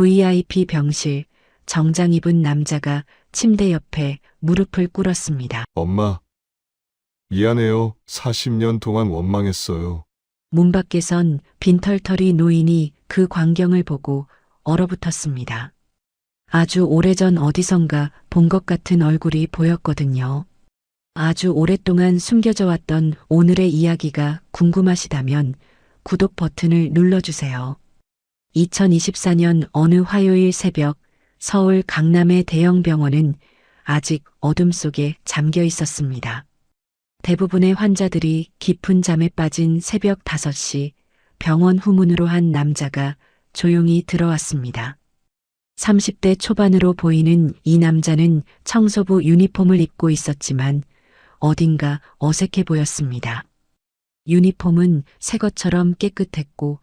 VIP 병실, 정장 입은 남자가 침대 옆에 무릎을 꿇었습니다. 엄마, 미안해요. 40년 동안 원망했어요. 문 밖에선 빈털터리 노인이 그 광경을 보고 얼어붙었습니다. 아주 오래전 어디선가 본 것 같은 얼굴이 보였거든요. 아주 오랫동안 숨겨져 왔던 오늘의 이야기가 궁금하시다면 구독 버튼을 눌러주세요. 2024년 어느 화요일 새벽 서울 강남의 대형 병원은 아직 어둠 속에 잠겨 있었습니다. 대부분의 환자들이 깊은 잠에 빠진 새벽 5시 병원 후문으로 한 남자가 조용히 들어왔습니다. 30대 초반으로 보이는 이 남자는 청소부 유니폼을 입고 있었지만 어딘가 어색해 보였습니다. 유니폼은 새 것처럼 깨끗했고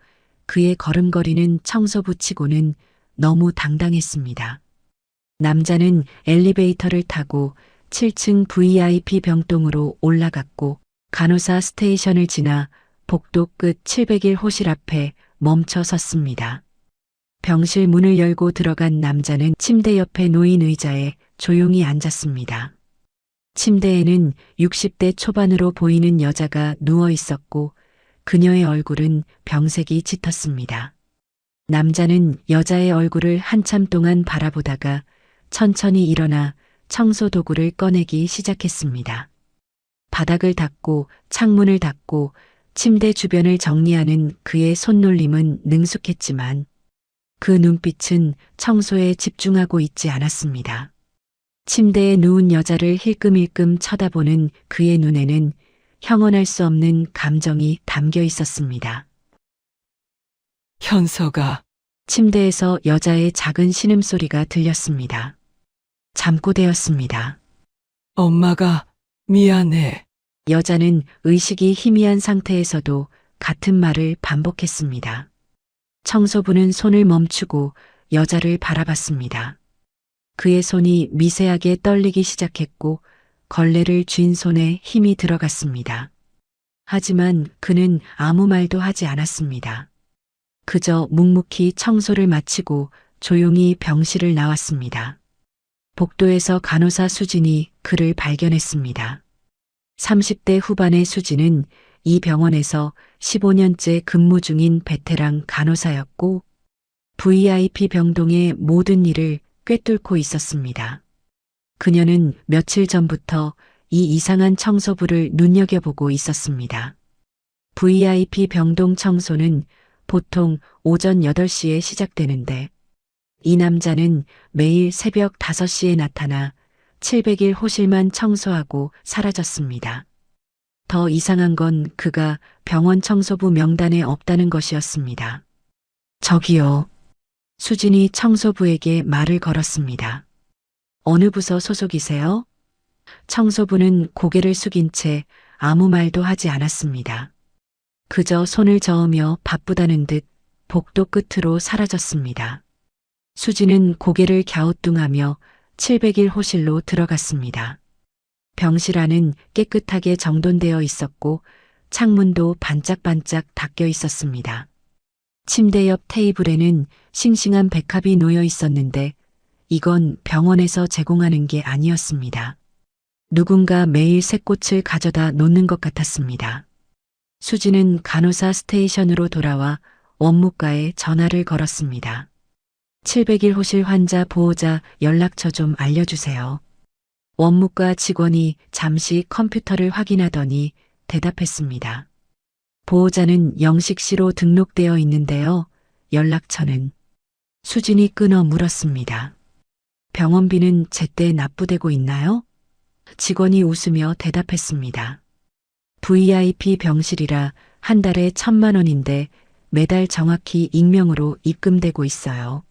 그의 걸음걸이는 청소부치고는 너무 당당했습니다. 남자는 엘리베이터를 타고 7층 VIP 병동으로 올라갔고 간호사 스테이션을 지나 복도 끝 701 호실 앞에 멈춰 섰습니다. 병실 문을 열고 들어간 남자는 침대 옆에 놓인 의자에 조용히 앉았습니다. 침대에는 60대 초반으로 보이는 여자가 누워 있었고 그녀의 얼굴은 병색이 짙었습니다. 남자는 여자의 얼굴을 한참 동안 바라보다가 천천히 일어나 청소 도구를 꺼내기 시작했습니다. 바닥을 닦고 창문을 닦고 침대 주변을 정리하는 그의 손놀림은 능숙했지만 그 눈빛은 청소에 집중하고 있지 않았습니다. 침대에 누운 여자를 힐끔힐끔 쳐다보는 그의 눈에는 형언할 수 없는 감정이 담겨 있었습니다. 현서가 침대에서 여자의 작은 신음소리가 들렸습니다. 잠꼬대였습니다. 엄마가 미안해. 여자는 의식이 희미한 상태에서도 같은 말을 반복했습니다. 청소부는 손을 멈추고 여자를 바라봤습니다. 그의 손이 미세하게 떨리기 시작했고 걸레를 쥔 손에 힘이 들어갔습니다. 하지만 그는 아무 말도 하지 않았습니다. 그저 묵묵히 청소를 마치고 조용히 병실을 나왔습니다. 복도에서 간호사 수진이 그를 발견했습니다. 30대 후반의 수진은 이 병원에서 15년째 근무 중인 베테랑 간호사였고 VIP 병동의 모든 일을 꿰뚫고 있었습니다. 그녀는 며칠 전부터 이 이상한 청소부를 눈여겨보고 있었습니다. VIP 병동 청소는 보통 오전 8시에 시작되는데 이 남자는 매일 새벽 5시에 나타나 701 호실만 청소하고 사라졌습니다. 더 이상한 건 그가 병원 청소부 명단에 없다는 것이었습니다. 저기요. 수진이 청소부에게 말을 걸었습니다. 어느 부서 소속이세요? 청소부는 고개를 숙인 채 아무 말도 하지 않았습니다. 그저 손을 저으며 바쁘다는 듯 복도 끝으로 사라졌습니다. 수진은 고개를 갸우뚱하며 701 호실로 들어갔습니다. 병실 안은 깨끗하게 정돈되어 있었고 창문도 반짝반짝 닫혀 있었습니다. 침대 옆 테이블에는 싱싱한 백합이 놓여 있었는데 이건 병원에서 제공하는 게 아니었습니다. 누군가 매일 새 꽃을 가져다 놓는 것 같았습니다. 수지는 간호사 스테이션으로 돌아와 원무과에 전화를 걸었습니다. 701 호실 환자 보호자 연락처 좀 알려주세요. 원무과 직원이 잠시 컴퓨터를 확인하더니 대답했습니다. 보호자는 영식 씨로 등록되어 있는데요. 연락처는? 수진이 끊어 물었습니다. 병원비는 제때 납부되고 있나요? 직원이 웃으며 대답했습니다. VIP 병실이라 한 달에 1,000만 원인데 매달 정확히 익명으로 입금되고 있어요.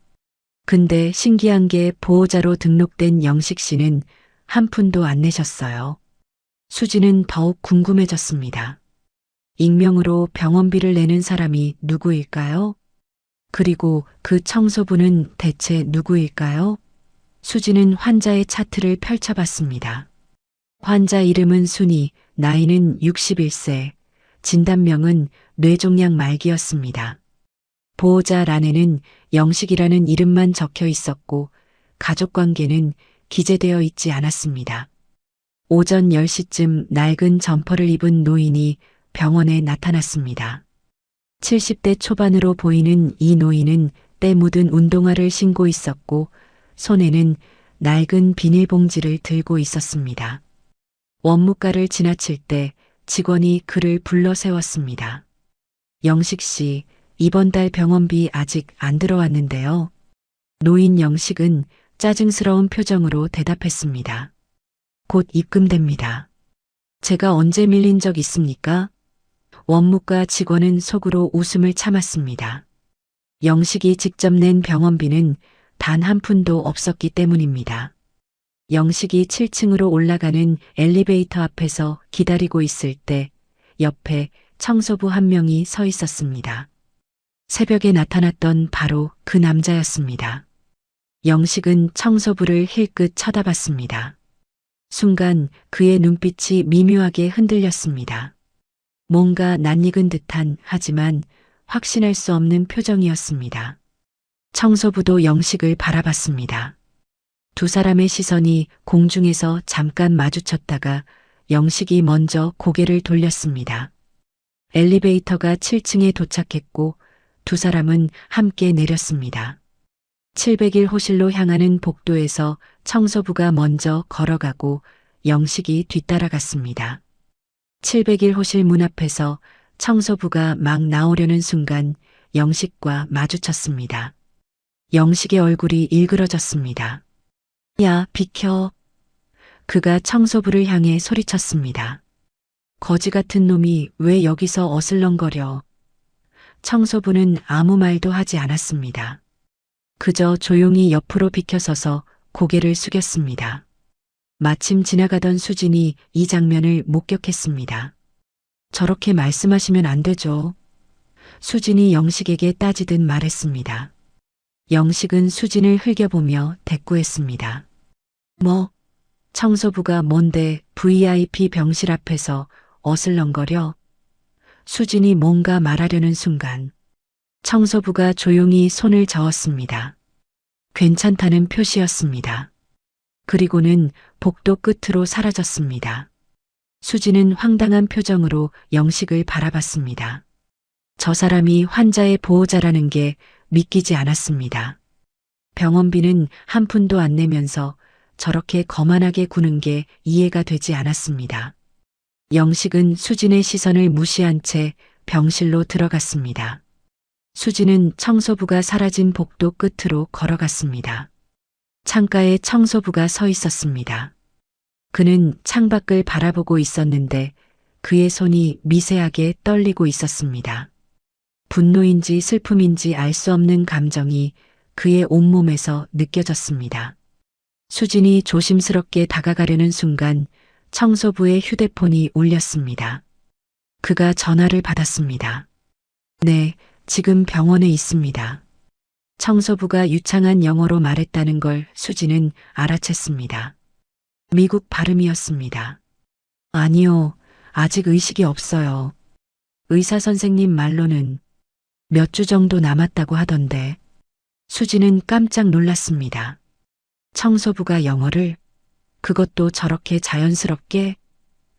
근데 신기한 게 보호자로 등록된 영식 씨는 한 푼도 안 내셨어요. 수지는 더욱 궁금해졌습니다. 익명으로 병원비를 내는 사람이 누구일까요? 그리고 그 청소부는 대체 누구일까요? 수지는 환자의 차트를 펼쳐봤습니다. 환자 이름은 순희, 나이는 61세, 진단명은 뇌종양 말기였습니다. 보호자 란에는 영식이라는 이름만 적혀 있었고 가족 관계는 기재되어 있지 않았습니다. 오전 10시쯤 낡은 점퍼를 입은 노인이 병원에 나타났습니다. 70대 초반으로 보이는 이 노인은 때 묻은 운동화를 신고 있었고 손에는 낡은 비닐봉지를 들고 있었습니다. 원무과를 지나칠 때 직원이 그를 불러 세웠습니다. 영식 씨, 이번 달 병원비 아직 안 들어왔는데요. 노인 영식은 짜증스러운 표정으로 대답했습니다. 곧 입금됩니다. 제가 언제 밀린 적 있습니까? 원무과 직원은 속으로 웃음을 참았습니다. 영식이 직접 낸 병원비는 단 한 푼도 없었기 때문입니다. 영식이 7층으로 올라가는 엘리베이터 앞에서 기다리고 있을 때 옆에 청소부 한 명이 서 있었습니다. 새벽에 나타났던 바로 그 남자였습니다. 영식은 청소부를 힐끗 쳐다봤습니다. 순간 그의 눈빛이 미묘하게 흔들렸습니다. 뭔가 낯익은 듯한 하지만 확신할 수 없는 표정이었습니다. 청소부도 영식을 바라봤습니다. 두 사람의 시선이 공중에서 잠깐 마주쳤다가 영식이 먼저 고개를 돌렸습니다. 엘리베이터가 7층에 도착했고 두 사람은 함께 내렸습니다. 701 호실로 향하는 복도에서 청소부가 먼저 걸어가고 영식이 뒤따라갔습니다. 701 호실 문 앞에서 청소부가 막 나오려는 순간 영식과 마주쳤습니다. 영식의 얼굴이 일그러졌습니다. 야, 비켜. 그가 청소부를 향해 소리쳤습니다. 거지 같은 놈이 왜 여기서 어슬렁거려. 청소부는 아무 말도 하지 않았습니다. 그저 조용히 옆으로 비켜서서 고개를 숙였습니다. 마침 지나가던 수진이 이 장면을 목격했습니다. 저렇게 말씀하시면 안 되죠. 수진이 영식에게 따지듯 말했습니다. 영식은 수진을 흘겨보며 대꾸했습니다. 뭐, 청소부가 뭔데 VIP 병실 앞에서 어슬렁거려? 수진이 뭔가 말하려는 순간 청소부가 조용히 손을 저었습니다. 괜찮다는 표시였습니다. 그리고는 복도 끝으로 사라졌습니다. 수진은 황당한 표정으로 영식을 바라봤습니다. 저 사람이 환자의 보호자라는 게 믿기지 않았습니다. 병원비는 한 푼도 안 내면서 저렇게 거만하게 구는 게 이해가 되지 않았습니다. 영식은 수진의 시선을 무시한 채 병실로 들어갔습니다. 수진은 청소부가 사라진 복도 끝으로 걸어갔습니다. 창가에 청소부가 서 있었습니다. 그는 창밖을 바라보고 있었는데 그의 손이 미세하게 떨리고 있었습니다. 분노인지 슬픔인지 알 수 없는 감정이 그의 온몸에서 느껴졌습니다. 수진이 조심스럽게 다가가려는 순간 청소부의 휴대폰이 울렸습니다. 그가 전화를 받았습니다. 네, 지금 병원에 있습니다. 청소부가 유창한 영어로 말했다는 걸 수진은 알아챘습니다. 미국 발음이었습니다. 아니요, 아직 의식이 없어요. 의사 선생님 말로는 몇 주 정도 남았다고 하던데. 수진은 깜짝 놀랐습니다. 청소부가 영어를? 그것도 저렇게 자연스럽게?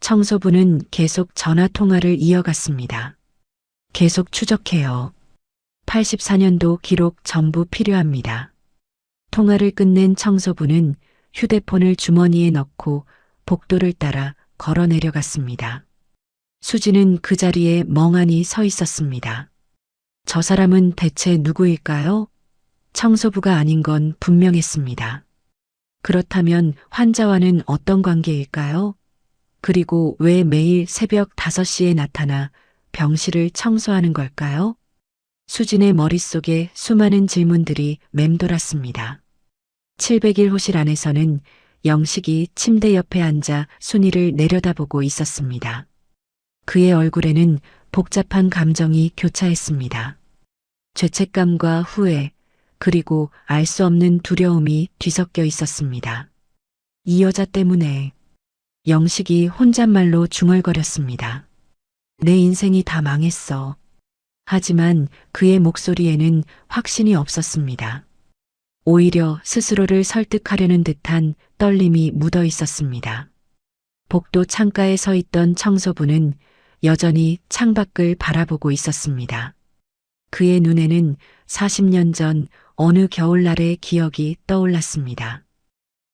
청소부는 계속 전화 통화를 이어갔습니다. 계속 추적해요. 84년도 기록 전부 필요합니다. 통화를 끝낸 청소부는 휴대폰을 주머니에 넣고 복도를 따라 걸어 내려갔습니다. 수진은 그 자리에 멍하니 서 있었습니다. 저 사람은 대체 누구일까요? 청소부가 아닌 건 분명했습니다. 그렇다면 환자와는 어떤 관계일까요? 그리고 왜 매일 새벽 5시에 나타나 병실을 청소하는 걸까요? 수진의 머릿속에 수많은 질문들이 맴돌았습니다. 701 호실 안에서는 영식이 침대 옆에 앉아 순이를 내려다보고 있었습니다. 그의 얼굴에는 복잡한 감정이 교차했습니다. 죄책감과 후회, 그리고 알 수 없는 두려움이 뒤섞여 있었습니다. 이 여자 때문에 영식이 혼잣말로 중얼거렸습니다. 내 인생이 다 망했어. 하지만 그의 목소리에는 확신이 없었습니다. 오히려 스스로를 설득하려는 듯한 떨림이 묻어 있었습니다. 복도 창가에 서 있던 청소부는 여전히 창밖을 바라보고 있었습니다. 그의 눈에는 40년 전 어느 겨울날의 기억이 떠올랐습니다.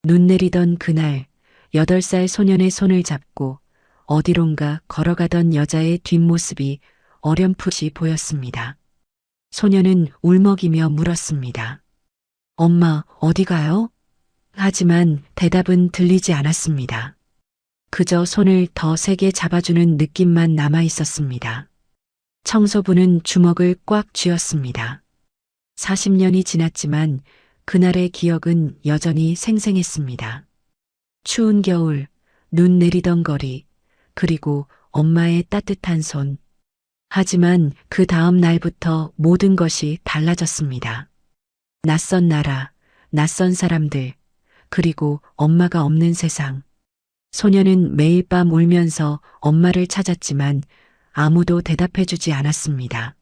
눈 내리던 그날 8살 소년의 손을 잡고 어디론가 걸어가던 여자의 뒷모습이 어렴풋이 보였습니다. 소년은 울먹이며 물었습니다. 엄마, 어디 가요? 하지만 대답은 들리지 않았습니다. 그저 손을 더 세게 잡아주는 느낌만 남아 있었습니다. 청소부는 주먹을 꽉 쥐었습니다. 40년이 지났지만 그날의 기억은 여전히 생생했습니다. 추운 겨울, 눈 내리던 거리, 그리고 엄마의 따뜻한 손. 하지만 그 다음 날부터 모든 것이 달라졌습니다. 낯선 나라, 낯선 사람들, 그리고 엄마가 없는 세상. 소녀는 매일 밤 울면서 엄마를 찾았지만 아무도 대답해주지 않았습니다.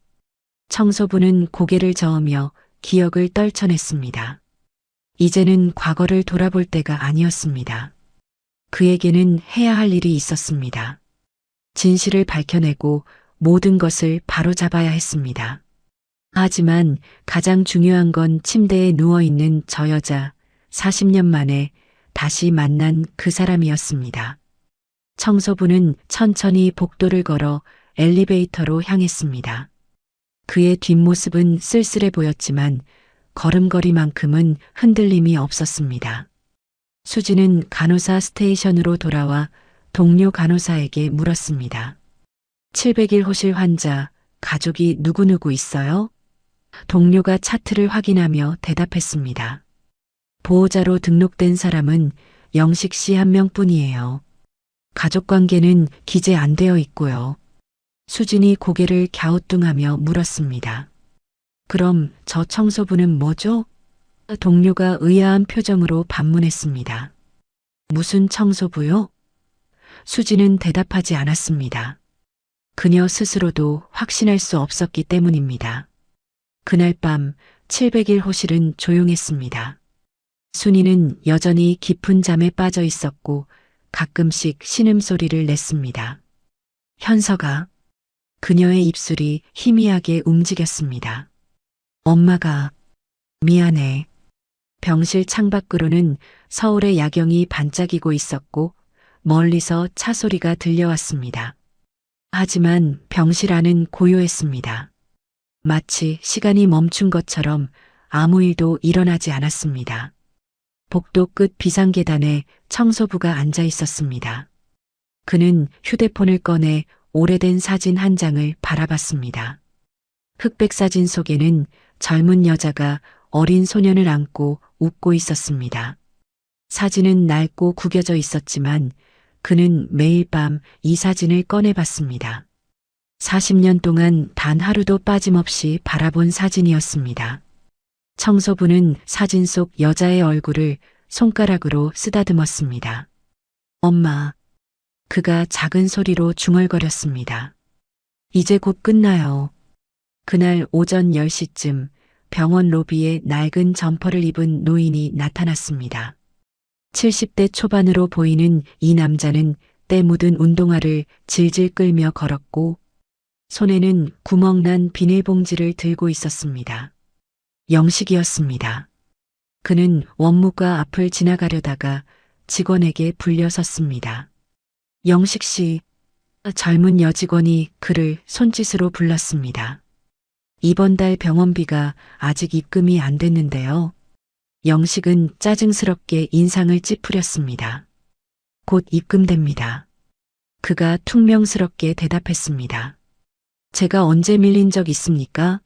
청소부는 고개를 저으며 기억을 떨쳐냈습니다. 이제는 과거를 돌아볼 때가 아니었습니다. 그에게는 해야 할 일이 있었습니다. 진실을 밝혀내고 모든 것을 바로잡아야 했습니다. 하지만 가장 중요한 건 침대에 누워있는 저 여자, 40년 만에 다시 만난 그 사람이었습니다. 청소부는 천천히 복도를 걸어 엘리베이터로 향했습니다. 그의 뒷모습은 쓸쓸해 보였지만 걸음걸이만큼은 흔들림이 없었습니다. 수지는 간호사 스테이션으로 돌아와 동료 간호사에게 물었습니다. 700일 호실 환자, 가족이 누구누구 있어요? 동료가 차트를 확인하며 대답했습니다. 보호자로 등록된 사람은 영식 씨 한 명뿐이에요. 가족 관계는 기재 안 되어 있고요. 수진이 고개를 갸우뚱하며 물었습니다. 그럼 저 청소부는 뭐죠? 동료가 의아한 표정으로 반문했습니다. 무슨 청소부요? 수진은 대답하지 않았습니다. 그녀 스스로도 확신할 수 없었기 때문입니다. 그날 밤 700일 호실은 조용했습니다. 순이는 여전히 깊은 잠에 빠져 있었고 가끔씩 신음소리를 냈습니다. 현서가, 그녀의 입술이 희미하게 움직였습니다. 엄마가, 미안해. 병실 창밖으로는 서울의 야경이 반짝이고 있었고 멀리서 차 소리가 들려왔습니다. 하지만 병실 안은 고요했습니다. 마치 시간이 멈춘 것처럼 아무 일도 일어나지 않았습니다. 복도 끝 비상계단에 청소부가 앉아 있었습니다. 그는 휴대폰을 꺼내 오래된 사진 한 장을 바라봤습니다. 흑백 사진 속에는 젊은 여자가 어린 소년을 안고 웃고 있었습니다. 사진은 낡고 구겨져 있었지만 그는 매일 밤 이 사진을 꺼내봤습니다. 40년 동안 단 하루도 빠짐없이 바라본 사진이었습니다. 청소부는 사진 속 여자의 얼굴을 손가락으로 쓰다듬었습니다. 엄마. 그가 작은 소리로 중얼거렸습니다. 이제 곧 끝나요. 그날 오전 10시쯤 병원 로비에 낡은 점퍼를 입은 노인이 나타났습니다. 70대 초반으로 보이는 이 남자는 때 묻은 운동화를 질질 끌며 걸었고 손에는 구멍난 비닐봉지를 들고 있었습니다. 영식이었습니다. 그는 원무과 앞을 지나가려다가 직원에게 불려섰습니다. 영식 씨, 젊은 여직원이 그를 손짓으로 불렀습니다. 이번 달 병원비가 아직 입금이 안 됐는데요. 영식은 짜증스럽게 인상을 찌푸렸습니다. 곧 입금됩니다. 그가 퉁명스럽게 대답했습니다. 제가 언제 밀린 적 있습니까?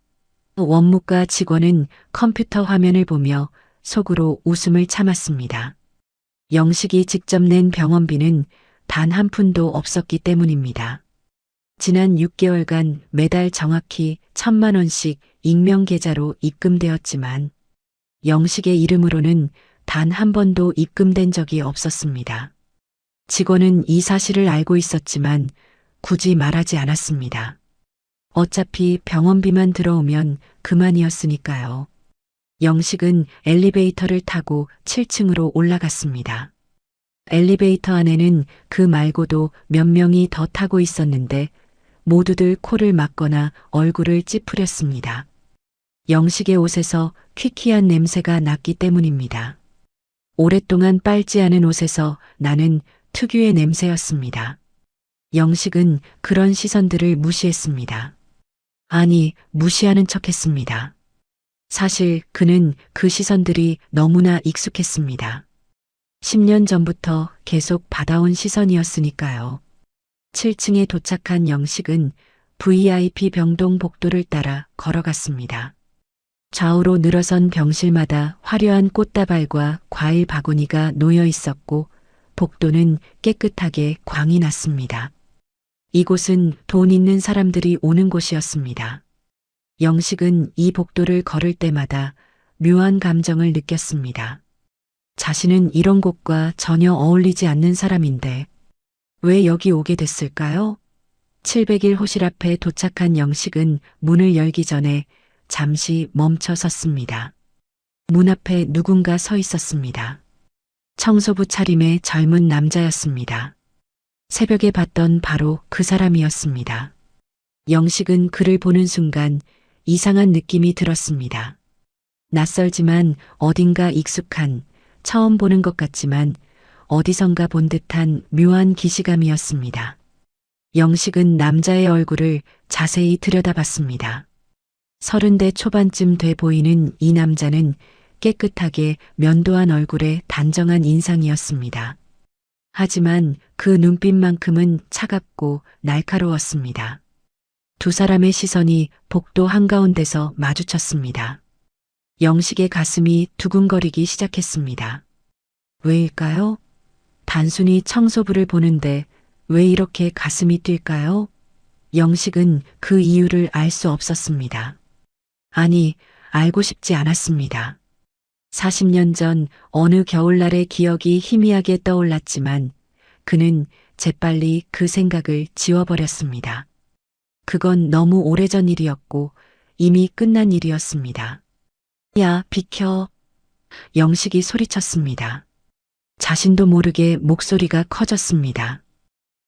원무과 직원은 컴퓨터 화면을 보며 속으로 웃음을 참았습니다. 영식이 직접 낸 병원비는 단 한 푼도 없었기 때문입니다. 지난 6개월간 매달 정확히 1,000만 원씩 익명 계좌로 입금되었지만 영식의 이름으로는 단 한 번도 입금된 적이 없었습니다. 직원은 이 사실을 알고 있었지만 굳이 말하지 않았습니다. 어차피 병원비만 들어오면 그만이었으니까요. 영식은 엘리베이터를 타고 7층으로 올라갔습니다. 엘리베이터 안에는 그 말고도 몇 명이 더 타고 있었는데 모두들 코를 막거나 얼굴을 찌푸렸습니다. 영식의 옷에서 퀴퀴한 냄새가 났기 때문입니다. 오랫동안 빨지 않은 옷에서 나는 특유의 냄새였습니다. 영식은 그런 시선들을 무시했습니다. 아니, 무시하는 척했습니다. 사실 그는 그 시선들이 너무나 익숙했습니다. 10년 전부터 계속 받아온 시선이었으니까요. 7층에 도착한 영식은 VIP 병동 복도를 따라 걸어갔습니다. 좌우로 늘어선 병실마다 화려한 꽃다발과 과일 바구니가 놓여 있었고 복도는 깨끗하게 광이 났습니다. 이곳은 돈 있는 사람들이 오는 곳이었습니다. 영식은 이 복도를 걸을 때마다 묘한 감정을 느꼈습니다. 자신은 이런 곳과 전혀 어울리지 않는 사람인데 왜 여기 오게 됐을까요? 701 호실 앞에 도착한 영식은 문을 열기 전에 잠시 멈춰 섰습니다. 문 앞에 누군가 서 있었습니다. 청소부 차림의 젊은 남자였습니다. 새벽에 봤던 바로 그 사람이었습니다. 영식은 그를 보는 순간 이상한 느낌이 들었습니다. 낯설지만 어딘가 익숙한, 처음 보는 것 같지만 어디선가 본 듯한 묘한 기시감이었습니다. 영식은 남자의 얼굴을 자세히 들여다봤습니다. 30대 초반쯤 돼 보이는 이 남자는 깨끗하게 면도한 얼굴에 단정한 인상이었습니다. 하지만 그 눈빛만큼은 차갑고 날카로웠습니다. 두 사람의 시선이 복도 한가운데서 마주쳤습니다. 영식의 가슴이 두근거리기 시작했습니다. 왜일까요? 단순히 청소부를 보는데 왜 이렇게 가슴이 뛸까요? 영식은 그 이유를 알 수 없었습니다. 아니, 알고 싶지 않았습니다. 40년 전 어느 겨울날의 기억이 희미하게 떠올랐지만 그는 재빨리 그 생각을 지워버렸습니다. 그건 너무 오래전 일이었고 이미 끝난 일이었습니다. 야, 비켜. 영식이 소리쳤습니다. 자신도 모르게 목소리가 커졌습니다.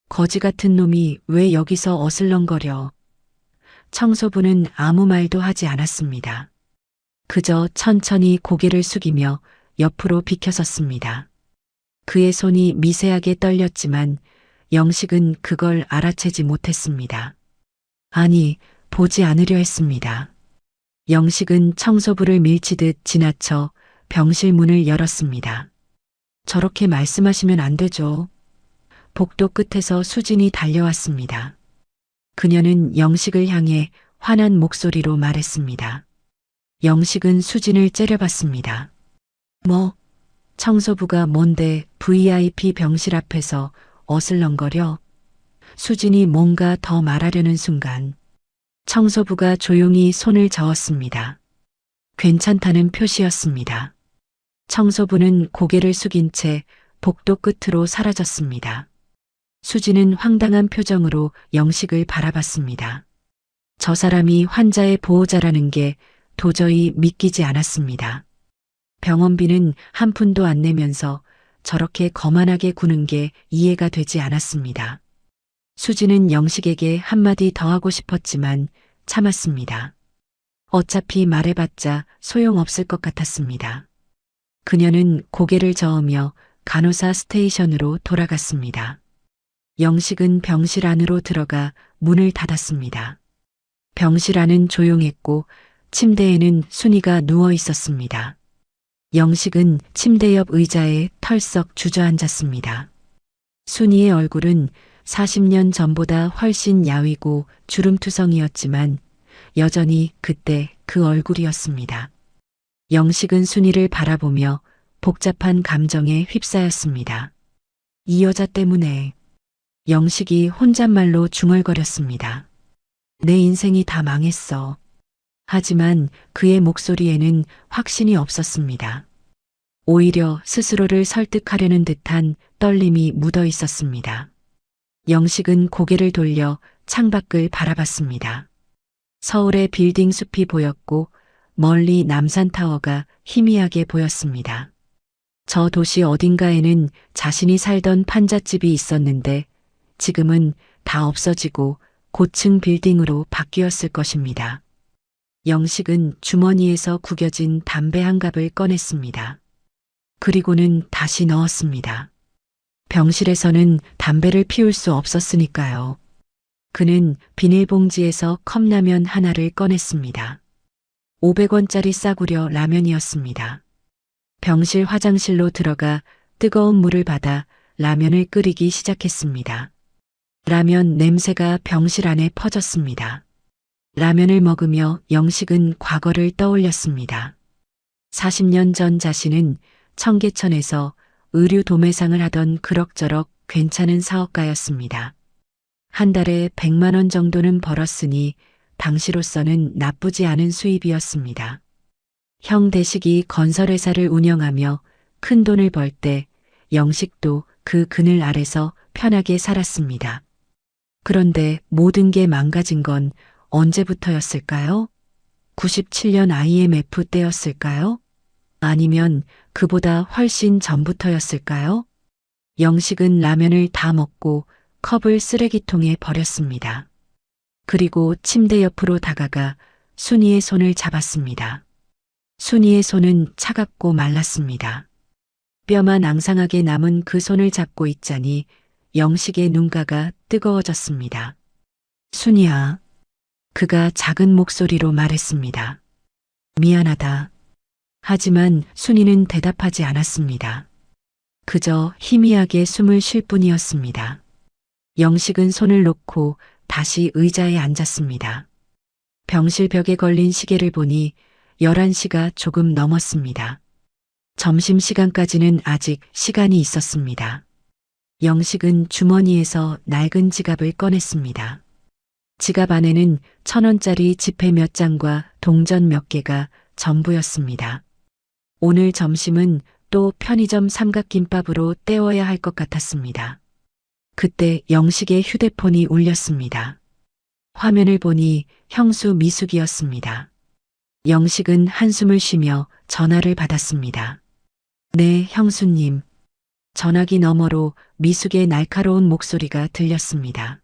거지 같은 놈이 왜 여기서 어슬렁거려. 청소부는 아무 말도 하지 않았습니다. 그저 천천히 고개를 숙이며 옆으로 비켜섰습니다. 그의 손이 미세하게 떨렸지만 영식은 그걸 알아채지 못했습니다. 아니, 보지 않으려 했습니다. 영식은 청소부를 밀치듯 지나쳐 병실 문을 열었습니다. 저렇게 말씀하시면 안 되죠. 복도 끝에서 수진이 달려왔습니다. 그녀는 영식을 향해 화난 목소리로 말했습니다. 영식은 수진을 째려봤습니다. 뭐? 청소부가 뭔데 VIP 병실 앞에서 어슬렁거려? 수진이 뭔가 더 말하려는 순간 청소부가 조용히 손을 저었습니다. 괜찮다는 표시였습니다. 청소부는 고개를 숙인 채 복도 끝으로 사라졌습니다. 수진은 황당한 표정으로 영식을 바라봤습니다. 저 사람이 환자의 보호자라는 게 도저히 믿기지 않았습니다. 병원비는 한 푼도 안 내면서 저렇게 거만하게 구는 게 이해가 되지 않았습니다. 수진은 영식에게 한마디 더 하고 싶었지만 참았습니다. 어차피 말해봤자 소용없을 것 같았습니다. 그녀는 고개를 저으며 간호사 스테이션으로 돌아갔습니다. 영식은 병실 안으로 들어가 문을 닫았습니다. 병실 안은 조용했고 침대에는 순이가 누워 있었습니다. 영식은 침대 옆 의자에 털썩 주저앉았습니다. 순이의 얼굴은 40년 전보다 훨씬 야위고 주름투성이었지만 여전히 그때 그 얼굴이었습니다. 영식은 순이를 바라보며 복잡한 감정에 휩싸였습니다. 이 여자 때문에. 영식이 혼잣말로 중얼거렸습니다. 내 인생이 다 망했어. 하지만 그의 목소리에는 확신이 없었습니다. 오히려 스스로를 설득하려는 듯한 떨림이 묻어 있었습니다. 영식은 고개를 돌려 창밖을 바라봤습니다. 서울의 빌딩 숲이 보였고 멀리 남산타워가 희미하게 보였습니다. 저 도시 어딘가에는 자신이 살던 판잣집이 있었는데 지금은 다 없어지고 고층 빌딩으로 바뀌었을 것입니다. 영식은 주머니에서 구겨진 담배 한 갑을 꺼냈습니다. 그리고는 다시 넣었습니다. 병실에서는 담배를 피울 수 없었으니까요. 그는 비닐봉지에서 컵라면 하나를 꺼냈습니다. 500원짜리 싸구려 라면이었습니다. 병실 화장실로 들어가 뜨거운 물을 받아 라면을 끓이기 시작했습니다. 라면 냄새가 병실 안에 퍼졌습니다. 라면을 먹으며 영식은 과거를 떠올렸습니다. 40년 전 자신은 청계천에서 의류 도매상을 하던 그럭저럭 괜찮은 사업가였습니다. 한 달에 100만 원 정도는 벌었으니 당시로서는 나쁘지 않은 수입이었습니다. 형 대식이 건설회사를 운영하며 큰 돈을 벌 때 영식도 그 그늘 아래서 편하게 살았습니다. 그런데 모든 게 망가진 건 언제부터였을까요? 97년 IMF 때였을까요? 아니면 그보다 훨씬 전부터였을까요? 영식은 라면을 다 먹고 컵을 쓰레기통에 버렸습니다. 그리고 침대 옆으로 다가가 순이의 손을 잡았습니다. 순이의 손은 차갑고 말랐습니다. 뼈만 앙상하게 남은 그 손을 잡고 있자니 영식의 눈가가 뜨거워졌습니다. 순이야. 그가 작은 목소리로 말했습니다. 미안하다. 하지만 순이는 대답하지 않았습니다. 그저 희미하게 숨을 쉴 뿐이었습니다. 영식은 손을 놓고 다시 의자에 앉았습니다. 병실 벽에 걸린 시계를 보니 11시가 조금 넘었습니다. 점심시간까지는 아직 시간이 있었습니다. 영식은 주머니에서 낡은 지갑을 꺼냈습니다. 지갑 안에는 1,000원짜리 지폐 몇 장과 동전 몇 개가 전부였습니다. 오늘 점심은 또 편의점 삼각김밥으로 때워야 할 것 같았습니다. 그때 영식의 휴대폰이 울렸습니다. 화면을 보니 형수 미숙이었습니다. 영식은 한숨을 쉬며 전화를 받았습니다. 네, 형수님. 전화기 너머로 미숙의 날카로운 목소리가 들렸습니다.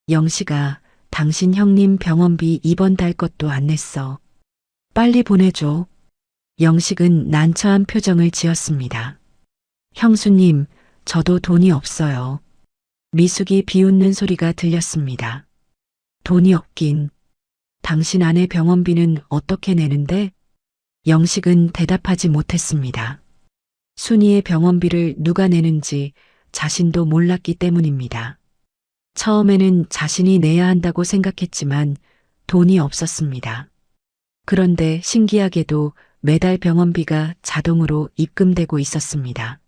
영식아, 당신 형님 병원비 이번 달 것도 안 냈어. 빨리 보내줘. 영식은 난처한 표정을 지었습니다. 형수님, 저도 돈이 없어요. 미숙이 비웃는 소리가 들렸습니다. 돈이 없긴. 당신 아내 병원비는 어떻게 내는데? 영식은 대답하지 못했습니다. 순이의 병원비를 누가 내는지 자신도 몰랐기 때문입니다. 처음에는 자신이 내야 한다고 생각했지만 돈이 없었습니다. 그런데 신기하게도 매달 병원비가 자동으로 입금되고 있었습니다.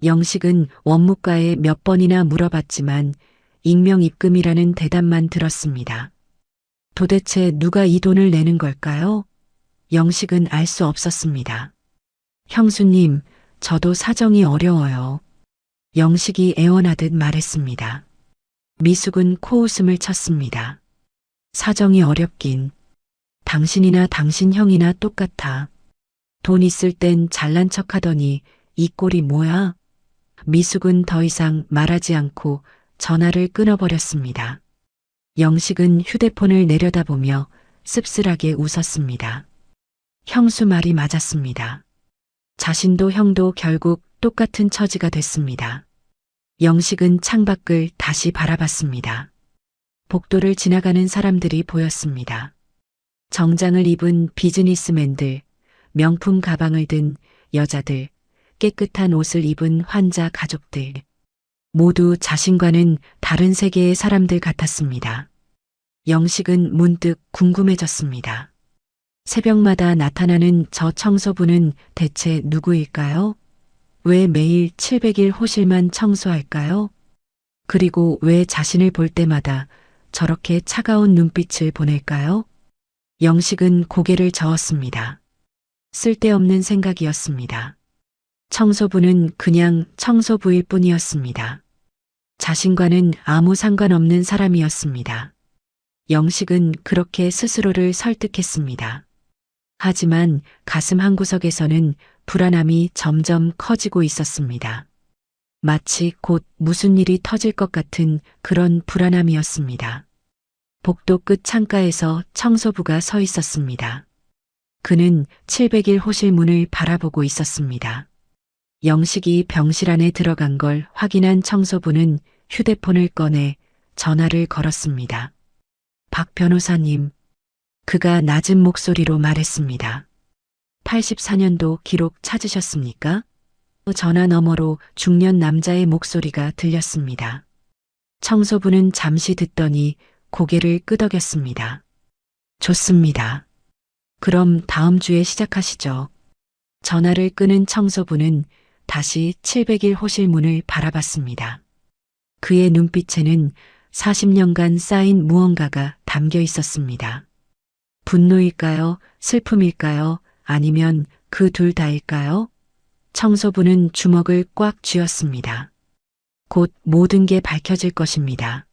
영식은 원무과에 몇 번이나 물어봤지만 익명 입금이라는 대답만 들었습니다. 도대체 누가 이 돈을 내는 걸까요? 영식은 알 수 없었습니다. 형수님, 저도 사정이 어려워요. 영식이 애원하듯 말했습니다. 미숙은 코웃음을 쳤습니다. 사정이 어렵긴. 당신이나 당신 형이나 똑같아. 돈 있을 땐 잘난 척 하더니 이 꼴이 뭐야? 미숙은 더 이상 말하지 않고 전화를 끊어버렸습니다. 영식은 휴대폰을 내려다보며 씁쓸하게 웃었습니다. 형수 말이 맞았습니다. 자신도 형도 결국 똑같은 처지가 됐습니다. 영식은 창밖을 다시 바라봤습니다. 복도를 지나가는 사람들이 보였습니다. 정장을 입은 비즈니스맨들, 명품 가방을 든 여자들, 깨끗한 옷을 입은 환자 가족들. 모두 자신과는 다른 세계의 사람들 같았습니다. 영식은 문득 궁금해졌습니다. 새벽마다 나타나는 저 청소부는 대체 누구일까요? 왜 매일 700일 호실만 청소할까요? 그리고 왜 자신을 볼 때마다 저렇게 차가운 눈빛을 보낼까요? 영식은 고개를 저었습니다. 쓸데없는 생각이었습니다. 청소부는 그냥 청소부일 뿐이었습니다. 자신과는 아무 상관없는 사람이었습니다. 영식은 그렇게 스스로를 설득했습니다. 하지만 가슴 한구석에서는 불안함이 점점 커지고 있었습니다. 마치 곧 무슨 일이 터질 것 같은 그런 불안함이었습니다. 복도 끝 창가에서 청소부가 서 있었습니다. 그는 700일 호실 문을 바라보고 있었습니다. 영식이 병실 안에 들어간 걸 확인한 청소부는 휴대폰을 꺼내 전화를 걸었습니다. 박 변호사님, 그가 낮은 목소리로 말했습니다. 84년도 기록 찾으셨습니까? 전화 너머로 중년 남자의 목소리가 들렸습니다. 청소부는 잠시 듣더니 고개를 끄덕였습니다. 좋습니다. 그럼 다음 주에 시작하시죠. 전화를 끊은 청소부는 다시 700일 호실 문을 바라봤습니다. 그의 눈빛에는 40년간 쌓인 무언가가 담겨 있었습니다. 분노일까요? 슬픔일까요? 아니면 그 둘 다일까요? 청소부는 주먹을 꽉 쥐었습니다. 곧 모든 게 밝혀질 것입니다.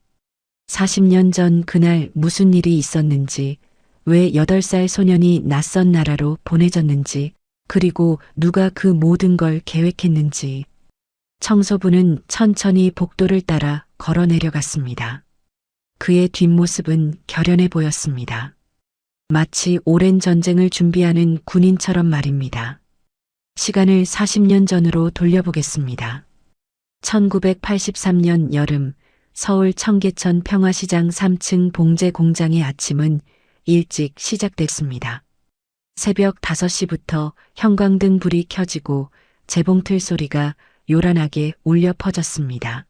40년 전 그날 무슨 일이 있었는지, 왜 8살 소년이 낯선 나라로 보내졌는지, 그리고 누가 그 모든 걸 계획했는지. 청소부는 천천히 복도를 따라 걸어 내려갔습니다. 그의 뒷모습은 결연해 보였습니다. 마치 오랜 전쟁을 준비하는 군인처럼 말입니다. 시간을 40년 전으로 돌려보겠습니다. 1983년 여름, 서울 청계천 평화시장 3층 봉제 공장의 아침은 일찍 시작됐습니다. 새벽 5시부터 형광등 불이 켜지고 재봉틀 소리가 요란하게 울려 퍼졌습니다.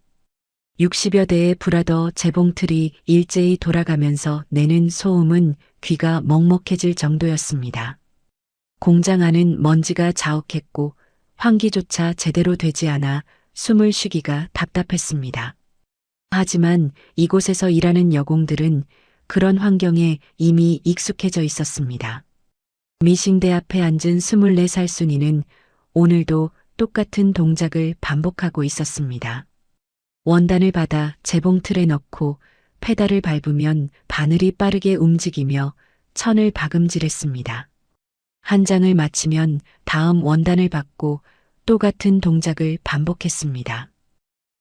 60여 대의 브라더 재봉틀이 일제히 돌아가면서 내는 소음은 귀가 먹먹해질 정도였습니다. 공장 안은 먼지가 자욱했고 환기조차 제대로 되지 않아 숨을 쉬기가 답답했습니다. 하지만 이곳에서 일하는 여공들은 그런 환경에 이미 익숙해져 있었습니다. 미싱대 앞에 앉은 24살 순이는 오늘도 똑같은 동작을 반복하고 있었습니다. 원단을 받아 재봉틀에 넣고 페달을 밟으면 바늘이 빠르게 움직이며 천을 박음질했습니다. 한 장을 마치면 다음 원단을 받고 또 같은 동작을 반복했습니다.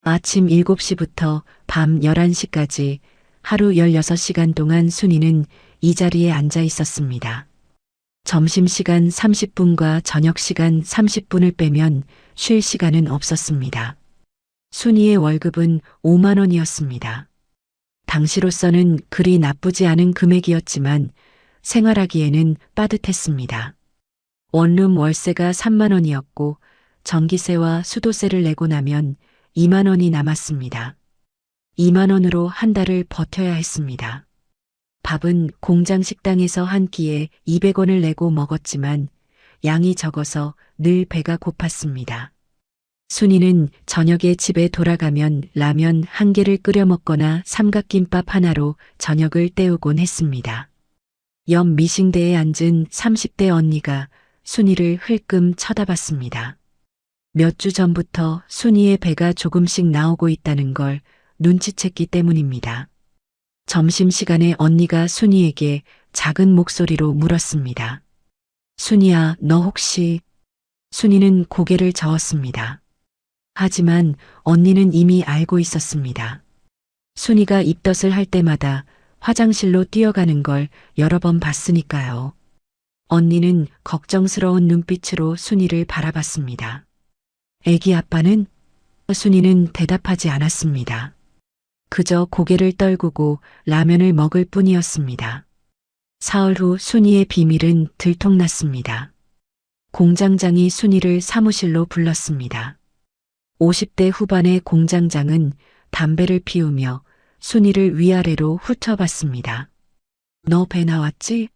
아침 7시부터 밤 11시까지 하루 16시간 동안 순이는 이 자리에 앉아 있었습니다. 점심시간 30분과 저녁시간 30분을 빼면 쉴 시간은 없었습니다. 순이의 월급은 5만 원이었습니다. 당시로서는 그리 나쁘지 않은 금액이었지만 생활하기에는 빠듯했습니다. 원룸 월세가 3만 원이었고 전기세와 수도세를 내고 나면 2만 원이 남았습니다. 2만 원으로 한 달을 버텨야 했습니다. 밥은 공장 식당에서 한 끼에 200원을 내고 먹었지만 양이 적어서 늘 배가 고팠습니다. 순이는 저녁에 집에 돌아가면 라면 한 개를 끓여 먹거나 삼각김밥 하나로 저녁을 때우곤 했습니다. 옆 미싱대에 앉은 30대 언니가 순이를 흘끔 쳐다봤습니다. 몇 주 전부터 순이의 배가 조금씩 나오고 있다는 걸 눈치챘기 때문입니다. 점심시간에 언니가 순이에게 작은 목소리로 물었습니다. 순이야, 너 혹시... 순이는 고개를 저었습니다. 하지만 언니는 이미 알고 있었습니다. 순이가 입덧을 할 때마다 화장실로 뛰어가는 걸 여러 번 봤으니까요. 언니는 걱정스러운 눈빛으로 순이를 바라봤습니다. 애기 아빠는? 순이는 대답하지 않았습니다. 그저 고개를 떨구고 라면을 먹을 뿐이었습니다. 사흘 후 순이의 비밀은 들통났습니다. 공장장이 순이를 사무실로 불렀습니다. 50대 후반의 공장장은 담배를 피우며 순이를 위아래로 훑어봤습니다. 너 배 나왔지?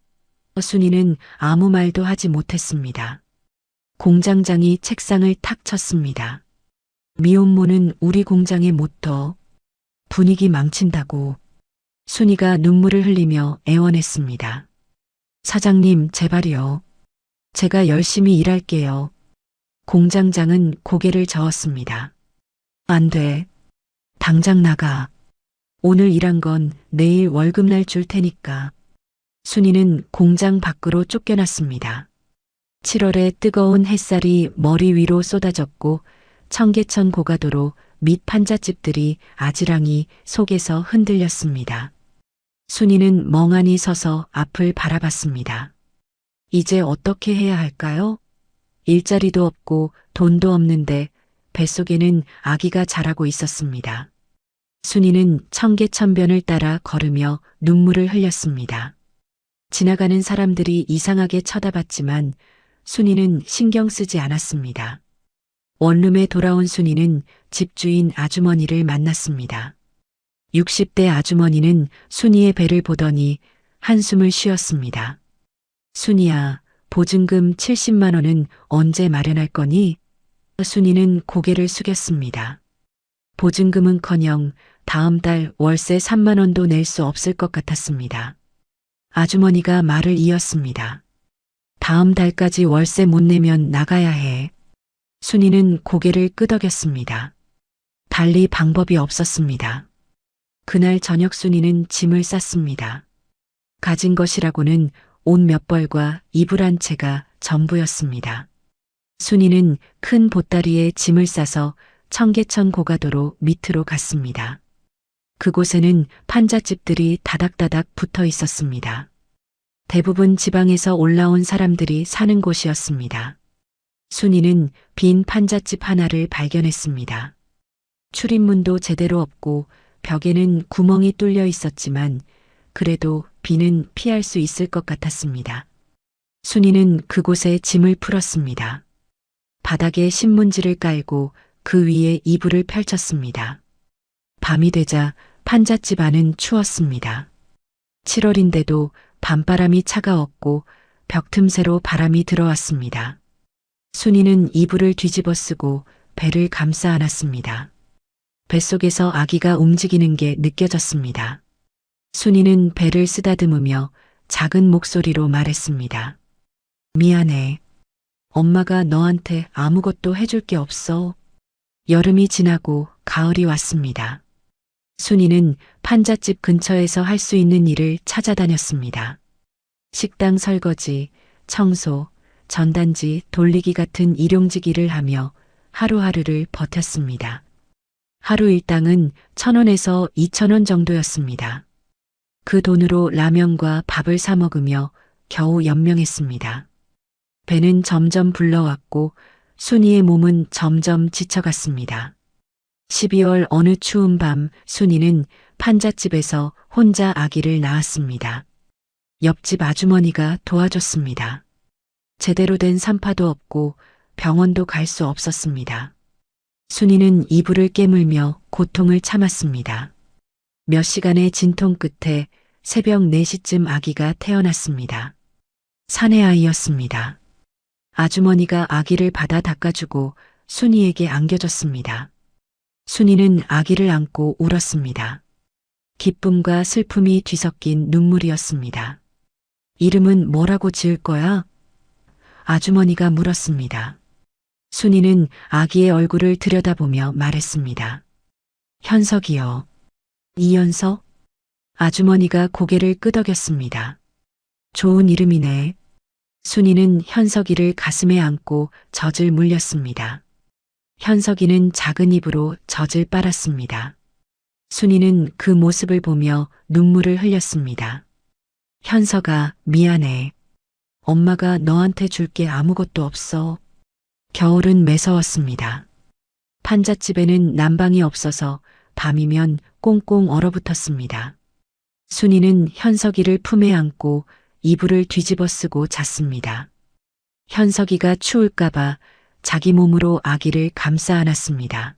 순이는 아무 말도 하지 못했습니다. 공장장이 책상을 탁 쳤습니다. 미혼모는 우리 공장의 모토. 분위기 망친다고. 순이가 눈물을 흘리며 애원했습니다. 사장님, 제발요. 제가 열심히 일할게요. 공장장은 고개를 저었습니다. 안 돼. 당장 나가. 오늘 일한 건 내일 월급날 줄 테니까. 순이는 공장 밖으로 쫓겨났습니다. 7월의 뜨거운 햇살이 머리 위로 쏟아졌고 청계천 고가도로 밑 판잣집들이 아지랑이 속에서 흔들렸습니다. 순이는 멍하니 서서 앞을 바라봤습니다. 이제 어떻게 해야 할까요? 일자리도 없고 돈도 없는데 뱃속에는 아기가 자라고 있었습니다. 순이는 청계천변을 따라 걸으며 눈물을 흘렸습니다. 지나가는 사람들이 이상하게 쳐다봤지만 순이는 신경 쓰지 않았습니다. 원룸에 돌아온 순이는 집주인 아주머니를 만났습니다. 60대 아주머니는 순이의 배를 보더니 한숨을 쉬었습니다. 순이야, 보증금 70만 원은 언제 마련할 거니? 순이는 고개를 숙였습니다. 보증금은커녕 다음 달 월세 3만 원도 낼 수 없을 것 같았습니다. 아주머니가 말을 이었습니다. 다음 달까지 월세 못 내면 나가야 해. 순이는 고개를 끄덕였습니다. 달리 방법이 없었습니다. 그날 저녁 순이는 짐을 쌌습니다. 가진 것이라고는 옷 몇 벌과 이불 한 채가 전부였습니다. 순이는 큰 보따리에 짐을 싸서 청계천 고가도로 밑으로 갔습니다. 그곳에는 판잣집들이 다닥다닥 붙어 있었습니다. 대부분 지방에서 올라온 사람들이 사는 곳이었습니다. 순이는 빈 판잣집 하나를 발견했습니다. 출입문도 제대로 없고 벽에는 구멍이 뚫려 있었지만 그래도 비는 피할 수 있을 것 같았습니다. 순이는 그곳에 짐을 풀었습니다. 바닥에 신문지를 깔고 그 위에 이불을 펼쳤습니다. 밤이 되자 판잣집 안은 추웠습니다. 7월인데도 밤바람이 차가웠고 벽 틈새로 바람이 들어왔습니다. 순이는 이불을 뒤집어 쓰고 배를 감싸 안았습니다. 뱃속에서 아기가 움직이는 게 느껴졌습니다. 순이는 배를 쓰다듬으며 작은 목소리로 말했습니다. 미안해. 엄마가 너한테 아무것도 해줄 게 없어. 여름이 지나고 가을이 왔습니다. 순이는 판잣집 근처에서 할 수 있는 일을 찾아다녔습니다. 식당 설거지, 청소, 전단지 돌리기 같은 일용직 일을 하며 하루하루를 버텼습니다. 하루 일당은 1,000원에서 2,000원 정도였습니다. 그 돈으로 라면과 밥을 사 먹으며 겨우 연명했습니다. 배는 점점 불러왔고 순이의 몸은 점점 지쳐갔습니다. 12월 어느 추운 밤 순이는 판잣집에서 혼자 아기를 낳았습니다. 옆집 아주머니가 도와줬습니다. 제대로 된 산파도 없고 병원도 갈 수 없었습니다. 순이는 이불을 깨물며 고통을 참았습니다. 몇 시간의 진통 끝에 새벽 4시쯤 아기가 태어났습니다. 사내 아이였습니다. 아주머니가 아기를 받아 닦아주고 순이에게 안겨줬습니다. 순이는 아기를 안고 울었습니다. 기쁨과 슬픔이 뒤섞인 눈물이었습니다. 이름은 뭐라고 지을 거야? 아주머니가 물었습니다. 순이는 아기의 얼굴을 들여다보며 말했습니다. 현석이요. 이현석? 아주머니가 고개를 끄덕였습니다. 좋은 이름이네. 순이는 현석이를 가슴에 안고 젖을 물렸습니다. 현석이는 작은 입으로 젖을 빨았습니다. 순이는 그 모습을 보며 눈물을 흘렸습니다. 현석아, 미안해. 엄마가 너한테 줄 게 아무것도 없어. 겨울은 매서웠습니다. 판잣집에는 난방이 없어서 밤이면 꽁꽁 얼어붙었습니다. 순이는 현석이를 품에 안고 이불을 뒤집어 쓰고 잤습니다. 현석이가 추울까봐 자기 몸으로 아기를 감싸 안았습니다.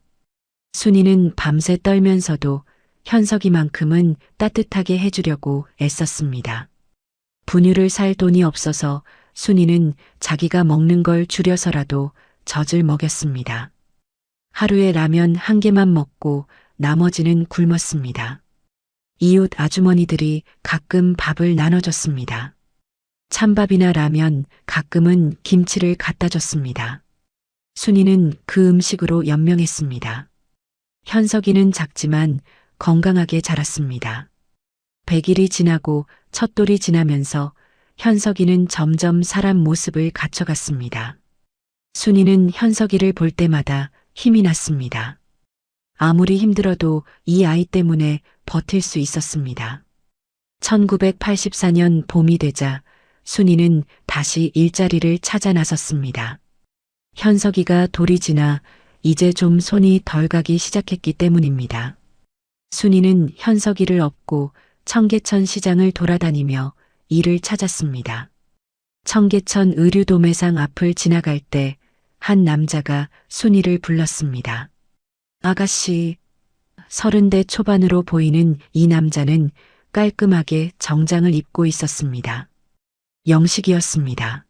순이는 밤새 떨면서도 현석이만큼은 따뜻하게 해주려고 애썼습니다. 분유를 살 돈이 없어서 순이는 자기가 먹는 걸 줄여서라도 젖을 먹였습니다. 하루에 라면 1개만 먹고 나머지는 굶었습니다. 이웃 아주머니들이 가끔 밥을 나눠줬습니다. 찬밥이나 라면, 가끔은 김치를 갖다 줬습니다. 순이는 그 음식으로 연명했습니다. 현석이는 작지만 건강하게 자랐습니다. 100일이 지나고 첫돌이 지나면서 현석이는 점점 사람 모습을 갖춰갔습니다. 순이는 현석이를 볼 때마다 힘이 났습니다. 아무리 힘들어도 이 아이 때문에 버틸 수 있었습니다. 1984년 봄이 되자 순이는 다시 일자리를 찾아 나섰습니다. 현석이가 돌이 지나 이제 좀 손이 덜 가기 시작했기 때문입니다. 순이는 현석이를 업고 청계천 시장을 돌아다니며 일을 찾았습니다. 청계천 의류도매상 앞을 지나갈 때 한 남자가 순이를 불렀습니다. 아가씨, 30대 초반으로 보이는 이 남자는 깔끔하게 정장을 입고 있었습니다. 영식이었습니다.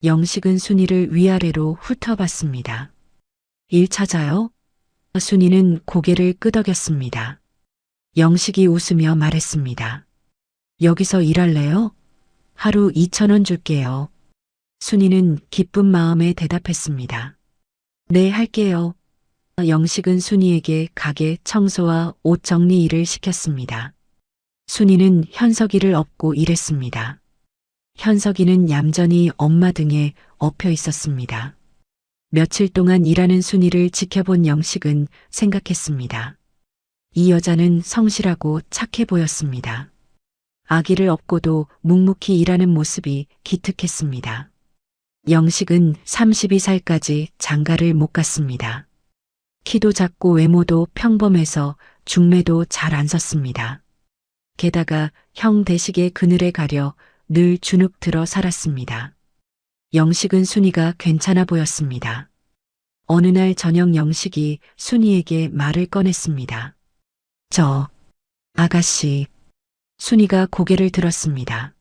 영식은 순이를 위아래로 훑어봤습니다. 일 찾아요? 순이는 고개를 끄덕였습니다. 영식이 웃으며 말했습니다. 여기서 일할래요? 하루 2,000원 줄게요. 순이는 기쁜 마음에 대답했습니다. 네, 할게요. 영식은 순이에게 가게 청소와 옷 정리 일을 시켰습니다. 순이는 현석이를 업고 일했습니다. 현석이는 얌전히 엄마 등에 엎여 있었습니다. 며칠 동안 일하는 순이를 지켜본 영식은 생각했습니다. 이 여자는 성실하고 착해 보였습니다. 아기를 업고도 묵묵히 일하는 모습이 기특했습니다. 영식은 32살까지 장가를 못 갔습니다. 키도 작고 외모도 평범해서 중매도 잘 안 섰습니다. 게다가 형 대식의 그늘에 가려 늘 주눅 들어 살았습니다. 영식은 순이가 괜찮아 보였습니다. 어느 날 저녁 영식이 순이에게 말을 꺼냈습니다. 아가씨. 순이가 고개를 들었습니다.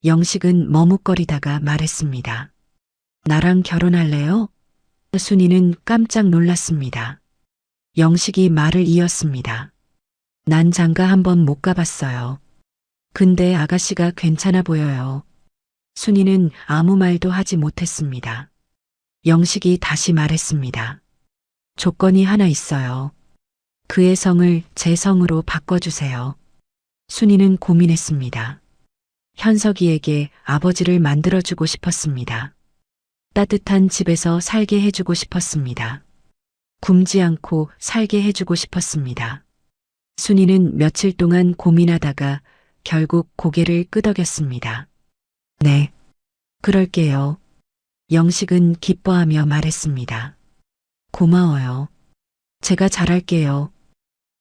영식은 머뭇거리다가 말했습니다. 나랑 결혼할래요? 순이는 깜짝 놀랐습니다. 영식이 말을 이었습니다. 난 장가 한번 못 가봤어요. 근데 아가씨가 괜찮아 보여요. 순이는 아무 말도 하지 못했습니다. 영식이 다시 말했습니다. 조건이 하나 있어요. 그의 성을 제 성으로 바꿔주세요. 순이는 고민했습니다. 현석이에게 아버지를 만들어주고 싶었습니다. 따뜻한 집에서 살게 해주고 싶었습니다. 굶지 않고 살게 해주고 싶었습니다. 순이는 며칠 동안 고민하다가 결국 고개를 끄덕였습니다. 네, 그럴게요. 영식은 기뻐하며 말했습니다. 고마워요. 제가 잘할게요.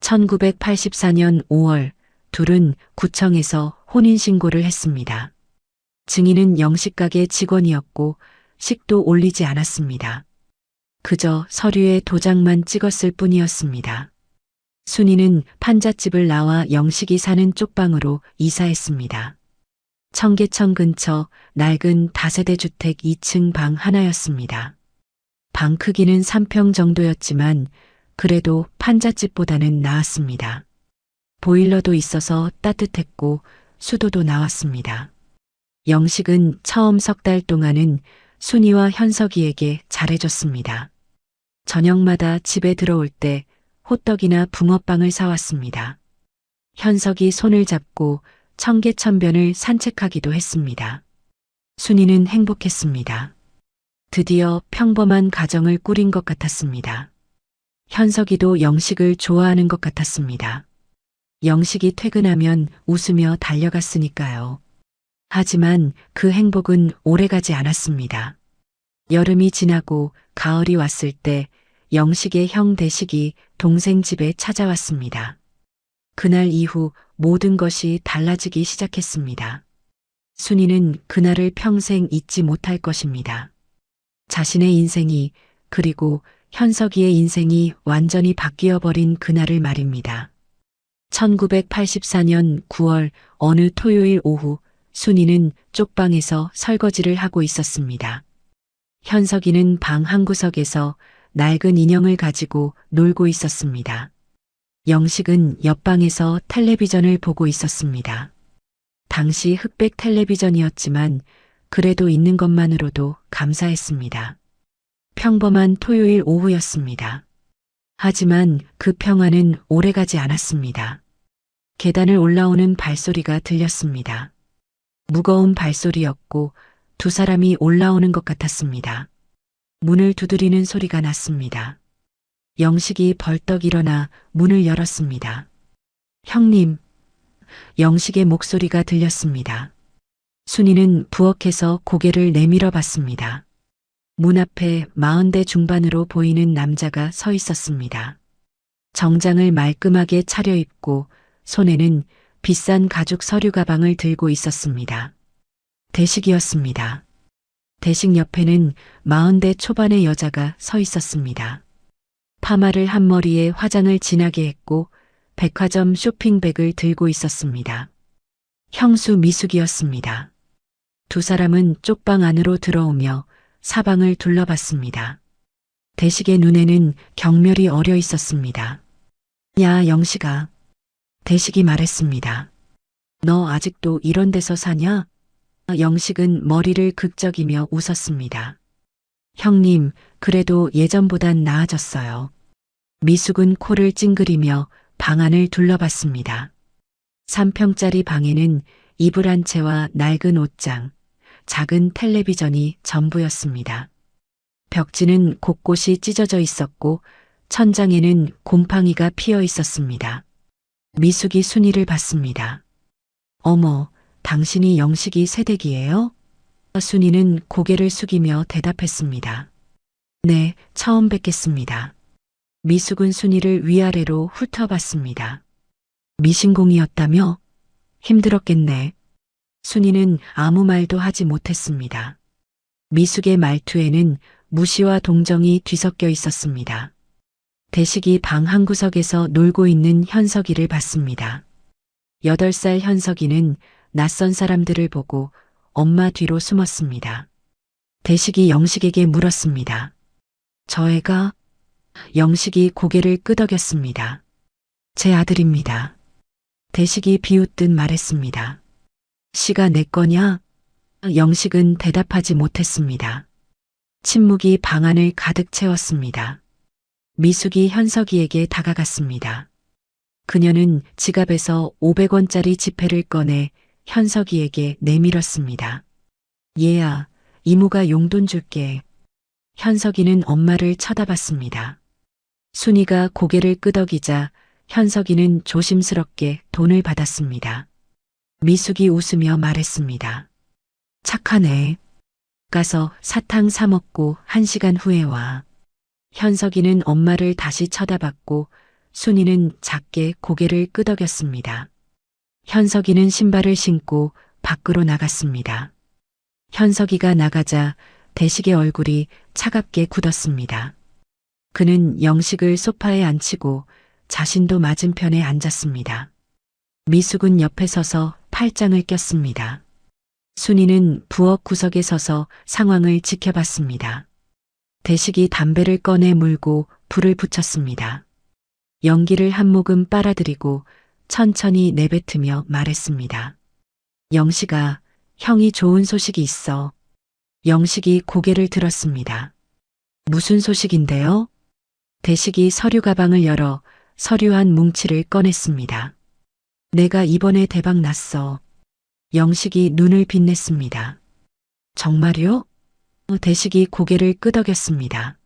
1984년 5월 둘은 구청에서 혼인신고를 했습니다. 증인은 영식 가게 직원이었고 식도 올리지 않았습니다. 그저 서류에 도장만 찍었을 뿐이었습니다. 순이는 판잣집을 나와 영식이 사는 쪽방으로 이사했습니다. 청계천 근처 낡은 다세대 주택 2층 방 하나였습니다. 방 크기는 3평 정도였지만 그래도 판잣집보다는 나았습니다. 보일러도 있어서 따뜻했고 수도도 나왔습니다. 영식은 처음 석 달 동안은 순이와 현석이에게 잘해줬습니다. 저녁마다 집에 들어올 때 호떡이나 붕어빵을 사왔습니다. 현석이 손을 잡고 청계천변을 산책하기도 했습니다. 순이는 행복했습니다. 드디어 평범한 가정을 꾸린 것 같았습니다. 현석이도 영식을 좋아하는 것 같았습니다. 영식이 퇴근하면 웃으며 달려갔으니까요. 하지만 그 행복은 오래가지 않았습니다. 여름이 지나고 가을이 왔을 때 영식의 형 대식이 동생 집에 찾아왔습니다. 그날 이후 모든 것이 달라지기 시작했습니다. 순이는 그날을 평생 잊지 못할 것입니다. 자신의 인생이 그리고 현석이의 인생이 완전히 바뀌어 버린 그날을 말입니다. 1984년 9월 어느 토요일 오후 순이는 쪽방에서 설거지를 하고 있었습니다. 현석이는 방 한구석에서 낡은 인형을 가지고 놀고 있었습니다. 영식은 옆방에서 텔레비전을 보고 있었습니다. 당시 흑백 텔레비전이었지만 그래도 있는 것만으로도 감사했습니다. 평범한 토요일 오후였습니다. 하지만 그 평화는 오래가지 않았습니다. 계단을 올라오는 발소리가 들렸습니다. 무거운 발소리였고 두 사람이 올라오는 것 같았습니다. 문을 두드리는 소리가 났습니다. 영식이 벌떡 일어나 문을 열었습니다. 형님, 영식의 목소리가 들렸습니다. 순이는 부엌에서 고개를 내밀어 봤습니다. 문 앞에 40대 중반으로 보이는 남자가 서 있었습니다. 정장을 말끔하게 차려입고 손에는 비싼 가죽 서류 가방을 들고 있었습니다. 대식이었습니다. 대식 옆에는 40대 초반의 여자가 서 있었습니다. 파마를 한 머리에 화장을 진하게 했고 백화점 쇼핑백을 들고 있었습니다. 형수 미숙이었습니다. 두 사람은 쪽방 안으로 들어오며 사방을 둘러봤습니다. 대식의 눈에는 경멸이 어려 있었습니다. 야, 영식아. 대식이 말했습니다. 너 아직도 이런 데서 사냐? 영식은 머리를 극적이며 웃었습니다. 형님, 그래도 예전보단 나아졌어요. 미숙은 코를 찡그리며 방 안을 둘러봤습니다. 3평짜리 방에는 이불 한 채와 낡은 옷장, 작은 텔레비전이 전부였습니다. 벽지는 곳곳이 찢어져 있었고 천장에는 곰팡이가 피어 있었습니다. 미숙이 순이를 봤습니다. 어머, 당신이 영식이 새댁이에요? 순이는 고개를 숙이며 대답했습니다. 네, 처음 뵙겠습니다. 미숙은 순이를 위아래로 훑어봤습니다. 미신공이었다며? 힘들었겠네. 순이는 아무 말도 하지 못했습니다. 미숙의 말투에는 무시와 동정이 뒤섞여 있었습니다. 대식이 방 한구석에서 놀고 있는 현석이를 봤습니다. 8살 현석이는 낯선 사람들을 보고 엄마 뒤로 숨었습니다. 대식이 영식에게 물었습니다. 저 애가? 영식이 고개를 끄덕였습니다. 제 아들입니다. 대식이 비웃듯 말했습니다. 씨가 내 거냐? 영식은 대답하지 못했습니다. 침묵이 방 안을 가득 채웠습니다. 미숙이 현석이에게 다가갔습니다. 그녀는 지갑에서 500원짜리 지폐를 꺼내 현석이에게 내밀었습니다. 얘야, 이모가 용돈 줄게. 현석이는 엄마를 쳐다봤습니다. 순이가 고개를 끄덕이자 현석이는 조심스럽게 돈을 받았습니다. 미숙이 웃으며 말했습니다. 착하네. 가서 사탕 사 먹고 1시간 후에 와. 현석이는 엄마를 다시 쳐다봤고 순이는 작게 고개를 끄덕였습니다. 현석이는 신발을 신고 밖으로 나갔습니다. 현석이가 나가자 대식의 얼굴이 차갑게 굳었습니다. 그는 영식을 소파에 앉히고 자신도 맞은편에 앉았습니다. 미숙은 옆에 서서 팔짱을 꼈습니다. 순이는 부엌 구석에 서서 상황을 지켜봤습니다. 대식이 담배를 꺼내 물고 불을 붙였습니다. 연기를 한 모금 빨아들이고 천천히 내뱉으며 말했습니다. 영식아, 형이 좋은 소식이 있어. 영식이 고개를 들었습니다. 무슨 소식인데요? 대식이 서류 가방을 열어 서류 한 뭉치를 꺼냈습니다. 내가 이번에 대박 났어. 영식이 눈을 빛냈습니다. 정말요? 대식이 고개를 끄덕였습니다.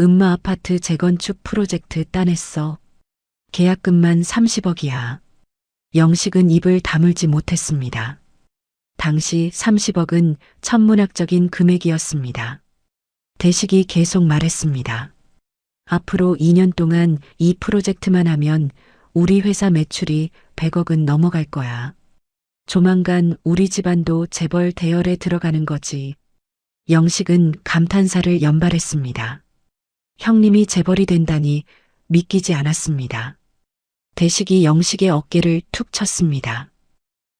음마 아파트 재건축 프로젝트 따냈어. 계약금만 30억이야. 영식은 입을 다물지 못했습니다. 당시 30억은 천문학적인 금액이었습니다. 대식이 계속 말했습니다. 앞으로 2년 동안 이 프로젝트만 하면 우리 회사 매출이 100억은 넘어갈 거야. 조만간 우리 집안도 재벌 대열에 들어가는 거지. 영식은 감탄사를 연발했습니다. 형님이 재벌이 된다니 믿기지 않았습니다. 대식이 영식의 어깨를 툭 쳤습니다.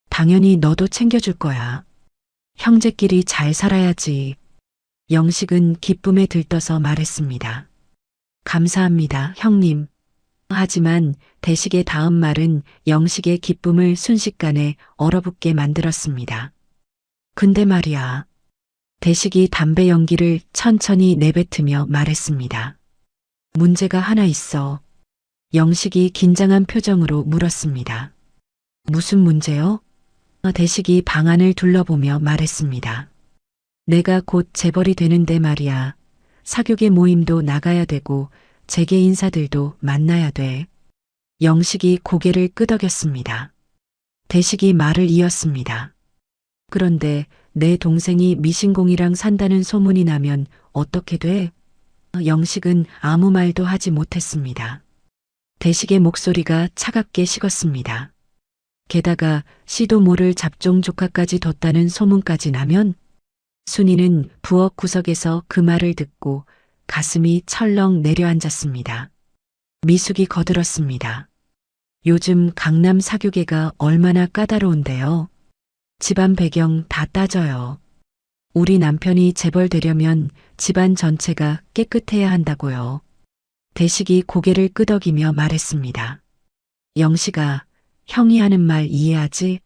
당연히 너도 챙겨줄 거야. 형제끼리 잘 살아야지. 영식은 기쁨에 들떠서 말했습니다. 감사합니다, 형님. 하지만 대식의 다음 말은 영식의 기쁨을 순식간에 얼어붙게 만들었습니다. 근데 말이야. 대식이 담배 연기를 천천히 내뱉으며 말했습니다. 문제가 하나 있어. 영식이 긴장한 표정으로 물었습니다. 무슨 문제요? 대식이 방안을 둘러보며 말했습니다. 내가 곧 재벌이 되는데 말이야. 사교계 모임도 나가야 되고 재계 인사들도 만나야 돼. 영식이 고개를 끄덕였습니다. 대식이 말을 이었습니다. 그런데 내 동생이 미신공이랑 산다는 소문이 나면 어떻게 돼? 영식은 아무 말도 하지 못했습니다. 대식의 목소리가 차갑게 식었습니다. 게다가 씨도 모를 잡종 조카까지 뒀다는 소문까지 나면 순이는 부엌 구석에서 그 말을 듣고 가슴이 철렁 내려앉았습니다. 미숙이 거들었습니다. 요즘 강남 사교계가 얼마나 까다로운데요. 집안 배경 다 따져요. 우리 남편이 재벌 되려면 집안 전체가 깨끗해야 한다고요. 대식이 고개를 끄덕이며 말했습니다. 영식아, 형이 하는 말 이해하지?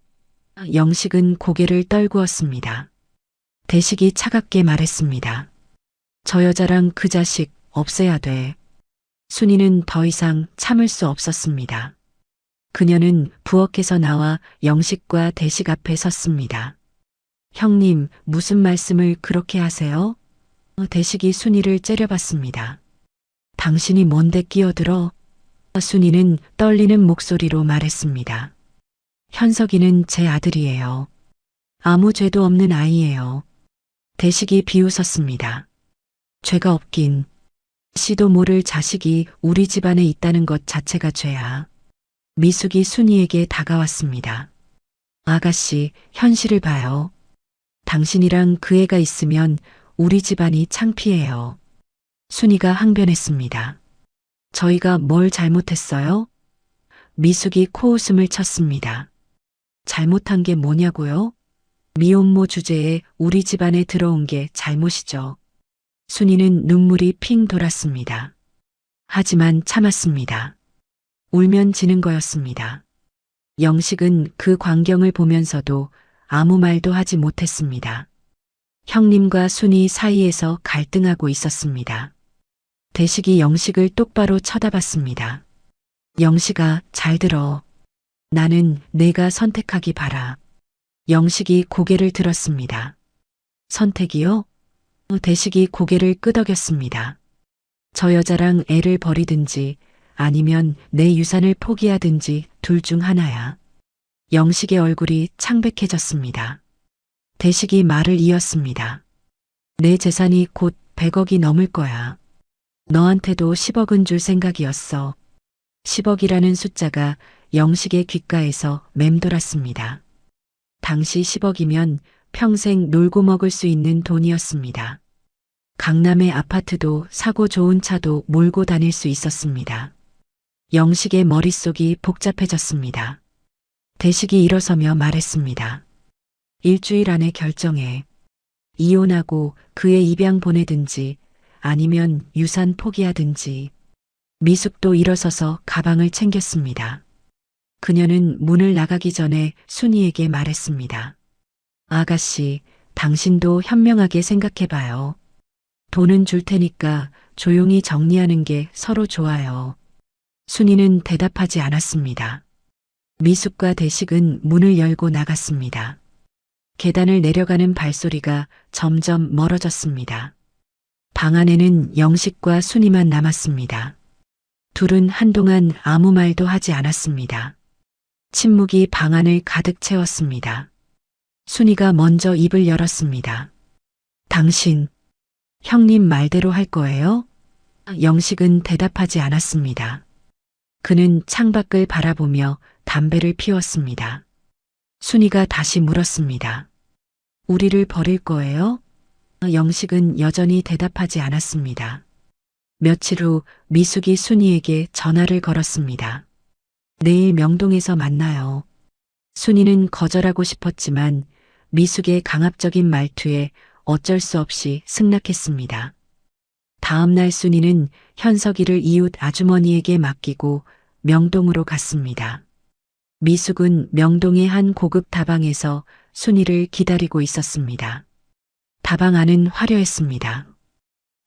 영식은 고개를 떨구었습니다. 대식이 차갑게 말했습니다. 저 여자랑 그 자식 없애야 돼. 순이는 더 이상 참을 수 없었습니다. 그녀는 부엌에서 나와 영식과 대식 앞에 섰습니다. 형님, 무슨 말씀을 그렇게 하세요? 대식이 순이를 째려봤습니다. 당신이 뭔데 끼어들어? 순이는 떨리는 목소리로 말했습니다. 현석이는 제 아들이에요. 아무 죄도 없는 아이예요. 대식이 비웃었습니다. 죄가 없긴. 씨도 모를 자식이 우리 집안에 있다는 것 자체가 죄야. 미숙이 순이에게 다가왔습니다. 아가씨, 현실을 봐요. 당신이랑 그 애가 있으면 우리 집안이 창피해요. 순이가 항변했습니다. 저희가 뭘 잘못했어요? 미숙이 코웃음을 쳤습니다. 잘못한 게 뭐냐고요? 미혼모 주제에 우리 집안에 들어온 게 잘못이죠. 순이는 눈물이 핑 돌았습니다. 하지만 참았습니다. 울면 지는 거였습니다. 영식은 그 광경을 보면서도 아무 말도 하지 못했습니다. 형님과 순이 사이에서 갈등하고 있었습니다. 대식이 영식을 똑바로 쳐다봤습니다. 영식아, 잘 들어. 나는 내가 선택하기 바라. 영식이 고개를 들었습니다. 선택이요? 대식이 고개를 끄덕였습니다. 저 여자랑 애를 버리든지 아니면 내 유산을 포기하든지 둘 중 하나야. 영식의 얼굴이 창백해졌습니다. 대식이 말을 이었습니다. 내 재산이 곧 100억이 넘을 거야. 너한테도 10억은 줄 생각이었어. 10억이라는 숫자가 영식의 귓가에서 맴돌았습니다. 당시 10억이면 평생 놀고 먹을 수 있는 돈이었습니다. 강남의 아파트도 사고 좋은 차도 몰고 다닐 수 있었습니다. 영식의 머릿속이 복잡해졌습니다. 대식이 일어서며 말했습니다. 일주일 안에 결정해. 이혼하고 그의 입양 보내든지 아니면 유산 포기하든지. 미숙도 일어서서 가방을 챙겼습니다. 그녀는 문을 나가기 전에 순이에게 말했습니다. 아가씨, 당신도 현명하게 생각해봐요. 돈은 줄 테니까 조용히 정리하는 게 서로 좋아요. 순이는 대답하지 않았습니다. 미숙과 대식은 문을 열고 나갔습니다. 계단을 내려가는 발소리가 점점 멀어졌습니다. 방 안에는 영식과 순이만 남았습니다. 둘은 한동안 아무 말도 하지 않았습니다. 침묵이 방 안을 가득 채웠습니다. 순이가 먼저 입을 열었습니다. 당신, 형님 말대로 할 거예요? 영식은 대답하지 않았습니다. 그는 창밖을 바라보며 담배를 피웠습니다. 순이가 다시 물었습니다. 우리를 버릴 거예요? 영식은 여전히 대답하지 않았습니다. 며칠 후 미숙이 순이에게 전화를 걸었습니다. 내일 명동에서 만나요. 순이는 거절하고 싶었지만 미숙의 강압적인 말투에 어쩔 수 없이 승낙했습니다. 다음 날 순이는 현석이를 이웃 아주머니에게 맡기고 명동으로 갔습니다. 미숙은 명동의 한 고급 다방에서 순이를 기다리고 있었습니다. 다방 안은 화려했습니다.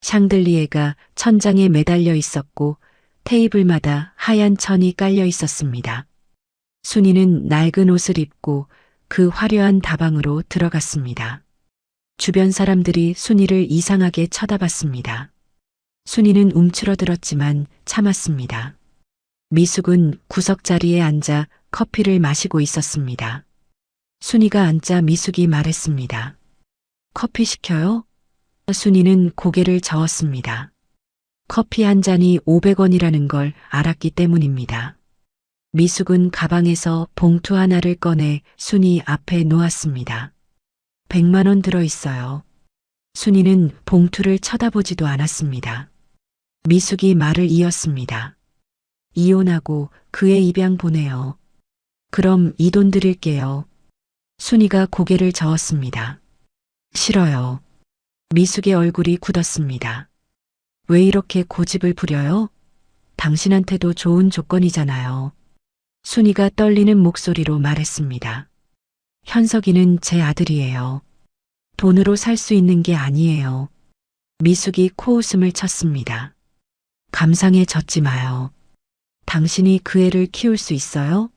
샹들리에가 천장에 매달려 있었고 테이블마다 하얀 천이 깔려 있었습니다. 순이는 낡은 옷을 입고 그 화려한 다방으로 들어갔습니다. 주변 사람들이 순이를 이상하게 쳐다봤습니다. 순이는 움츠러들었지만 참았습니다. 미숙은 구석자리에 앉아 커피를 마시고 있었습니다. 순이가 앉자 미숙이 말했습니다. 커피 시켜요? 순이는 고개를 저었습니다. 커피 한 잔이 500원이라는 걸 알았기 때문입니다. 미숙은 가방에서 봉투 하나를 꺼내 순이 앞에 놓았습니다. 100만 원 들어있어요. 순이는 봉투를 쳐다보지도 않았습니다. 미숙이 말을 이었습니다. 이혼하고 그의 입양 보내요. 그럼 이 돈 드릴게요. 순이가 고개를 저었습니다. 싫어요. 미숙의 얼굴이 굳었습니다. 왜 이렇게 고집을 부려요? 당신한테도 좋은 조건이잖아요. 순이가 떨리는 목소리로 말했습니다. 현석이는 제 아들이에요. 돈으로 살 수 있는 게 아니에요. 미숙이 코웃음을 쳤습니다. 감상에 젖지 마요. 당신이 그 애를 키울 수 있어요?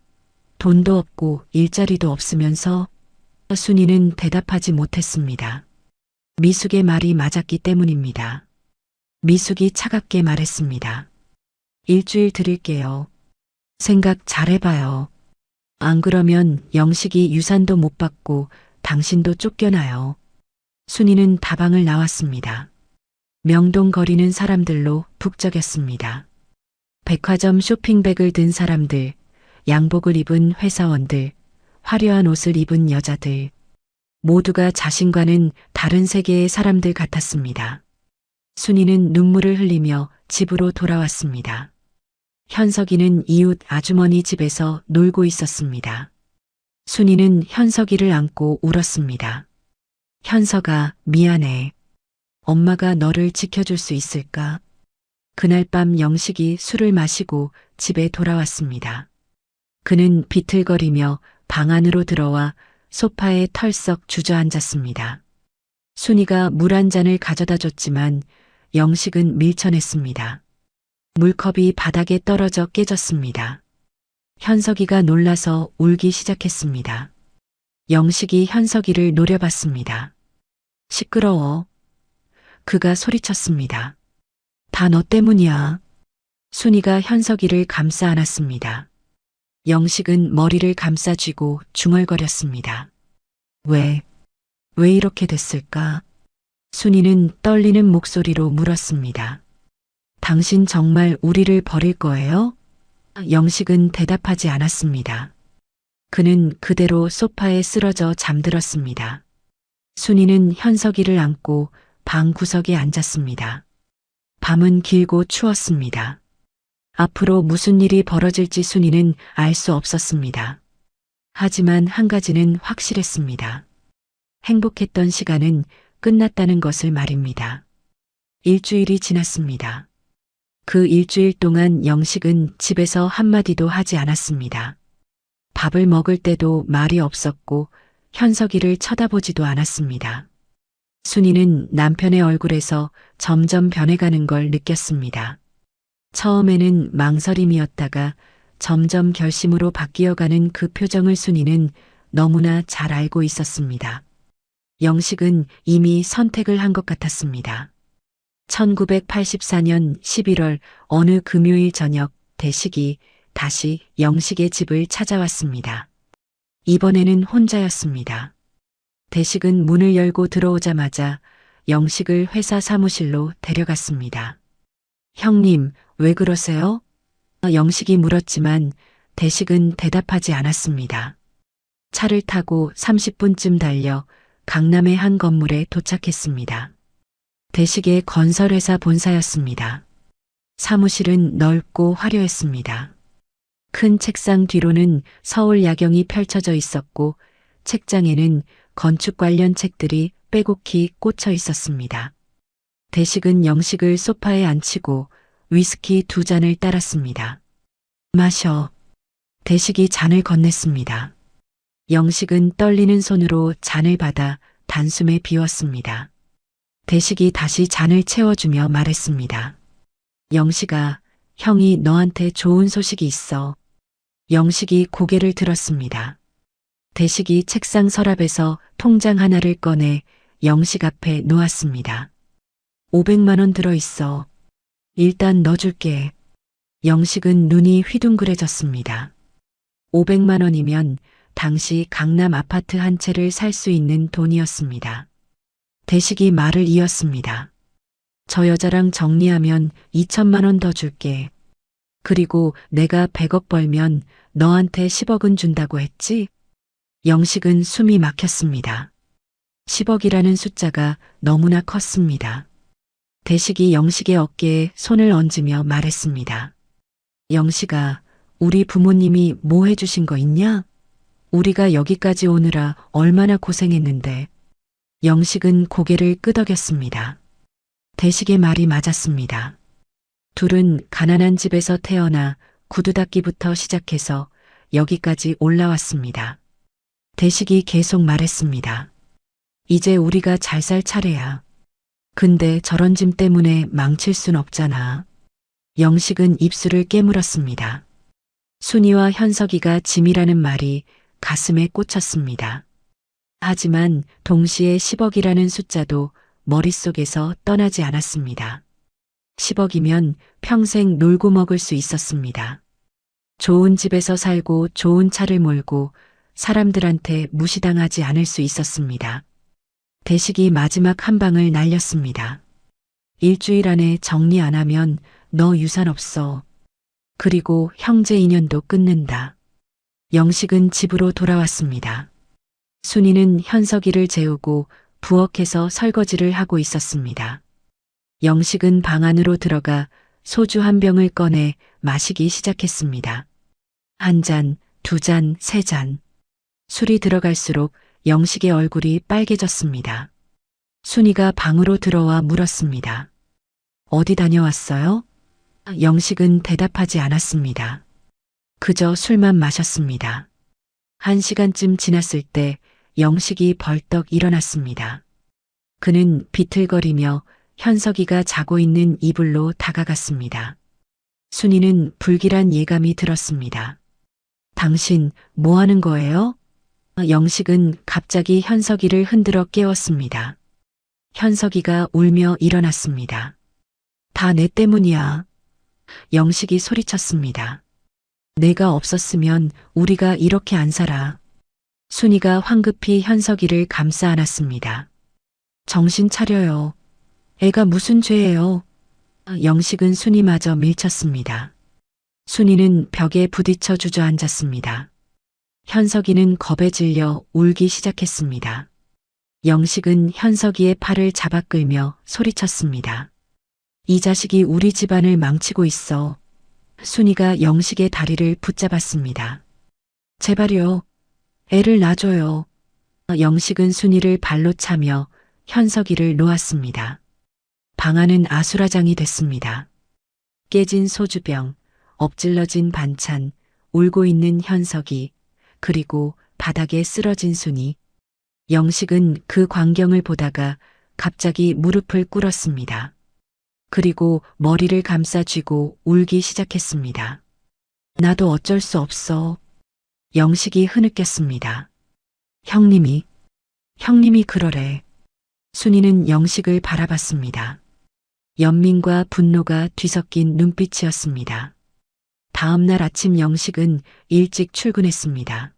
돈도 없고 일자리도 없으면서. 순이는 대답하지 못했습니다. 미숙의 말이 맞았기 때문입니다. 미숙이 차갑게 말했습니다. 일주일 드릴게요. 생각 잘해봐요. 안 그러면 영식이 유산도 못 받고 당신도 쫓겨나요. 순이는 다방을 나왔습니다. 명동거리는 사람들로 북적였습니다. 백화점 쇼핑백을 든 사람들, 양복을 입은 회사원들, 화려한 옷을 입은 여자들, 모두가 자신과는 다른 세계의 사람들 같았습니다. 순이는 눈물을 흘리며 집으로 돌아왔습니다. 현석이는 이웃 아주머니 집에서 놀고 있었습니다. 순이는 현석이를 안고 울었습니다. 현석아, 미안해. 엄마가 너를 지켜줄 수 있을까? 그날 밤 영식이 술을 마시고 집에 돌아왔습니다. 그는 비틀거리며 방 안으로 들어와 소파에 털썩 주저앉았습니다. 순이가 물 한 잔을 가져다 줬지만 영식은 밀쳐냈습니다. 물컵이 바닥에 떨어져 깨졌습니다. 현석이가 놀라서 울기 시작했습니다. 영식이 현석이를 노려봤습니다. 시끄러워. 그가 소리쳤습니다. 다 너 때문이야. 순이가 현석이를 감싸 안았습니다. 영식은 머리를 감싸쥐고 중얼거렸습니다. 왜 이렇게 됐을까? 순이는 떨리는 목소리로 물었습니다. 당신 정말 우리를 버릴 거예요? 영식은 대답하지 않았습니다. 그는 그대로 소파에 쓰러져 잠들었습니다. 순이는 현석이를 안고 방 구석에 앉았습니다. 밤은 길고 추웠습니다. 앞으로 무슨 일이 벌어질지 순이는 알 수 없었습니다. 하지만 한 가지는 확실했습니다. 행복했던 시간은 끝났다는 것을 말입니다. 일주일이 지났습니다. 그 일주일 동안 영식은 집에서 한마디도 하지 않았습니다. 밥을 먹을 때도 말이 없었고 현석이를 쳐다보지도 않았습니다. 순이는 남편의 얼굴에서 점점 변해가는 걸 느꼈습니다. 처음에는 망설임이었다가 점점 결심으로 바뀌어가는 그 표정을 순이는 너무나 잘 알고 있었습니다. 영식은 이미 선택을 한 것 같았습니다. 1984년 11월 어느 금요일 저녁 대식이 다시 영식의 집을 찾아왔습니다. 이번에는 혼자였습니다. 대식은 문을 열고 들어오자마자 영식을 회사 사무실로 데려갔습니다. 형님, 왜 그러세요? 영식이 물었지만 대식은 대답하지 않았습니다. 차를 타고 30분쯤 달려 강남의 한 건물에 도착했습니다. 대식의 건설회사 본사였습니다. 사무실은 넓고 화려했습니다. 큰 책상 뒤로는 서울 야경이 펼쳐져 있었고 책장에는 건축 관련 책들이 빼곡히 꽂혀 있었습니다. 대식은 영식을 소파에 앉히고 위스키 2잔을 따랐습니다. 마셔. 대식이 잔을 건넸습니다. 영식은 떨리는 손으로 잔을 받아 단숨에 비웠습니다. 대식이 다시 잔을 채워주며 말했습니다. 영식아, 형이 너한테 좋은 소식이 있어. 영식이 고개를 들었습니다. 대식이 책상 서랍에서 통장 하나를 꺼내 영식 앞에 놓았습니다. 500만 원 들어있어. 일단 넣어줄게. 영식은 눈이 휘둥그레졌습니다. 500만 원이면 당시 강남 아파트 한 채를 살 수 있는 돈이었습니다. 대식이 말을 이었습니다. 저 여자랑 정리하면 2천만 원 더 줄게. 그리고 내가 100억 벌면 너한테 10억은 준다고 했지? 영식은 숨이 막혔습니다. 10억이라는 숫자가 너무나 컸습니다. 대식이 영식의 어깨에 손을 얹으며 말했습니다. 영식아, 우리 부모님이 뭐 해주신 거 있냐? 우리가 여기까지 오느라 얼마나 고생했는데. 영식은 고개를 끄덕였습니다. 대식의 말이 맞았습니다. 둘은 가난한 집에서 태어나 구두 닦기부터 시작해서 여기까지 올라왔습니다. 대식이 계속 말했습니다. 이제 우리가 잘 살 차례야. 근데 저런 짐 때문에 망칠 순 없잖아. 영식은 입술을 깨물었습니다. 순이와 현석이가 짐이라는 말이 가슴에 꽂혔습니다. 하지만 동시에 10억이라는 숫자도 머릿속에서 떠나지 않았습니다. 10억이면 평생 놀고 먹을 수 있었습니다. 좋은 집에서 살고 좋은 차를 몰고 사람들한테 무시당하지 않을 수 있었습니다. 대식이 마지막 한 방을 날렸습니다. 일주일 안에 정리 안 하면 너 유산 없어. 그리고 형제 인연도 끊는다. 영식은 집으로 돌아왔습니다. 순이는 현석이를 재우고 부엌에서 설거지를 하고 있었습니다. 영식은 방 안으로 들어가 소주 한 병을 꺼내 마시기 시작했습니다. 한 잔, 두 잔, 세 잔. 술이 들어갈수록 영식의 얼굴이 빨개졌습니다. 순이가 방으로 들어와 물었습니다. 어디 다녀왔어요? 영식은 대답하지 않았습니다. 그저 술만 마셨습니다. 1시간쯤 지났을 때 영식이 벌떡 일어났습니다. 그는 비틀거리며 현석이가 자고 있는 이불로 다가갔습니다. 순이는 불길한 예감이 들었습니다. 당신 뭐 하는 거예요? 영식은 갑자기 현석이를 흔들어 깨웠습니다. 현석이가 울며 일어났습니다. 다 내 때문이야. 영식이 소리쳤습니다. 내가 없었으면 우리가 이렇게 안 살아. 순이가 황급히 현석이를 감싸 안았습니다. 정신 차려요. 애가 무슨 죄예요? 영식은 순이마저 밀쳤습니다. 순이는 벽에 부딪혀 주저앉았습니다. 현석이는 겁에 질려 울기 시작했습니다. 영식은 현석이의 팔을 잡아 끌며 소리쳤습니다. 이 자식이 우리 집안을 망치고 있어. 순이가 영식의 다리를 붙잡았습니다. 제발요. 애를 놔줘요. 영식은 순이를 발로 차며 현석이를 놓았습니다. 방 안은 아수라장이 됐습니다. 깨진 소주병, 엎질러진 반찬, 울고 있는 현석이, 그리고 바닥에 쓰러진 순이. 영식은 그 광경을 보다가 갑자기 무릎을 꿇었습니다. 그리고 머리를 감싸 쥐고 울기 시작했습니다. 나도 어쩔 수 없어. 영식이 흐느꼈습니다. 형님이 그러래. 순이는 영식을 바라봤습니다. 연민과 분노가 뒤섞인 눈빛이었습니다. 다음 날 아침 영식은 일찍 출근했습니다.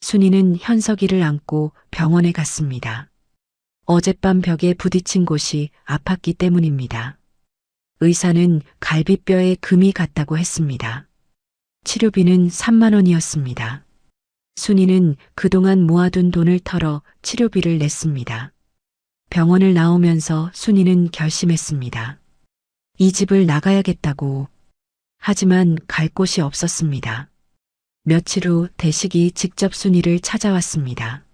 순이는 현석이를 안고 병원에 갔습니다. 어젯밤 벽에 부딪힌 곳이 아팠기 때문입니다. 의사는 갈비뼈에 금이 갔다고 했습니다. 치료비는 3만 원이었습니다. 순이는 그동안 모아둔 돈을 털어 치료비를 냈습니다. 병원을 나오면서 순이는 결심했습니다. 이 집을 나가야겠다고. 하지만 갈 곳이 없었습니다. 며칠 후 대식이 직접 순이를 찾아왔습니다.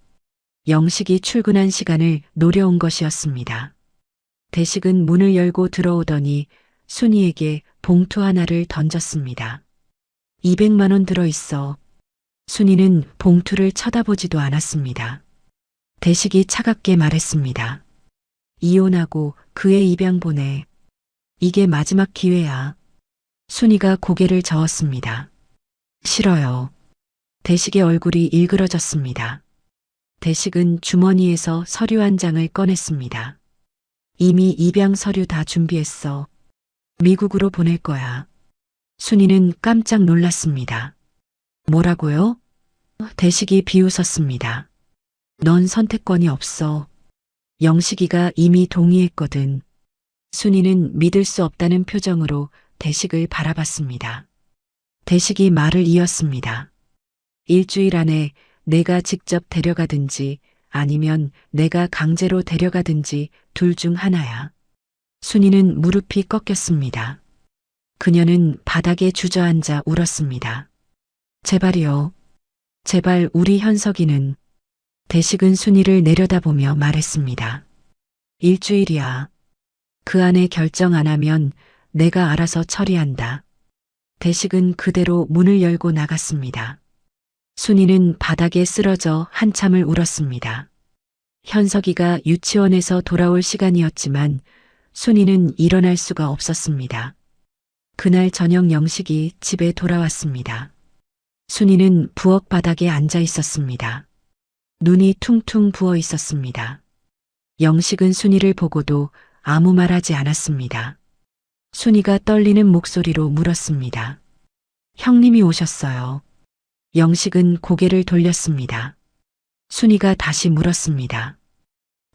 영식이 출근한 시간을 노려온 것이었습니다. 대식은 문을 열고 들어오더니 순이에게 봉투 하나를 던졌습니다. 200만 원 들어있어. 순이는 봉투를 쳐다보지도 않았습니다. 대식이 차갑게 말했습니다. 이혼하고 그의 입양 보내. 이게 마지막 기회야. 순이가 고개를 저었습니다. 싫어요. 대식의 얼굴이 일그러졌습니다. 대식은 주머니에서 서류 한 장을 꺼냈습니다. 이미 입양 서류 다 준비했어. 미국으로 보낼 거야. 순이는 깜짝 놀랐습니다. 뭐라고요? 대식이 비웃었습니다. 넌 선택권이 없어. 영식이가 이미 동의했거든. 순이는 믿을 수 없다는 표정으로 대식을 바라봤습니다. 대식이 말을 이었습니다. 일주일 안에 내가 직접 데려가든지 아니면 내가 강제로 데려가든지 둘 중 하나야. 순이는 무릎이 꺾였습니다. 그녀는 바닥에 주저앉아 울었습니다. 제발이요. 제발 우리 현석이는. 대식은 순이를 내려다보며 말했습니다. 일주일이야. 그 안에 결정 안 하면 내가 알아서 처리한다. 대식은 그대로 문을 열고 나갔습니다. 순이는 바닥에 쓰러져 한참을 울었습니다. 현석이가 유치원에서 돌아올 시간이었지만 순이는 일어날 수가 없었습니다. 그날 저녁 영식이 집에 돌아왔습니다. 순이는 부엌 바닥에 앉아 있었습니다. 눈이 퉁퉁 부어 있었습니다. 영식은 순이를 보고도 아무 말 하지 않았습니다. 순이가 떨리는 목소리로 물었습니다. 형님이 오셨어요. 영식은 고개를 돌렸습니다. 순이가 다시 물었습니다.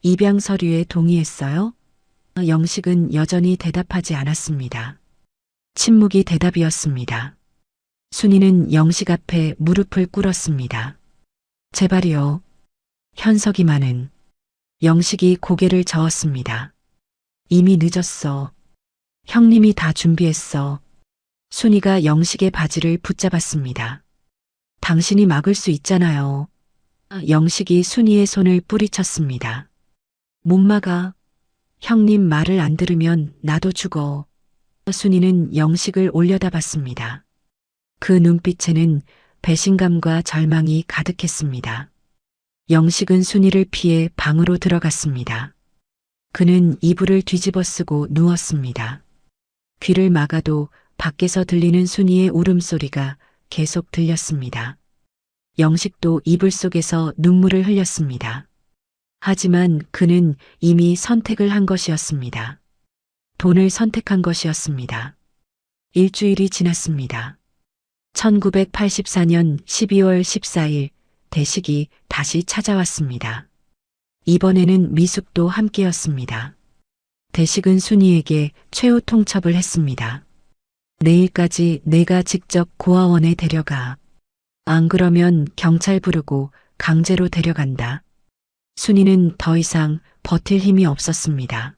입양 서류에 동의했어요? 영식은 여전히 대답하지 않았습니다. 침묵이 대답이었습니다. 순이는 영식 앞에 무릎을 꿇었습니다. 제발이요. 현석이만은. 영식이 고개를 저었습니다. 이미 늦었어. 형님이 다 준비했어. 순이가 영식의 바지를 붙잡았습니다. 당신이 막을 수 있잖아요. 영식이 순이의 손을 뿌리쳤습니다. 못 막아. 형님 말을 안 들으면 나도 죽어. 순이는 영식을 올려다봤습니다. 그 눈빛에는 배신감과 절망이 가득했습니다. 영식은 순이를 피해 방으로 들어갔습니다. 그는 이불을 뒤집어 쓰고 누웠습니다. 귀를 막아도 밖에서 들리는 순이의 울음소리가 계속 들렸습니다. 영식도 이불 속에서 눈물을 흘렸습니다. 하지만 그는 이미 선택을 한 것이었습니다. 돈을 선택한 것이었습니다. 일주일이 지났습니다. 1984년 12월 14일 대식이 다시 찾아왔습니다. 이번에는 미숙도 함께였습니다. 대식은 순이에게 최후 통첩을 했습니다. 내일까지 내가 직접 고아원에 데려가. 안 그러면 경찰 부르고 강제로 데려간다. 순이는 더 이상 버틸 힘이 없었습니다.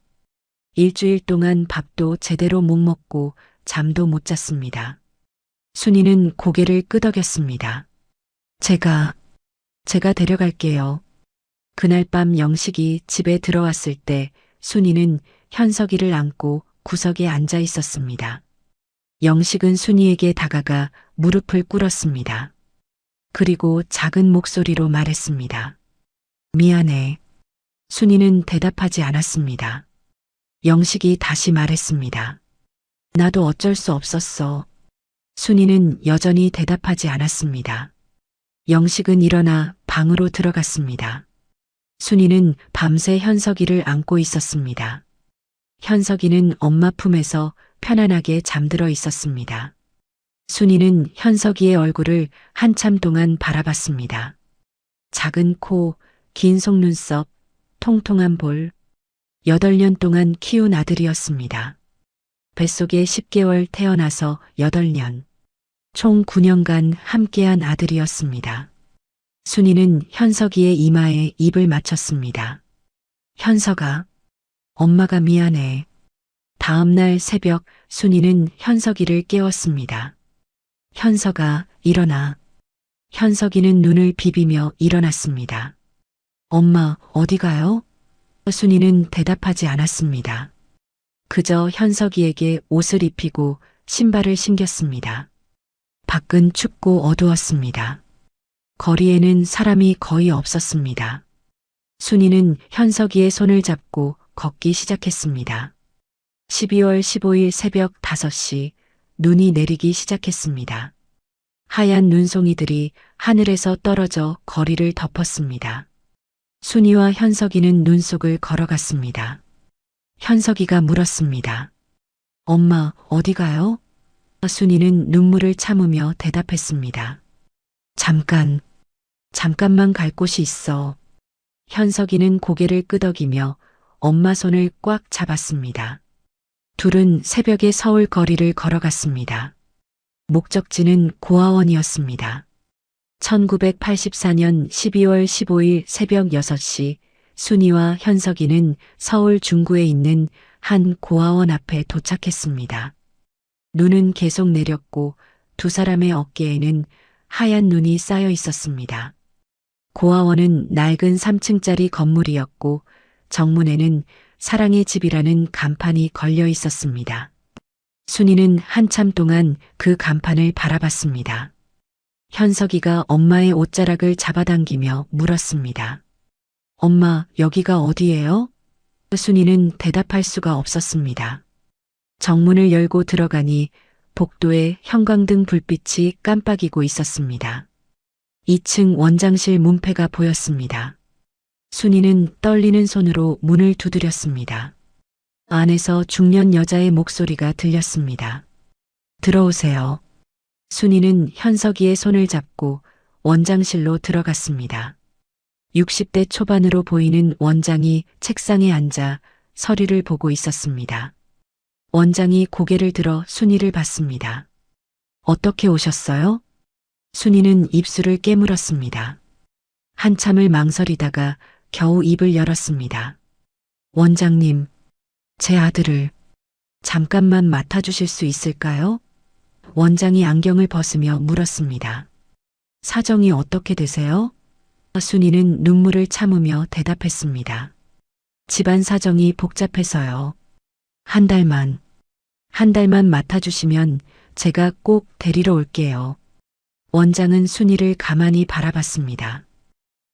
일주일 동안 밥도 제대로 못 먹고 잠도 못 잤습니다. 순이는 고개를 끄덕였습니다. 제가 데려갈게요. 그날 밤 영식이 집에 들어왔을 때 순이는 현석이를 안고 구석에 앉아 있었습니다. 영식은 순이에게 다가가 무릎을 꿇었습니다. 그리고 작은 목소리로 말했습니다. 미안해. 순이는 대답하지 않았습니다. 영식이 다시 말했습니다. 나도 어쩔 수 없었어. 순이는 여전히 대답하지 않았습니다. 영식은 일어나 방으로 들어갔습니다. 순이는 밤새 현석이를 안고 있었습니다. 현석이는 엄마 품에서 편안하게 잠들어 있었습니다. 순이는 현석이의 얼굴을 한참 동안 바라봤습니다. 작은 코, 긴 속눈썹, 통통한 볼. 8년 동안 키운 아들이었습니다. 뱃속에 10개월 태어나서 8년. 총 9년간 함께한 아들이었습니다. 순이는 현석이의 이마에 입을 맞췄습니다. 현석아, 엄마가 미안해. 다음 날 새벽 순이는 현석이를 깨웠습니다. 현석아, 일어나. 현석이는 눈을 비비며 일어났습니다. 엄마, 어디 가요? 순이는 대답하지 않았습니다. 그저 현석이에게 옷을 입히고 신발을 신겼습니다. 밖은 춥고 어두웠습니다. 거리에는 사람이 거의 없었습니다. 순이는 현석이의 손을 잡고 걷기 시작했습니다. 12월 15일 새벽 5시 눈이 내리기 시작했습니다. 하얀 눈송이들이 하늘에서 떨어져 거리를 덮었습니다. 순이와 현석이는 눈 속을 걸어갔습니다. 현석이가 물었습니다. 엄마, 어디 가요? 순이는 눈물을 참으며 대답했습니다. 잠깐만 갈 곳이 있어. 현석이는 고개를 끄덕이며 엄마 손을 꽉 잡았습니다. 둘은 새벽에 서울 거리를 걸어갔습니다. 목적지는 고아원이었습니다. 1984년 12월 15일 새벽 6시 순이와 현석이는 서울 중구에 있는 한 고아원 앞에 도착했습니다. 눈은 계속 내렸고 두 사람의 어깨에는 하얀 눈이 쌓여 있었습니다. 고아원은 낡은 3층짜리 건물이었고 정문에는 사랑의 집이라는 간판이 걸려 있었습니다. 순이는 한참 동안 그 간판을 바라봤습니다. 현석이가 엄마의 옷자락을 잡아당기며 물었습니다. 엄마, 여기가 어디예요? 순이는 대답할 수가 없었습니다. 정문을 열고 들어가니 복도에 형광등 불빛이 깜빡이고 있었습니다. 2층 원장실 문패가 보였습니다. 순이는 떨리는 손으로 문을 두드렸습니다. 안에서 중년 여자의 목소리가 들렸습니다. 들어오세요. 순이는 현석이의 손을 잡고 원장실로 들어갔습니다. 60대 초반으로 보이는 원장이 책상에 앉아 서류를 보고 있었습니다. 원장이 고개를 들어 순이를 봤습니다. 어떻게 오셨어요? 순이는 입술을 깨물었습니다. 한참을 망설이다가 겨우 입을 열었습니다. 원장님, 제 아들을 잠깐만 맡아주실 수 있을까요? 원장이 안경을 벗으며 물었습니다. 사정이 어떻게 되세요? 순이는 눈물을 참으며 대답했습니다. 집안 사정이 복잡해서요. 한 달만 맡아주시면 제가 꼭 데리러 올게요. 원장은 순이를 가만히 바라봤습니다.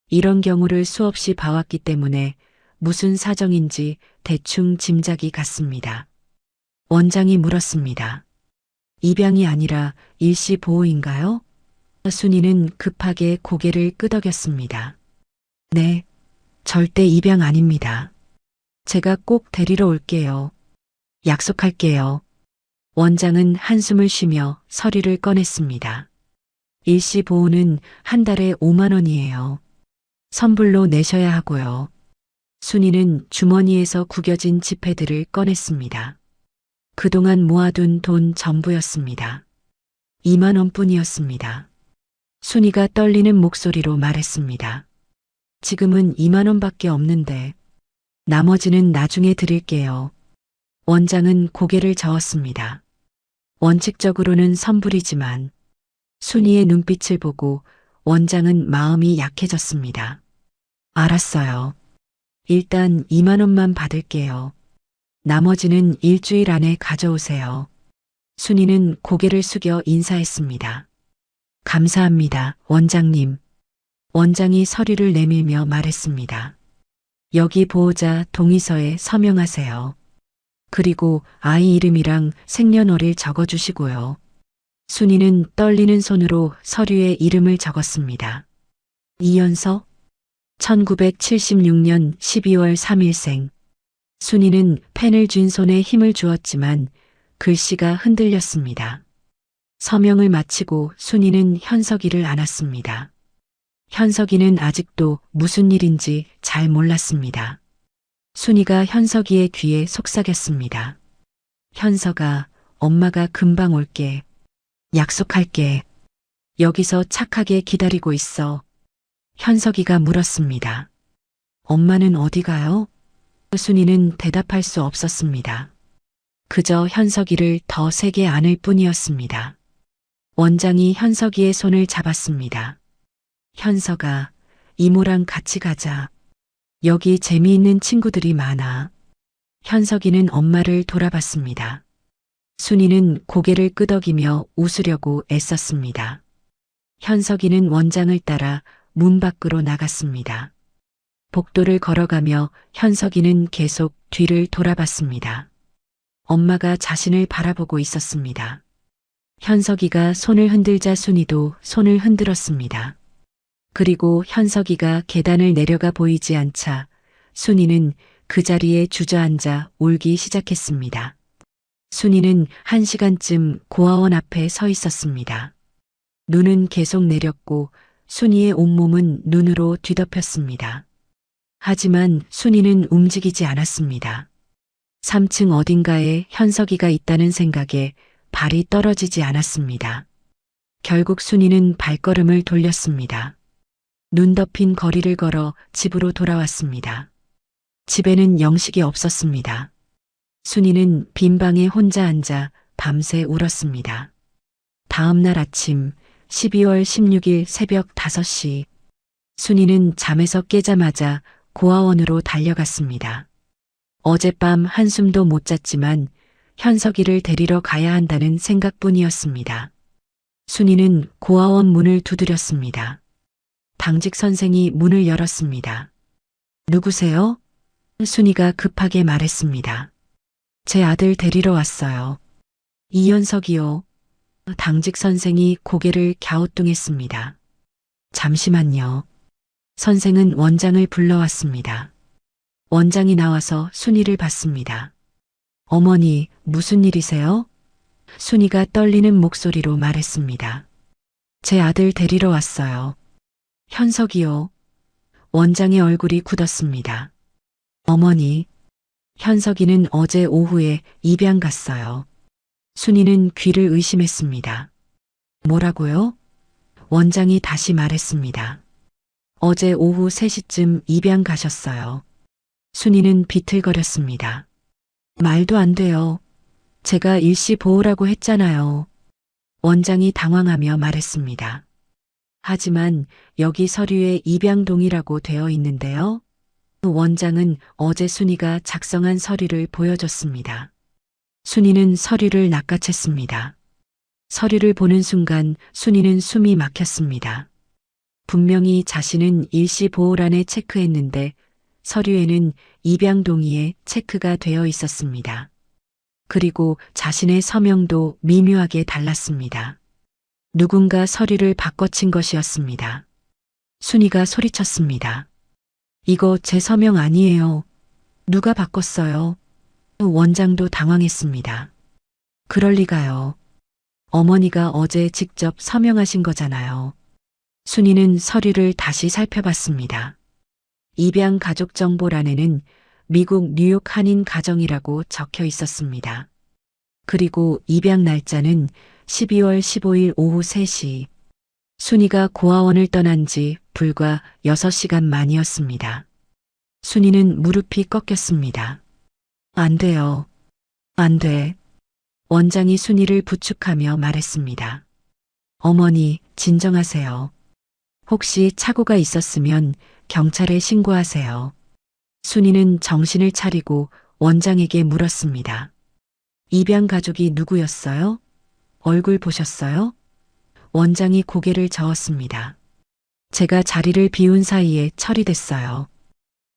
이런 경우를 수없이 봐왔기 때문에 무슨 사정인지 대충 짐작이 갔습니다. 원장이 물었습니다. 입양이 아니라 일시 보호인가요? 순이는 급하게 고개를 끄덕였습니다. 네, 절대 입양 아닙니다. 제가 꼭 데리러 올게요. 약속할게요. 원장은 한숨을 쉬며 서류를 꺼냈습니다. 일시 보호는 한 달에 5만 원이에요. 선불로 내셔야 하고요. 순이는 주머니에서 구겨진 지폐들을 꺼냈습니다. 그동안 모아둔 돈 전부였습니다. 2만 원뿐이었습니다. 순이가 떨리는 목소리로 말했습니다. 지금은 2만 원밖에 없는데 나머지는 나중에 드릴게요. 원장은 고개를 저었습니다. 원칙적으로는 선불이지만 순이의 눈빛을 보고 원장은 마음이 약해졌습니다. 알았어요. 일단 2만 원만 받을게요. 나머지는 일주일 안에 가져오세요. 순이는 고개를 숙여 인사했습니다. 감사합니다, 원장님. 원장이 서류를 내밀며 말했습니다. 여기 보호자 동의서에 서명하세요. 그리고 아이 이름이랑 생년월일 적어주시고요. 순이는 떨리는 손으로 서류에 이름을 적었습니다. 이연서 1976년 12월 3일생. 순이는 펜을 쥔 손에 힘을 주었지만 글씨가 흔들렸습니다. 서명을 마치고 순이는 현석이를 안았습니다. 현석이는 아직도 무슨 일인지 잘 몰랐습니다. 순이가 현석이의 귀에 속삭였습니다. 현석아, 엄마가 금방 올게. 약속할게. 여기서 착하게 기다리고 있어. 현석이가 물었습니다. 엄마는 어디 가요? 순이는 대답할 수 없었습니다. 그저 현석이를 더 세게 안을 뿐이었습니다. 원장이 현석이의 손을 잡았습니다. 현석아, 이모랑 같이 가자. 여기 재미있는 친구들이 많아. 현석이는 엄마를 돌아봤습니다. 순이는 고개를 끄덕이며 웃으려고 애썼습니다. 현석이는 원장을 따라 문 밖으로 나갔습니다. 복도를 걸어가며 현석이는 계속 뒤를 돌아봤습니다. 엄마가 자신을 바라보고 있었습니다. 현석이가 손을 흔들자 순이도 손을 흔들었습니다. 그리고 현석이가 계단을 내려가 보이지 않자 순이는 그 자리에 주저앉아 울기 시작했습니다. 순이는 1시간쯤 고아원 앞에 서 있었습니다. 눈은 계속 내렸고 순이의 온몸은 눈으로 뒤덮였습니다. 하지만 순이는 움직이지 않았습니다. 3층 어딘가에 현석이가 있다는 생각에 발이 떨어지지 않았습니다. 결국 순이는 발걸음을 돌렸습니다. 눈 덮인 거리를 걸어 집으로 돌아왔습니다. 집에는 영식이 없었습니다. 순이는 빈 방에 혼자 앉아 밤새 울었습니다. 다음 날 아침 12월 16일 새벽 5시 순이는 잠에서 깨자마자 고아원으로 달려갔습니다. 어젯밤 한숨도 못 잤지만 현석이를 데리러 가야 한다는 생각뿐이었습니다. 순이는 고아원 문을 두드렸습니다. 당직 선생이 문을 열었습니다. 누구세요? 순이가 급하게 말했습니다. 제 아들 데리러 왔어요. 이현석이요. 당직 선생이 고개를 갸우뚱했습니다. 잠시만요. 선생은 원장을 불러왔습니다. 원장이 나와서 순이를 봤습니다. 어머니, 무슨 일이세요? 순이가 떨리는 목소리로 말했습니다. 제 아들 데리러 왔어요. 현석이요. 원장의 얼굴이 굳었습니다. 어머니, 현석이는 어제 오후에 입양 갔어요. 순이는 귀를 의심했습니다. 뭐라고요? 원장이 다시 말했습니다. 어제 오후 3시쯤 입양 가셨어요. 순이는 비틀거렸습니다. 말도 안 돼요. 제가 일시 보호라고 했잖아요. 원장이 당황하며 말했습니다. 하지만 여기 서류에 입양동이라고 되어 있는데요. 원장은 어제 순이가 작성한 서류를 보여줬습니다. 순이는 서류를 낚아챘습니다. 서류를 보는 순간 순이는 숨이 막혔습니다. 분명히 자신은 일시 보호란에 체크했는데 서류에는 입양 동의에 체크가 되어 있었습니다. 그리고 자신의 서명도 미묘하게 달랐습니다. 누군가 서류를 바꿔친 것이었습니다. 순이가 소리쳤습니다. 이거 제 서명 아니에요. 누가 바꿨어요? 원장도 당황했습니다. 그럴 리가요. 어머니가 어제 직접 서명하신 거잖아요. 순이는 서류를 다시 살펴봤습니다. 입양 가족 정보란에는 미국 뉴욕 한인 가정이라고 적혀 있었습니다. 그리고 입양 날짜는 12월 15일 오후 3시. 순이가 고아원을 떠난 지 불과 6시간 만이었습니다. 순이는 무릎이 꺾였습니다. 안 돼요. 안 돼. 원장이 순이를 부축하며 말했습니다. 어머니, 진정하세요. 혹시 착오가 있었으면 경찰에 신고하세요. 순이는 정신을 차리고 원장에게 물었습니다. 입양 가족이 누구였어요? 얼굴 보셨어요? 원장이 고개를 저었습니다. 제가 자리를 비운 사이에 처리됐어요.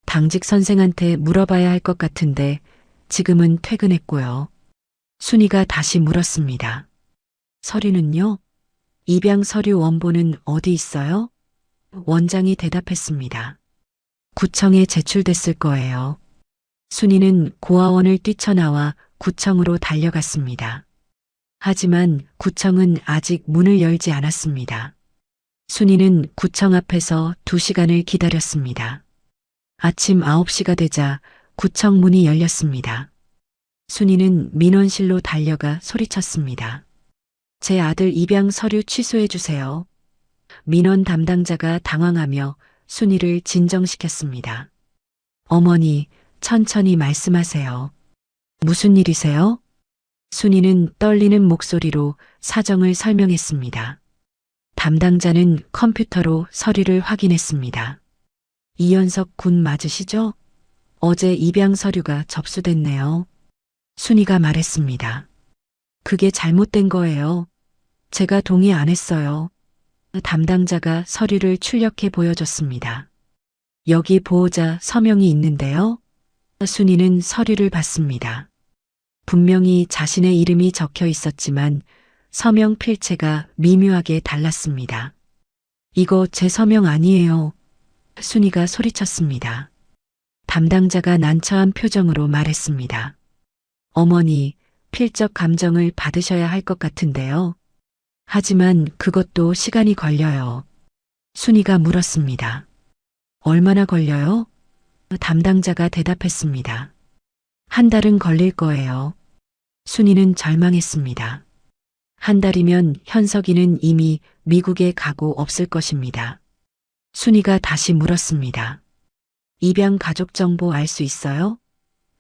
당직 선생한테 물어봐야 할 것 같은데 지금은 퇴근했고요. 순이가 다시 물었습니다. 서류는요? 입양 서류 원본은 어디 있어요? 원장이 대답했습니다. 구청에 제출됐을 거예요. 순이는 고아원을 뛰쳐나와 구청으로 달려갔습니다. 하지만 구청은 아직 문을 열지 않았습니다. 순이는 구청 앞에서 2시간을 기다렸습니다. 아침 9시가 되자 구청 문이 열렸습니다. 순이는 민원실로 달려가 소리쳤습니다. 제 아들 입양 서류 취소해 주세요. 민원 담당자가 당황하며 순이를 진정시켰습니다. 어머니, 천천히 말씀하세요. 무슨 일이세요? 순이는 떨리는 목소리로 사정을 설명했습니다. 담당자는 컴퓨터로 서류를 확인했습니다. 이현석 군 맞으시죠? 어제 입양 서류가 접수됐네요. 순이가 말했습니다. 그게 잘못된 거예요. 제가 동의 안 했어요. 담당자가 서류를 출력해 보여줬습니다. 여기 보호자 서명이 있는데요. 순이는 서류를 받습니다. 분명히 자신의 이름이 적혀 있었지만 서명 필체가 미묘하게 달랐습니다. 이거 제 서명 아니에요. 순이가 소리쳤습니다. 담당자가 난처한 표정으로 말했습니다. 어머니, 필적 감정을 받으셔야 할 것 같은데요. 하지만 그것도 시간이 걸려요. 순이가 물었습니다. 얼마나 걸려요? 담당자가 대답했습니다. 한 달은 걸릴 거예요. 순이는 절망했습니다. 한 달이면 현석이는 이미 미국에 가고 없을 것입니다. 순이가 다시 물었습니다. 입양 가족 정보 알 수 있어요?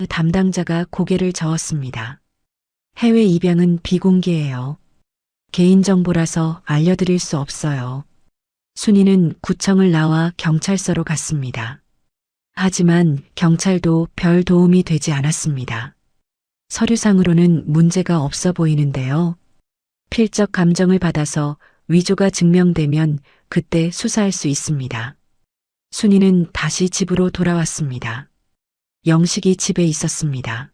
담당자가 고개를 저었습니다. 해외 입양은 비공개예요. 개인정보라서 알려드릴 수 없어요. 순이는 구청을 나와 경찰서로 갔습니다. 하지만 경찰도 별 도움이 되지 않았습니다. 서류상으로는 문제가 없어 보이는데요. 필적 감정을 받아서 위조가 증명되면 그때 수사할 수 있습니다. 순이는 다시 집으로 돌아왔습니다. 영식이 집에 있었습니다.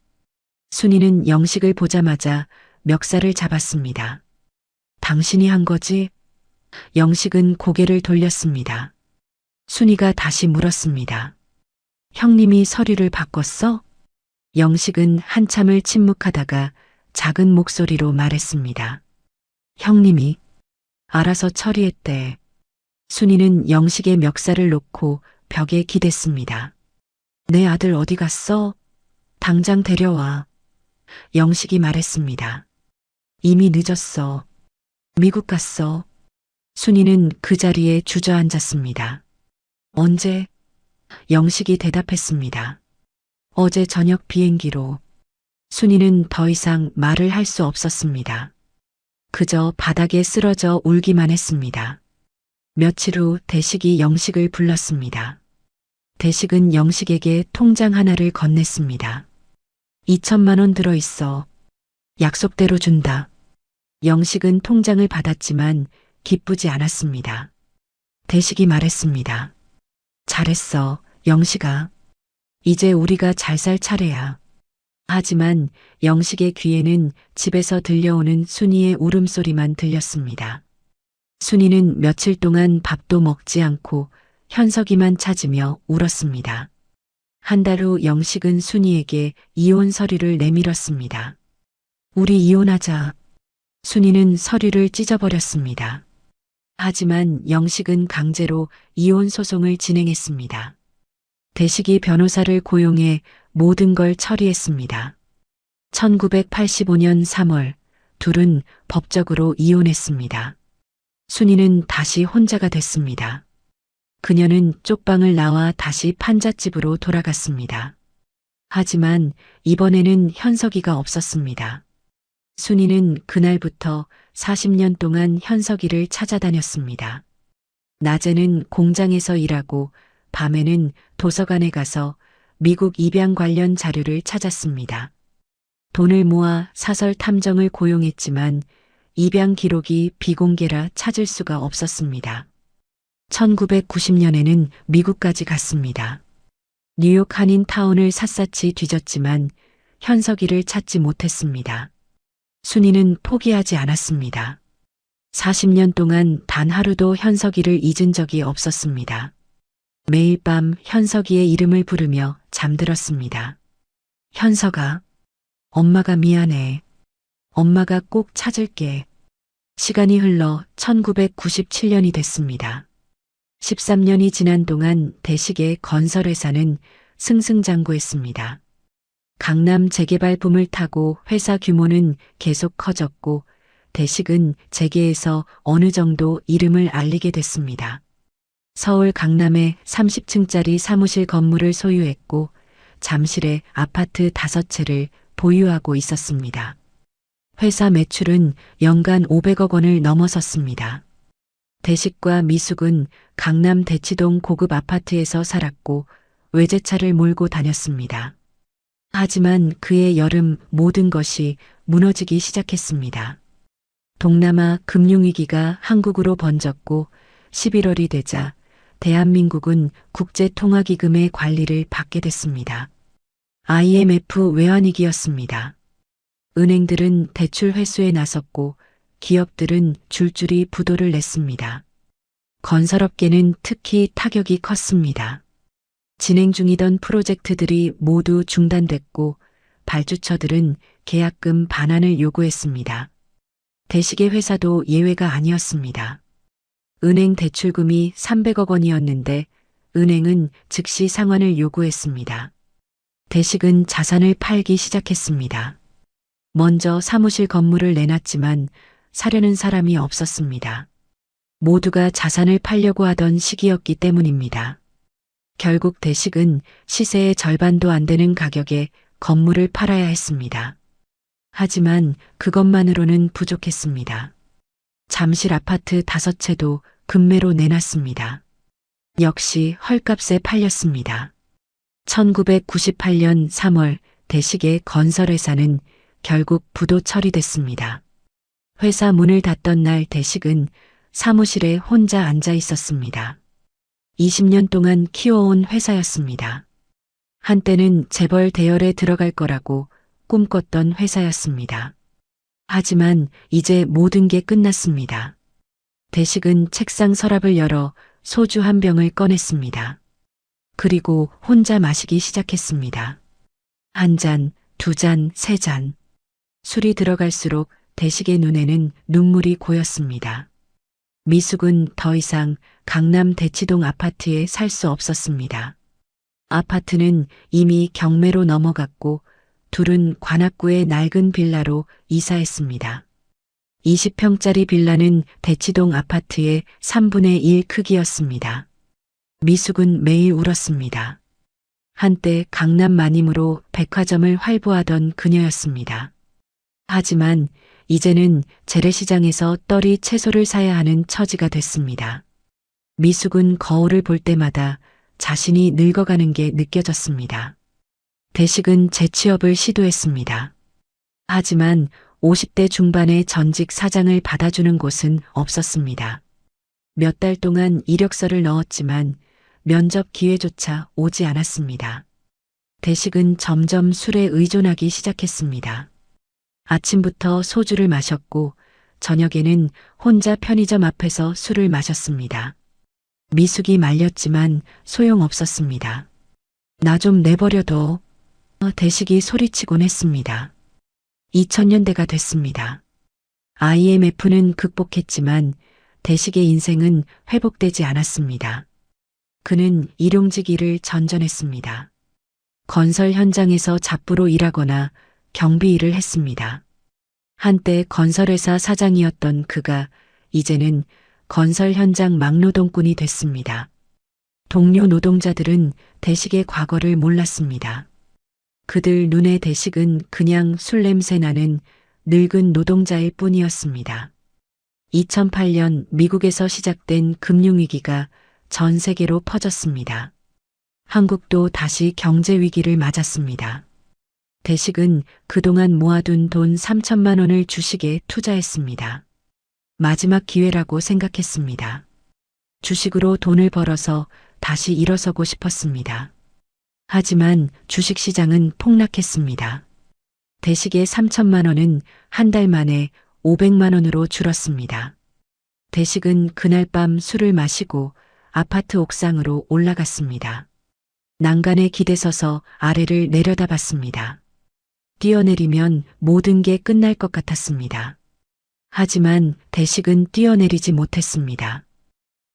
순이는 영식을 보자마자 멱살을 잡았습니다. 당신이 한 거지? 영식은 고개를 돌렸습니다. 순이가 다시 물었습니다. 형님이 서류를 바꿨어? 영식은 한참을 침묵하다가 작은 목소리로 말했습니다. 형님이 알아서 처리했대. 순이는 영식의 멱살을 놓고 벽에 기댔습니다. 내 아들 어디 갔어? 당장 데려와. 영식이 말했습니다. 이미 늦었어. 미국 갔어. 순이는 그 자리에 주저앉았습니다. 언제? 영식이 대답했습니다. 어제 저녁 비행기로. 순이는 더 이상 말을 할 수 없었습니다. 그저 바닥에 쓰러져 울기만 했습니다. 며칠 후 대식이 영식을 불렀습니다. 대식은 영식에게 통장 하나를 건넸습니다. 2천만 원 들어있어. 약속대로 준다. 영식은 통장을 받았지만 기쁘지 않았습니다. 대식이 말했습니다. 잘했어, 영식아. 이제 우리가 잘 살 차례야. 하지만 영식의 귀에는 집에서 들려오는 순이의 울음소리만 들렸습니다. 순이는 며칠 동안 밥도 먹지 않고 현석이만 찾으며 울었습니다. 한 달 후 영식은 순이에게 이혼 서류를 내밀었습니다. 우리 이혼하자. 순이는 서류를 찢어버렸습니다. 하지만 영식은 강제로 이혼 소송을 진행했습니다. 대식이 변호사를 고용해 모든 걸 처리했습니다. 1985년 3월 둘은 법적으로 이혼했습니다. 순이는 다시 혼자가 됐습니다. 그녀는 쪽방을 나와 다시 판잣집으로 돌아갔습니다. 하지만 이번에는 현석이가 없었습니다. 순이는 그날부터 40년 동안 현석이를 찾아다녔습니다. 낮에는 공장에서 일하고 밤에는 도서관에 가서 미국 입양 관련 자료를 찾았습니다. 돈을 모아 사설 탐정을 고용했지만 입양 기록이 비공개라 찾을 수가 없었습니다. 1990년에는 미국까지 갔습니다. 뉴욕 한인타운을 샅샅이 뒤졌지만 현석이를 찾지 못했습니다. 순이는 포기하지 않았습니다. 40년 동안 단 하루도 현석이를 잊은 적이 없었습니다. 매일 밤 현석이의 이름을 부르며 잠들었습니다. 현석아, 엄마가 미안해. 엄마가 꼭 찾을게. 시간이 흘러 1997년이 됐습니다. 13년이 지난 동안 대식의 건설회사는 승승장구했습니다. 강남 재개발 붐을 타고 회사 규모는 계속 커졌고 대식은 재계에서 어느 정도 이름을 알리게 됐습니다. 서울 강남에 30층짜리 사무실 건물을 소유했고 잠실에 아파트 5채를 보유하고 있었습니다. 회사 매출은 연간 500억 원을 넘어섰습니다. 대식과 미숙은 강남 대치동 고급 아파트에서 살았고 외제차를 몰고 다녔습니다. 하지만 그의 여름 모든 것이 무너지기 시작했습니다. 동남아 금융위기가 한국으로 번졌고 11월이 되자 대한민국은 국제통화기금의 관리를 받게 됐습니다. IMF 외환위기였습니다. 은행들은 대출 회수에 나섰고 기업들은 줄줄이 부도를 냈습니다. 건설업계는 특히 타격이 컸습니다. 진행 중이던 프로젝트들이 모두 중단됐고 발주처들은 계약금 반환을 요구했습니다. 대식의 회사도 예외가 아니었습니다. 은행 대출금이 300억 원이었는데 은행은 즉시 상환을 요구했습니다. 대식은 자산을 팔기 시작했습니다. 먼저 사무실 건물을 내놨지만 사려는 사람이 없었습니다. 모두가 자산을 팔려고 하던 시기였기 때문입니다. 결국 대식은 시세의 절반도 안 되는 가격에 건물을 팔아야 했습니다. 하지만 그것만으로는 부족했습니다. 잠실 아파트 5채도 금매로 내놨습니다. 역시 헐값에 팔렸습니다. 1998년 3월 대식의 건설회사는 결국 부도 처리됐습니다. 회사 문을 닫던 날 대식은 사무실에 혼자 앉아 있었습니다. 20년 동안 키워온 회사였습니다. 한때는 재벌 대열에 들어갈 거라고 꿈꿨던 회사였습니다. 하지만 이제 모든 게 끝났습니다. 대식은 책상 서랍을 열어 소주 한 병을 꺼냈습니다. 그리고 혼자 마시기 시작했습니다. 한 잔, 두 잔, 세 잔. 술이 들어갈수록 대식의 눈에는 눈물이 고였습니다. 미숙은 더 이상 강남 대치동 아파트에 살 수 없었습니다. 아파트는 이미 경매로 넘어갔고 둘은 관악구의 낡은 빌라로 이사했습니다. 20평짜리 빌라는 대치동 아파트의 3분의 1 크기였습니다. 미숙은 매일 울었습니다. 한때 강남 마님으로 백화점을 활보하던 그녀였습니다. 하지만 이제는 재래시장에서 떨이 채소를 사야 하는 처지가 됐습니다. 미숙은 거울을 볼 때마다 자신이 늙어가는 게 느껴졌습니다. 대식은 재취업을 시도했습니다. 하지만 50대 중반의 전직 사장을 받아주는 곳은 없었습니다. 몇 달 동안 이력서를 넣었지만 면접 기회조차 오지 않았습니다. 대식은 점점 술에 의존하기 시작했습니다. 아침부터 소주를 마셨고 저녁에는 혼자 편의점 앞에서 술을 마셨습니다. 미숙이 말렸지만 소용없었습니다. 나 좀 내버려둬. 대식이 소리치곤 했습니다. 2000년대가 됐습니다. IMF는 극복했지만 대식의 인생은 회복되지 않았습니다. 그는 일용직 일을 전전했습니다. 건설 현장에서 잡부로 일하거나 경비 일을 했습니다. 한때 건설회사 사장이었던 그가 이제는 건설 현장 막노동꾼이 됐습니다. 동료 노동자들은 대식의 과거를 몰랐습니다. 그들 눈에 대식은 그냥 술 냄새 나는 늙은 노동자일 뿐이었습니다. 2008년 미국에서 시작된 금융위기가 전 세계로 퍼졌습니다. 한국도 다시 경제 위기를 맞았습니다. 대식은 그동안 모아둔 돈 3천만 원을 주식에 투자했습니다. 마지막 기회라고 생각했습니다. 주식으로 돈을 벌어서 다시 일어서고 싶었습니다. 하지만 주식시장은 폭락했습니다. 대식의 3천만 원은 한 달 만에 500만 원으로 줄었습니다. 대식은 그날 밤 술을 마시고 아파트 옥상으로 올라갔습니다. 난간에 기대서서 아래를 내려다봤습니다. 뛰어내리면 모든 게 끝날 것 같았습니다. 하지만 대식은 뛰어내리지 못했습니다.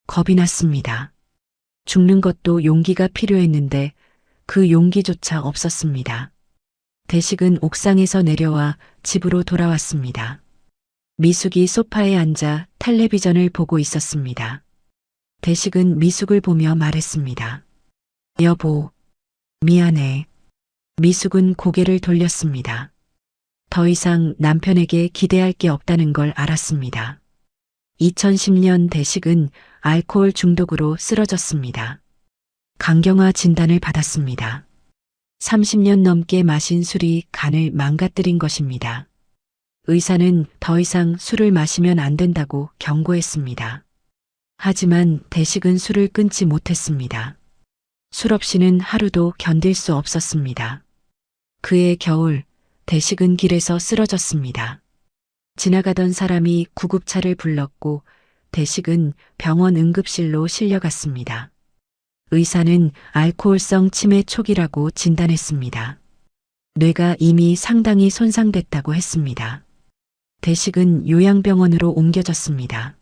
겁이 났습니다. 죽는 것도 용기가 필요했는데 그 용기조차 없었습니다. 대식은 옥상에서 내려와 집으로 돌아왔습니다. 미숙이 소파에 앉아 텔레비전을 보고 있었습니다. 대식은 미숙을 보며 말했습니다. 여보, 미안해. 미숙은 고개를 돌렸습니다. 더 이상 남편에게 기대할 게 없다는 걸 알았습니다. 2010년 대식은 알코올 중독으로 쓰러졌습니다. 강경화 진단을 받았습니다. 30년 넘게 마신 술이 간을 망가뜨린 것입니다. 의사는 더 이상 술을 마시면 안 된다고 경고했습니다. 하지만 대식은 술을 끊지 못했습니다. 술 없이는 하루도 견딜 수 없었습니다. 그해 겨울, 대식은 길에서 쓰러졌습니다. 지나가던 사람이 구급차를 불렀고 대식은 병원 응급실로 실려갔습니다. 의사는 알코올성 치매 초기라고 진단했습니다. 뇌가 이미 상당히 손상됐다고 했습니다. 대식은 요양병원으로 옮겨졌습니다.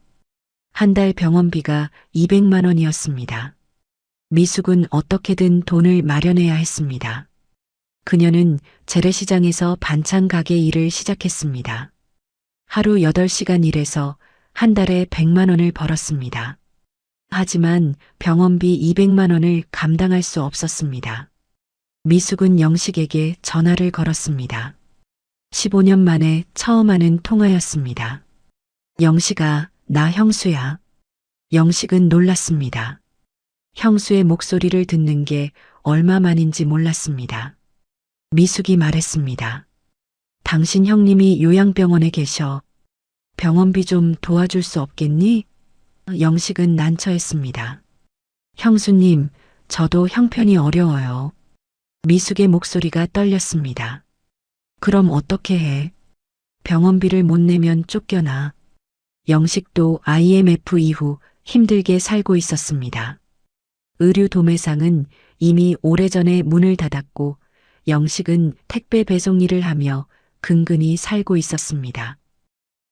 한 달 병원비가 200만 원이었습니다. 미숙은 어떻게든 돈을 마련해야 했습니다. 그녀는 재래시장에서 반찬 가게 일을 시작했습니다. 하루 8시간 일해서 한 달에 100만 원을 벌었습니다. 하지만 병원비 200만 원을 감당할 수 없었습니다. 미숙은 영식에게 전화를 걸었습니다. 15년 만에 처음 하는 통화였습니다. 영식아, 나 형수야. 영식은 놀랐습니다. 형수의 목소리를 듣는 게 얼마만인지 몰랐습니다. 미숙이 말했습니다. 당신 형님이 요양병원에 계셔. 병원비 좀 도와줄 수 없겠니? 영식은 난처했습니다. 형수님, 저도 형편이 어려워요. 미숙의 목소리가 떨렸습니다. 그럼 어떻게 해? 병원비를 못 내면 쫓겨나. 영식도 IMF 이후 힘들게 살고 있었습니다. 의류 도매상은 이미 오래전에 문을 닫았고 영식은 택배 배송 일을 하며 근근히 살고 있었습니다.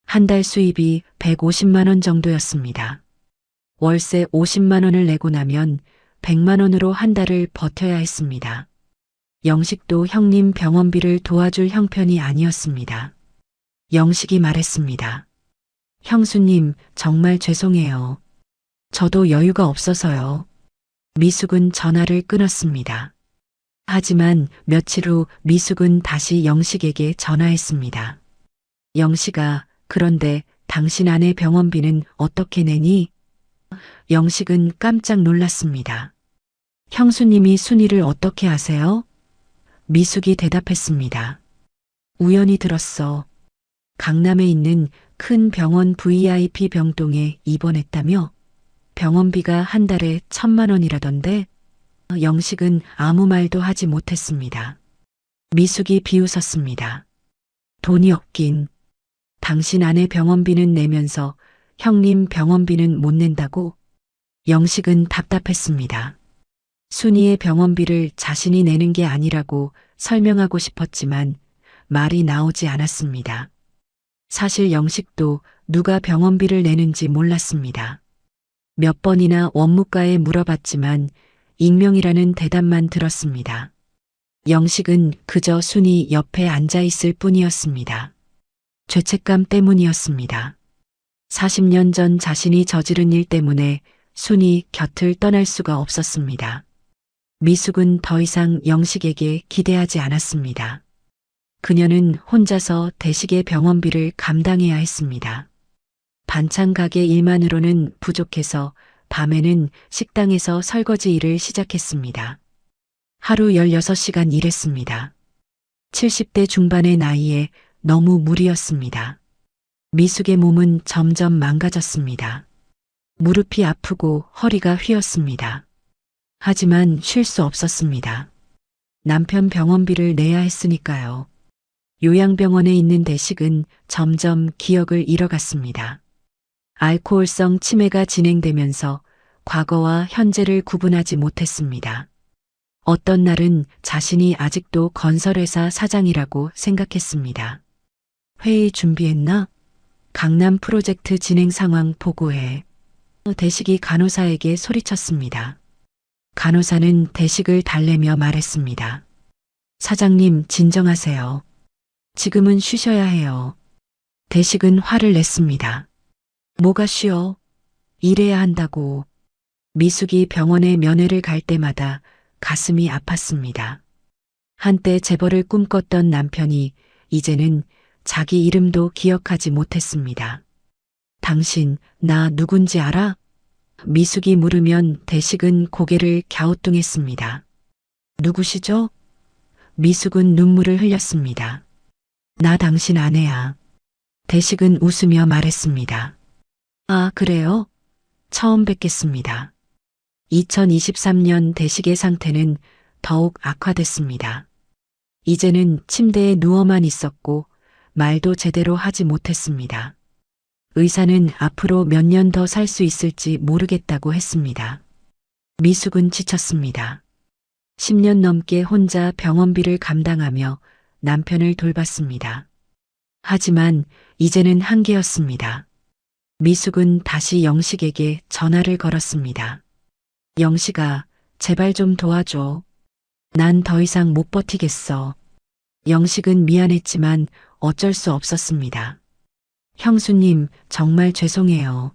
한 달 수입이 150만 원 정도였습니다. 월세 50만 원을 내고 나면 100만 원으로 한 달을 버텨야 했습니다. 영식도 형님 병원비를 도와줄 형편이 아니었습니다. 영식이 말했습니다. 형수님, 정말 죄송해요. 저도 여유가 없어서요. 미숙은 전화를 끊었습니다. 하지만 며칠 후 미숙은 다시 영식에게 전화했습니다. 영식아, 그런데 당신 아내 병원비는 어떻게 내니? 영식은 깜짝 놀랐습니다. 형수님이 순위를 어떻게 아세요? 미숙이 대답했습니다. 우연히 들었어. 강남에 있는 큰 병원 VIP 병동에 입원했다며? 병원비가 한 달에 1,000만 원이라던데? 영식은 아무 말도 하지 못했습니다. 미숙이 비웃었습니다. 돈이 없긴. 당신 아내 병원비는 내면서 형님 병원비는 못 낸다고? 영식은 답답했습니다. 순이의 병원비를 자신이 내는 게 아니라고 설명하고 싶었지만 말이 나오지 않았습니다. 사실 영식도 누가 병원비를 내는지 몰랐습니다. 몇 번이나 원무과에 물어봤지만 익명이라는 대답만 들었습니다. 영식은 그저 순이 옆에 앉아 있을 뿐이었습니다. 죄책감 때문이었습니다. 40년 전 자신이 저지른 일 때문에 순이 곁을 떠날 수가 없었습니다. 미숙은 더 이상 영식에게 기대하지 않았습니다. 그녀는 혼자서 대식의 병원비를 감당해야 했습니다. 반찬 가게 일만으로는 부족해서 밤에는 식당에서 설거지 일을 시작했습니다. 하루 16시간 일했습니다. 70대 중반의 나이에 너무 무리였습니다. 미숙의 몸은 점점 망가졌습니다. 무릎이 아프고 허리가 휘었습니다. 하지만 쉴 수 없었습니다. 남편 병원비를 내야 했으니까요. 요양병원에 있는 대식은 점점 기억을 잃어갔습니다. 알코올성 치매가 진행되면서 과거와 현재를 구분하지 못했습니다. 어떤 날은 자신이 아직도 건설회사 사장이라고 생각했습니다. 회의 준비했나? 강남 프로젝트 진행 상황 보고해. 대식이 간호사에게 소리쳤습니다. 간호사는 대식을 달래며 말했습니다. 사장님, 진정하세요. 지금은 쉬셔야 해요. 대식은 화를 냈습니다. 뭐가 쉬어? 일해야 한다고. 미숙이 병원에 면회를 갈 때마다 가슴이 아팠습니다. 한때 재벌을 꿈꿨던 남편이 이제는 자기 이름도 기억하지 못했습니다. 당신, 나 누군지 알아? 미숙이 물으면 대식은 고개를 갸우뚱했습니다. 누구시죠? 미숙은 눈물을 흘렸습니다. 나 당신 아내야. 대식은 웃으며 말했습니다. 아, 그래요? 처음 뵙겠습니다. 2023년 대식의 상태는 더욱 악화됐습니다. 이제는 침대에 누워만 있었고 말도 제대로 하지 못했습니다. 의사는 앞으로 몇 년 더 살 수 있을지 모르겠다고 했습니다. 미숙은 지쳤습니다. 10년 넘게 혼자 병원비를 감당하며 남편을 돌봤습니다. 하지만 이제는 한계였습니다. 미숙은 다시 영식에게 전화를 걸었습니다. 영식아, 제발 좀 도와줘. 난 더 이상 못 버티겠어. 영식은 미안했지만 어쩔 수 없었습니다. 형수님, 정말 죄송해요.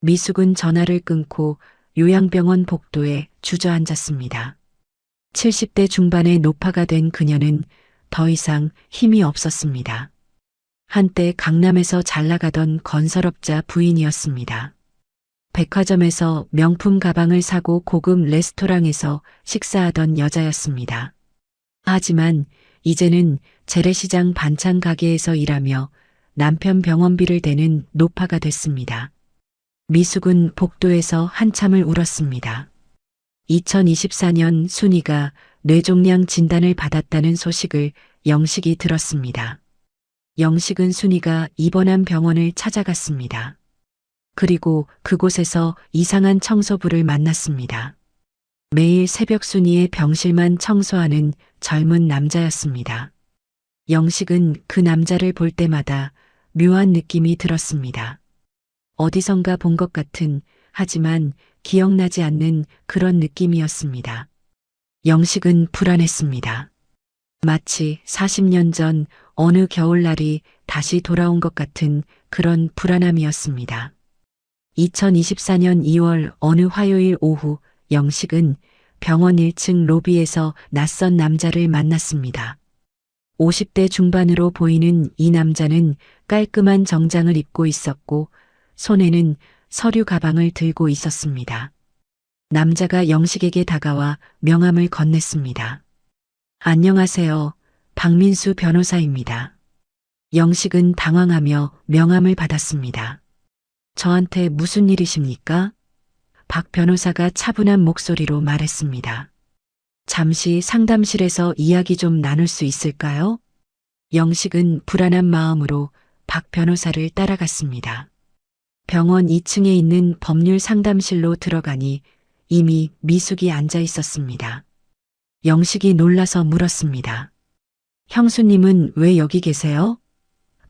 미숙은 전화를 끊고 요양병원 복도에 주저앉았습니다. 70대 중반의 노파가 된 그녀는 더 이상 힘이 없었습니다. 한때 강남에서 잘 나가던 건설업자 부인이었습니다. 백화점에서 명품 가방을 사고 고급 레스토랑에서 식사하던 여자였습니다. 하지만 이제는 재래시장 반찬 가게에서 일하며 남편 병원비를 대는 노파가 됐습니다. 미숙은 복도에서 한참을 울었습니다. 2024년 순이가 뇌종양 진단을 받았다는 소식을 영식이 들었습니다. 영식은 순이가 입원한 병원을 찾아갔습니다. 그리고 그곳에서 이상한 청소부를 만났습니다. 매일 새벽 순이의 병실만 청소하는 젊은 남자였습니다. 영식은 그 남자를 볼 때마다 묘한 느낌이 들었습니다. 어디선가 본 것 같은, 하지만 기억나지 않는 그런 느낌이었습니다. 영식은 불안했습니다. 마치 40년 전 어느 겨울날이 다시 돌아온 것 같은 그런 불안함이었습니다. 2024년 2월 어느 화요일 오후 영식은 병원 1층 로비에서 낯선 남자를 만났습니다. 50대 중반으로 보이는 이 남자는 깔끔한 정장을 입고 있었고 손에는 서류 가방을 들고 있었습니다. 남자가 영식에게 다가와 명함을 건넸습니다. 안녕하세요. 박민수 변호사입니다. 영식은 당황하며 명함을 받았습니다. 저한테 무슨 일이십니까? 박 변호사가 차분한 목소리로 말했습니다. 잠시 상담실에서 이야기 좀 나눌 수 있을까요? 영식은 불안한 마음으로 박 변호사를 따라갔습니다. 병원 2층에 있는 법률 상담실로 들어가니 이미 미숙이 앉아 있었습니다. 영식이 놀라서 물었습니다. 형수님은 왜 여기 계세요?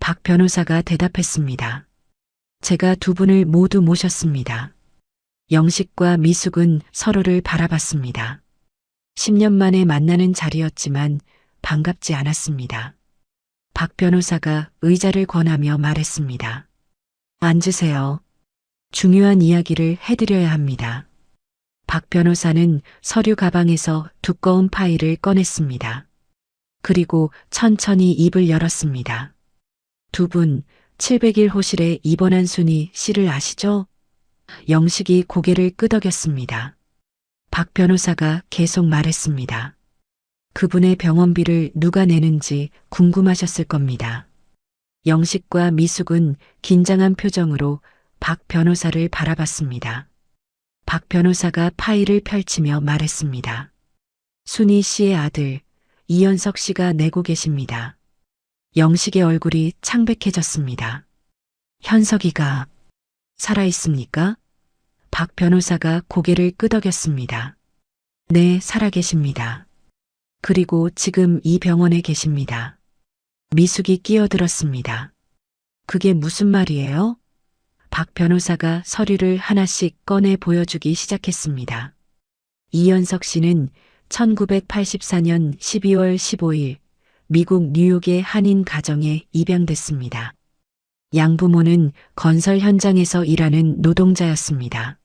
박 변호사가 대답했습니다. 제가 두 분을 모두 모셨습니다. 영식과 미숙은 서로를 바라봤습니다. 10년 만에 만나는 자리였지만 반갑지 않았습니다. 박 변호사가 의자를 권하며 말했습니다. 앉으세요. 중요한 이야기를 해드려야 합니다. 박 변호사는 서류 가방에서 두꺼운 파일을 꺼냈습니다. 그리고 천천히 입을 열었습니다. 두 분 700일 호실에 입원한 순이 씨를 아시죠? 영식이 고개를 끄덕였습니다. 박 변호사가 계속 말했습니다. 그분의 병원비를 누가 내는지 궁금하셨을 겁니다. 영식과 미숙은 긴장한 표정으로 박 변호사를 바라봤습니다. 박 변호사가 파일을 펼치며 말했습니다. 순이 씨의 아들 이현석 씨가 내고 계십니다. 영식의 얼굴이 창백해졌습니다. 현석이가 살아있습니까? 박 변호사가 고개를 끄덕였습니다. 네, 살아계십니다. 그리고 지금 이 병원에 계십니다. 미숙이 끼어들었습니다. 그게 무슨 말이에요? 박 변호사가 서류를 하나씩 꺼내 보여주기 시작했습니다. 이현석 씨는 1984년 12월 15일 미국 뉴욕의 한인 가정에 입양됐습니다. 양부모는 건설 현장에서 일하는 노동자였습니다.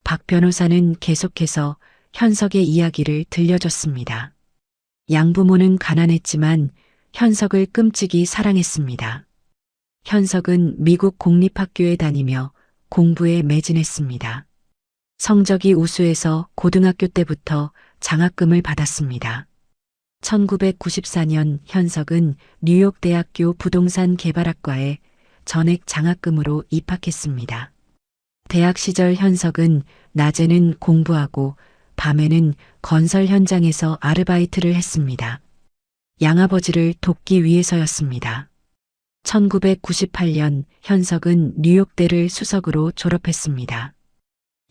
박 변호사는 계속해서 현석의 이야기를 들려줬습니다. 양부모는 가난했지만 현석을 끔찍이 사랑했습니다. 현석은 미국 공립학교에 다니며 공부에 매진했습니다. 성적이 우수해서 고등학교 때부터 장학금을 받았습니다. 1994년 현석은 뉴욕대학교 부동산 개발학과에 전액 장학금으로 입학했습니다. 대학 시절 현석은 낮에는 공부하고 밤에는 건설 현장에서 아르바이트를 했습니다. 양아버지를 돕기 위해서였습니다. 1998년 현석은 뉴욕대를 수석으로 졸업했습니다.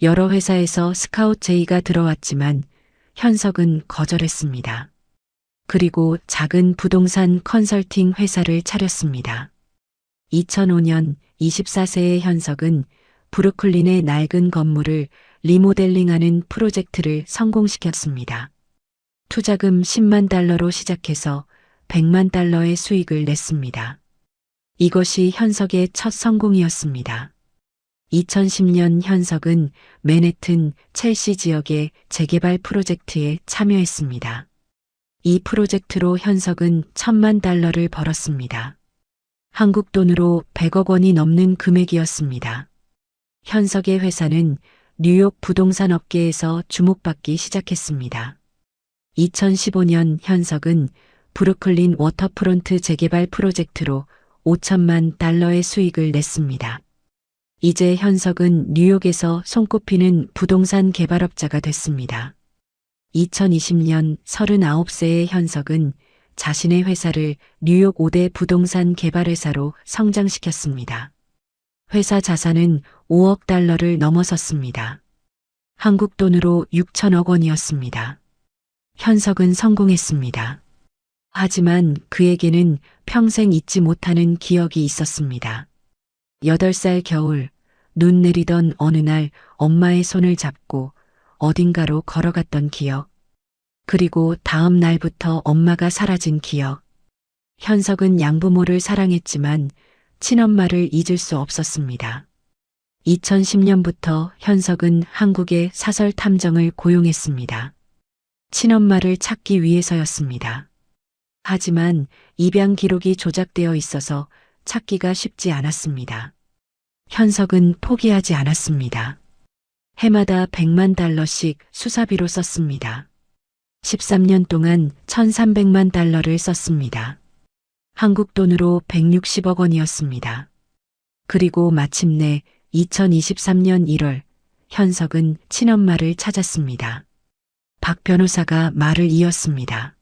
여러 회사에서 스카웃 제의가 들어왔지만 현석은 거절했습니다. 그리고 작은 부동산 컨설팅 회사를 차렸습니다. 2005년 24세의 현석은 브루클린의 낡은 건물을 리모델링하는 프로젝트를 성공시켰습니다. 투자금 10만 달러로 시작해서 100만 달러의 수익을 냈습니다. 이것이 현석의 첫 성공이었습니다. 2010년 현석은 맨해튼 첼시 지역의 재개발 프로젝트에 참여했습니다. 이 프로젝트로 현석은 1,000만 달러를 벌었습니다. 한국 돈으로 100억 원이 넘는 금액이었습니다. 현석의 회사는 뉴욕 부동산 업계에서 주목받기 시작했습니다. 2015년 현석은 브루클린 워터프론트 재개발 프로젝트로 5천만 달러의 수익을 냈습니다. 이제 현석은 뉴욕에서 손꼽히는 부동산 개발업자가 됐습니다. 2020년 39세의 현석은 자신의 회사를 뉴욕 5대 부동산 개발회사로 성장시켰습니다. 회사 자산은 5억 달러를 넘어섰습니다. 한국 돈으로 6천억 원이었습니다. 현석은 성공했습니다. 하지만 그에게는 평생 잊지 못하는 기억이 있었습니다. 8살 겨울, 눈 내리던 어느 날 엄마의 손을 잡고 어딘가로 걸어갔던 기억. 그리고 다음 날부터 엄마가 사라진 기억. 현석은 양부모를 사랑했지만 친엄마를 잊을 수 없었습니다. 2010년부터 현석은 한국의 사설 탐정을 고용했습니다. 친엄마를 찾기 위해서였습니다. 하지만 입양 기록이 조작되어 있어서 찾기가 쉽지 않았습니다. 현석은 포기하지 않았습니다. 해마다 100만 달러씩 수사비로 썼습니다. 13년 동안 1,300만 달러를 썼습니다. 한국 돈으로 160억 원이었습니다. 그리고 마침내 2023년 1월 현석은 친엄마를 찾았습니다. 박 변호사가 말을 이었습니다.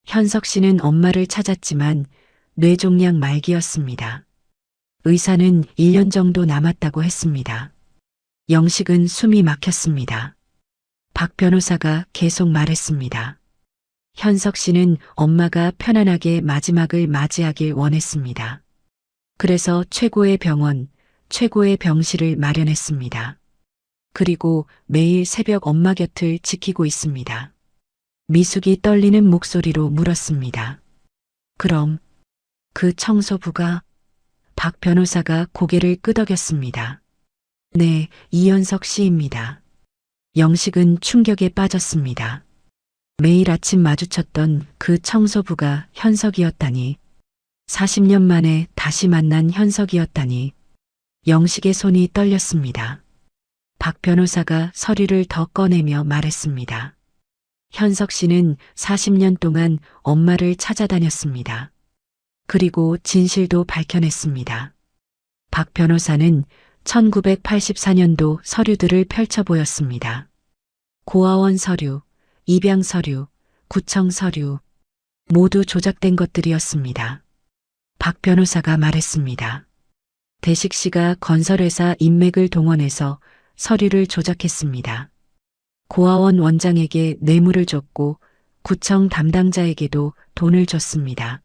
현석 씨는 엄마를 찾았지만 뇌종양 말기였습니다. 의사는 1년 정도 남았다고 했습니다. 영식은 숨이 막혔습니다. 박 변호사가 계속 말했습니다. 현석 씨는 엄마가 편안하게 마지막을 맞이하길 원했습니다. 그래서 최고의 병원, 최고의 병실을 마련했습니다. 그리고 매일 새벽 엄마 곁을 지키고 있습니다. 미숙이 떨리는 목소리로 물었습니다. 그럼 그 청소부가? 박 변호사가 고개를 끄덕였습니다. 네, 이현석 씨입니다. 영식은 충격에 빠졌습니다. 매일 아침 마주쳤던 그 청소부가 현석이었다니. 40년 만에 다시 만난 현석이었다니. 영식의 손이 떨렸습니다. 박 변호사가 서류를 더 꺼내며 말했습니다. 현석 씨는 40년 동안 엄마를 찾아다녔습니다. 그리고 진실도 밝혀냈습니다. 박 변호사는 1984년도 서류들을 펼쳐 보였습니다. 고아원 서류, 입양 서류, 구청 서류, 모두 조작된 것들이었습니다. 박 변호사가 말했습니다. 대식 씨가 건설회사 인맥을 동원해서 서류를 조작했습니다. 고아원 원장에게 뇌물을 줬고 구청 담당자에게도 돈을 줬습니다.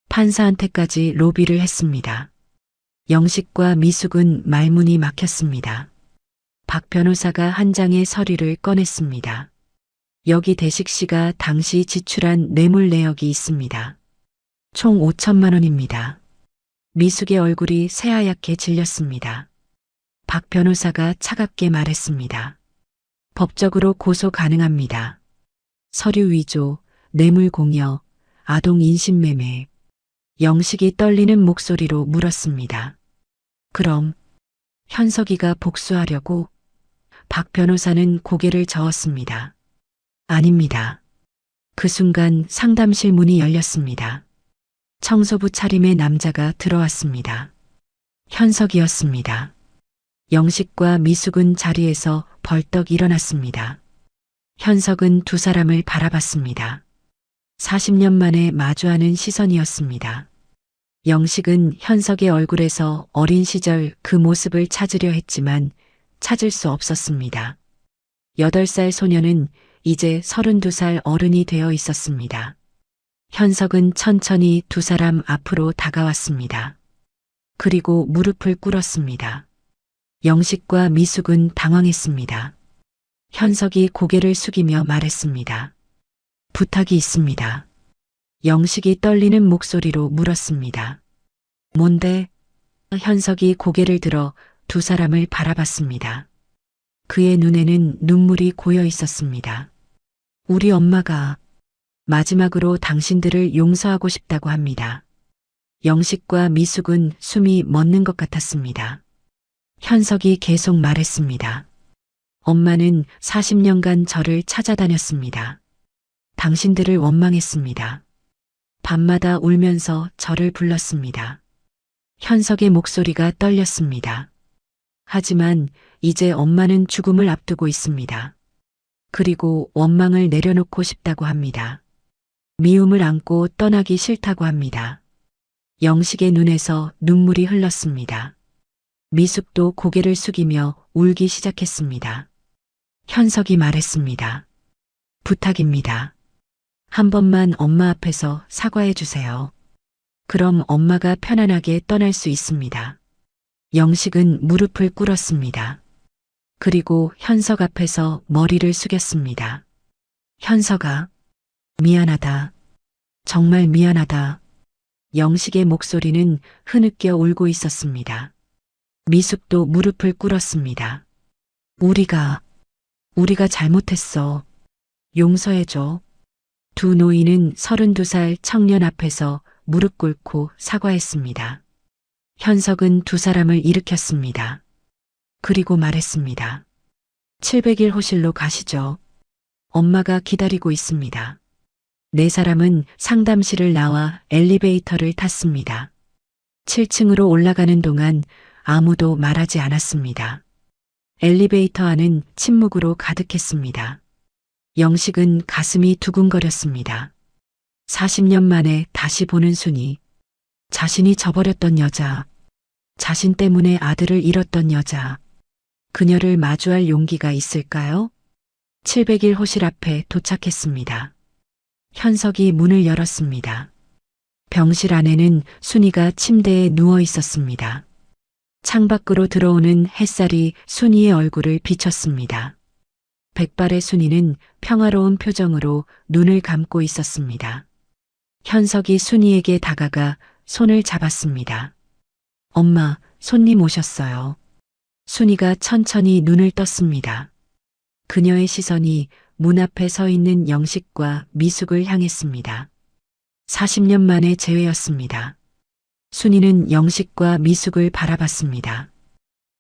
판사한테까지 로비를 했습니다. 영식과 미숙은 말문이 막혔습니다. 박 변호사가 한 장의 서류를 꺼냈습니다. 여기 대식 씨가 당시 지출한 뇌물 내역이 있습니다. 총 5천만 원입니다. 미숙의 얼굴이 새하얗게 질렸습니다. 박 변호사가 차갑게 말했습니다. 법적으로 고소 가능합니다. 서류 위조, 뇌물 공여, 아동 인신매매. 영식이 떨리는 목소리로 물었습니다. 그럼 현석이가 복수하려고? 박 변호사는 고개를 저었습니다. 아닙니다. 그 순간 상담실 문이 열렸습니다. 청소부 차림의 남자가 들어왔습니다. 현석이었습니다. 영식과 미숙은 자리에서 벌떡 일어났습니다. 현석은 두 사람을 바라봤습니다. 40년 만에 마주하는 시선이었습니다. 영식은 현석의 얼굴에서 어린 시절 그 모습을 찾으려 했지만 찾을 수 없었습니다. 8살 소녀는 이제 32살 어른이 되어 있었습니다. 현석은 천천히 두 사람 앞으로 다가왔습니다. 그리고 무릎을 꿇었습니다. 영식과 미숙은 당황했습니다. 현석이 고개를 숙이며 말했습니다. 부탁이 있습니다. 영식이 떨리는 목소리로 물었습니다. 뭔데? 현석이 고개를 들어 두 사람을 바라봤습니다. 그의 눈에는 눈물이 고여 있었습니다. 우리 엄마가 마지막으로 당신들을 용서하고 싶다고 합니다. 영식과 미숙은 숨이 멎는 것 같았습니다. 현석이 계속 말했습니다. 엄마는 40년간 저를 찾아다녔습니다. 당신들을 원망했습니다. 밤마다 울면서 저를 불렀습니다. 현석의 목소리가 떨렸습니다. 하지만 이제 엄마는 죽음을 앞두고 있습니다. 그리고 원망을 내려놓고 싶다고 합니다. 미움을 안고 떠나기 싫다고 합니다. 영식의 눈에서 눈물이 흘렀습니다. 미숙도 고개를 숙이며 울기 시작했습니다. 현석이 말했습니다. 부탁입니다. 한 번만 엄마 앞에서 사과해 주세요. 그럼 엄마가 편안하게 떠날 수 있습니다. 영식은 무릎을 꿇었습니다. 그리고 현석 앞에서 머리를 숙였습니다. 현석아, 미안하다. 정말 미안하다. 영식의 목소리는 흐느껴 울고 있었습니다. 미숙도 무릎을 꿇었습니다. 우리가 잘못했어. 용서해줘. 두 노인은 32살 청년 앞에서 무릎 꿇고 사과했습니다. 현석은 두 사람을 일으켰습니다. 그리고 말했습니다. 700일 호실로 가시죠. 엄마가 기다리고 있습니다. 네 사람은 상담실을 나와 엘리베이터를 탔습니다. 7층으로 올라가는 동안 아무도 말하지 않았습니다. 엘리베이터 안은 침묵으로 가득했습니다. 영식은 가슴이 두근거렸습니다. 40년 만에 다시 보는 순이, 자신이 저버렸던 여자, 자신 때문에 아들을 잃었던 여자, 그녀를 마주할 용기가 있을까요? 700일 호실 앞에 도착했습니다. 현석이 문을 열었습니다. 병실 안에는 순이가 침대에 누워 있었습니다. 창밖으로 들어오는 햇살이 순이의 얼굴을 비쳤습니다. 백발의 순이는 평화로운 표정으로 눈을 감고 있었습니다. 현석이 순이에게 다가가 손을 잡았습니다. 엄마, 손님 오셨어요. 순이가 천천히 눈을 떴습니다. 그녀의 시선이 문 앞에 서 있는 영식과 미숙을 향했습니다. 40년 만의 재회였습니다. 순이는 영식과 미숙을 바라봤습니다.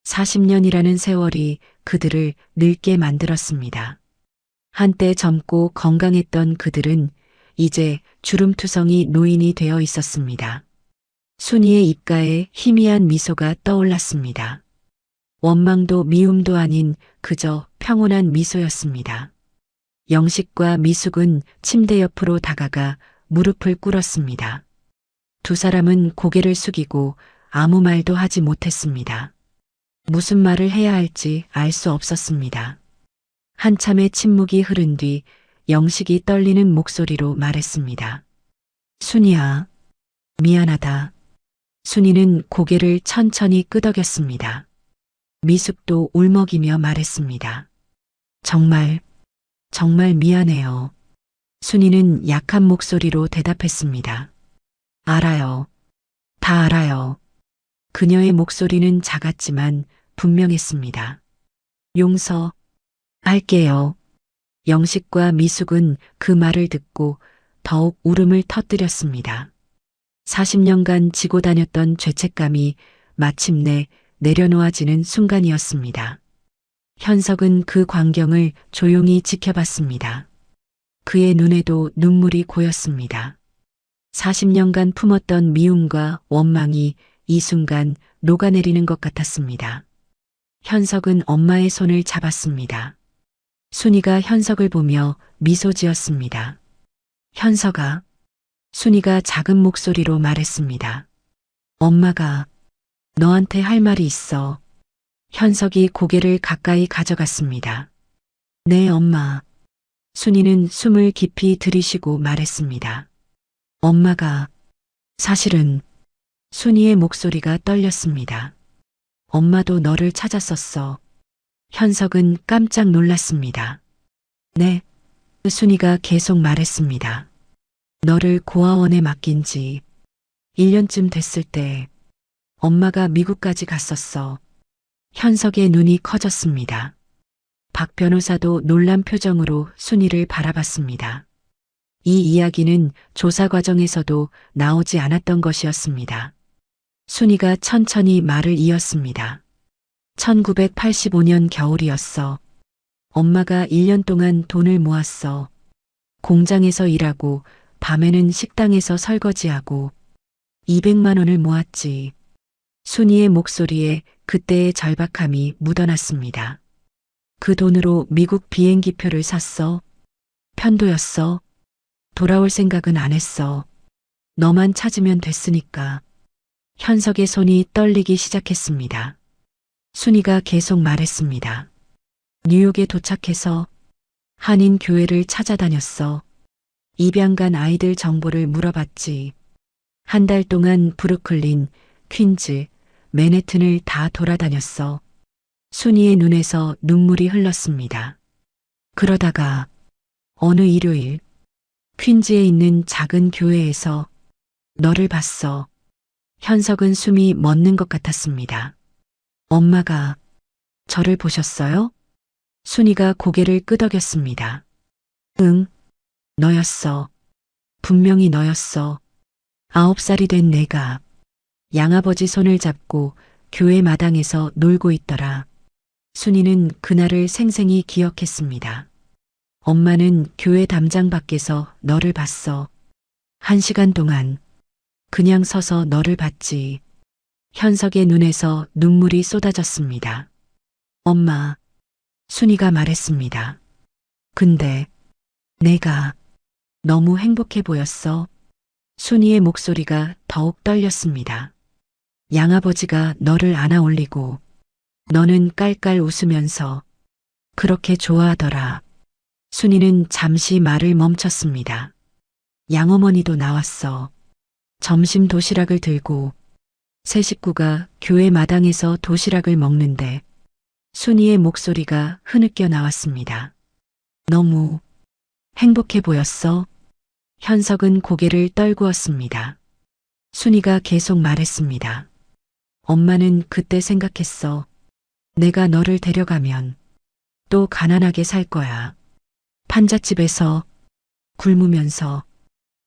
40년이라는 세월이 그들을 늙게 만들었습니다. 한때 젊고 건강했던 그들은 이제 주름투성이 노인이 되어 있었습니다. 순이의 입가에 희미한 미소가 떠올랐습니다. 원망도 미움도 아닌 그저 평온한 미소였습니다. 영식과 미숙은 침대 옆으로 다가가 무릎을 꿇었습니다. 두 사람은 고개를 숙이고 아무 말도 하지 못했습니다. 무슨 말을 해야 할지 알 수 없었습니다. 한참의 침묵이 흐른 뒤 영식이 떨리는 목소리로 말했습니다. 순이야, 미안하다. 순이는 고개를 천천히 끄덕였습니다. 미숙도 울먹이며 말했습니다. 정말 미안해요. 순이는 약한 목소리로 대답했습니다. 알아요. 다 알아요. 그녀의 목소리는 작았지만 분명했습니다. 용서할게요. 영식과 미숙은 그 말을 듣고 더욱 울음을 터뜨렸습니다. 40년간 지고 다녔던 죄책감이 마침내 내려놓아지는 순간이었습니다. 현석은 그 광경을 조용히 지켜봤습니다. 그의 눈에도 눈물이 고였습니다. 40년간 품었던 미움과 원망이 이 순간 녹아내리는 것 같았습니다. 현석은 엄마의 손을 잡았습니다. 순이가 현석을 보며 미소 지었습니다. 현석아. 순이가 작은 목소리로 말했습니다. 엄마가 너한테 할 말이 있어. 현석이 고개를 가까이 가져갔습니다. 네, 엄마. 순이는 숨을 깊이 들이쉬고 말했습니다. 엄마가 사실은 순이의 목소리가 떨렸습니다. 엄마도 너를 찾았었어. 현석은 깜짝 놀랐습니다. 네. 순이가 계속 말했습니다. 너를 고아원에 맡긴 지 1년쯤 됐을 때 엄마가 미국까지 갔었어. 현석의 눈이 커졌습니다. 박 변호사도 놀란 표정으로 순이를 바라봤습니다. 이 이야기는 조사 과정에서도 나오지 않았던 것이었습니다. 순이가 천천히 말을 이었습니다. 1985년 겨울이었어. 엄마가 1년 동안 돈을 모았어. 공장에서 일하고 밤에는 식당에서 설거지하고 200만 원을 모았지. 순이의 목소리에 그때의 절박함이 묻어났습니다. 그 돈으로 미국 비행기표를 샀어. 편도였어. 돌아올 생각은 안 했어. 너만 찾으면 됐으니까. 현석의 손이 떨리기 시작했습니다. 순이가 계속 말했습니다. 뉴욕에 도착해서 한인 교회를 찾아다녔어. 입양 간 아이들 정보를 물어봤지. 한 달 동안 브루클린, 퀸즈, 맨해튼을 다 돌아다녔어. 순이의 눈에서 눈물이 흘렀습니다. 그러다가 어느 일요일 퀸즈에 있는 작은 교회에서 너를 봤어. 현석은 숨이 멎는 것 같았습니다. 엄마가 저를 보셨어요? 순이가 고개를 끄덕였습니다. 응, 너였어. 분명히 너였어. 9살이 된 내가 양아버지 손을 잡고 교회 마당에서 놀고 있더라. 순이는 그날을 생생히 기억했습니다. 엄마는 교회 담장 밖에서 너를 봤어. 1시간 동안 그냥 서서 너를 봤지. 현석의 눈에서 눈물이 쏟아졌습니다. 엄마, 순이가 말했습니다. 근데 내가 너무 행복해 보였어. 순이의 목소리가 더욱 떨렸습니다. 양아버지가 너를 안아 올리고 너는 깔깔 웃으면서 그렇게 좋아하더라. 순이는 잠시 말을 멈췄습니다. 양어머니도 나왔어. 점심 도시락을 들고 세 식구가 교회 마당에서 도시락을 먹는데 순이의 목소리가 흐느껴 나왔습니다. 너무 행복해 보였어. 현석은 고개를 떨구었습니다. 순이가 계속 말했습니다. 엄마는 그때 생각했어. 내가 너를 데려가면 또 가난하게 살 거야. 판잣집에서 굶으면서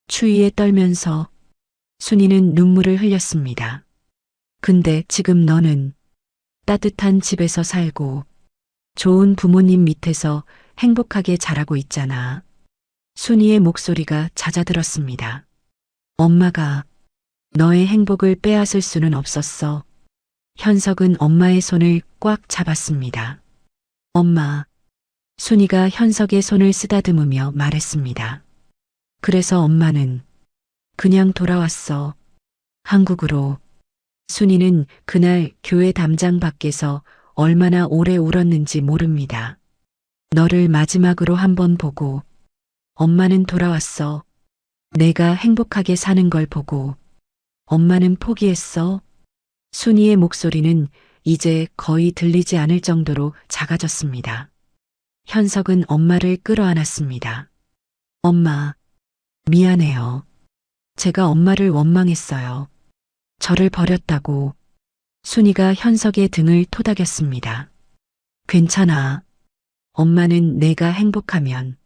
추위에 떨면서. 순이는 눈물을 흘렸습니다. 근데 지금 너는 따뜻한 집에서 살고 좋은 부모님 밑에서 행복하게 자라고 있잖아. 순이의 목소리가 잦아들었습니다. 엄마가 너의 행복을 빼앗을 수는 없었어. 현석은 엄마의 손을 꽉 잡았습니다. 엄마. 순이가 현석의 손을 쓰다듬으며 말했습니다. 그래서 엄마는 그냥 돌아왔어. 한국으로. 순이는 그날 교회 담장 밖에서 얼마나 오래 울었는지 모릅니다. 너를 마지막으로 한번 보고 엄마는 돌아왔어. 내가 행복하게 사는 걸 보고 엄마는 포기했어. 순이의 목소리는 이제 거의 들리지 않을 정도로 작아졌습니다. 현석은 엄마를 끌어안았습니다. 엄마, 미안해요. 제가 엄마를 원망했어요. 저를 버렸다고. 순이가 현석의 등을 토닥였습니다. 괜찮아. 엄마는 내가 행복하면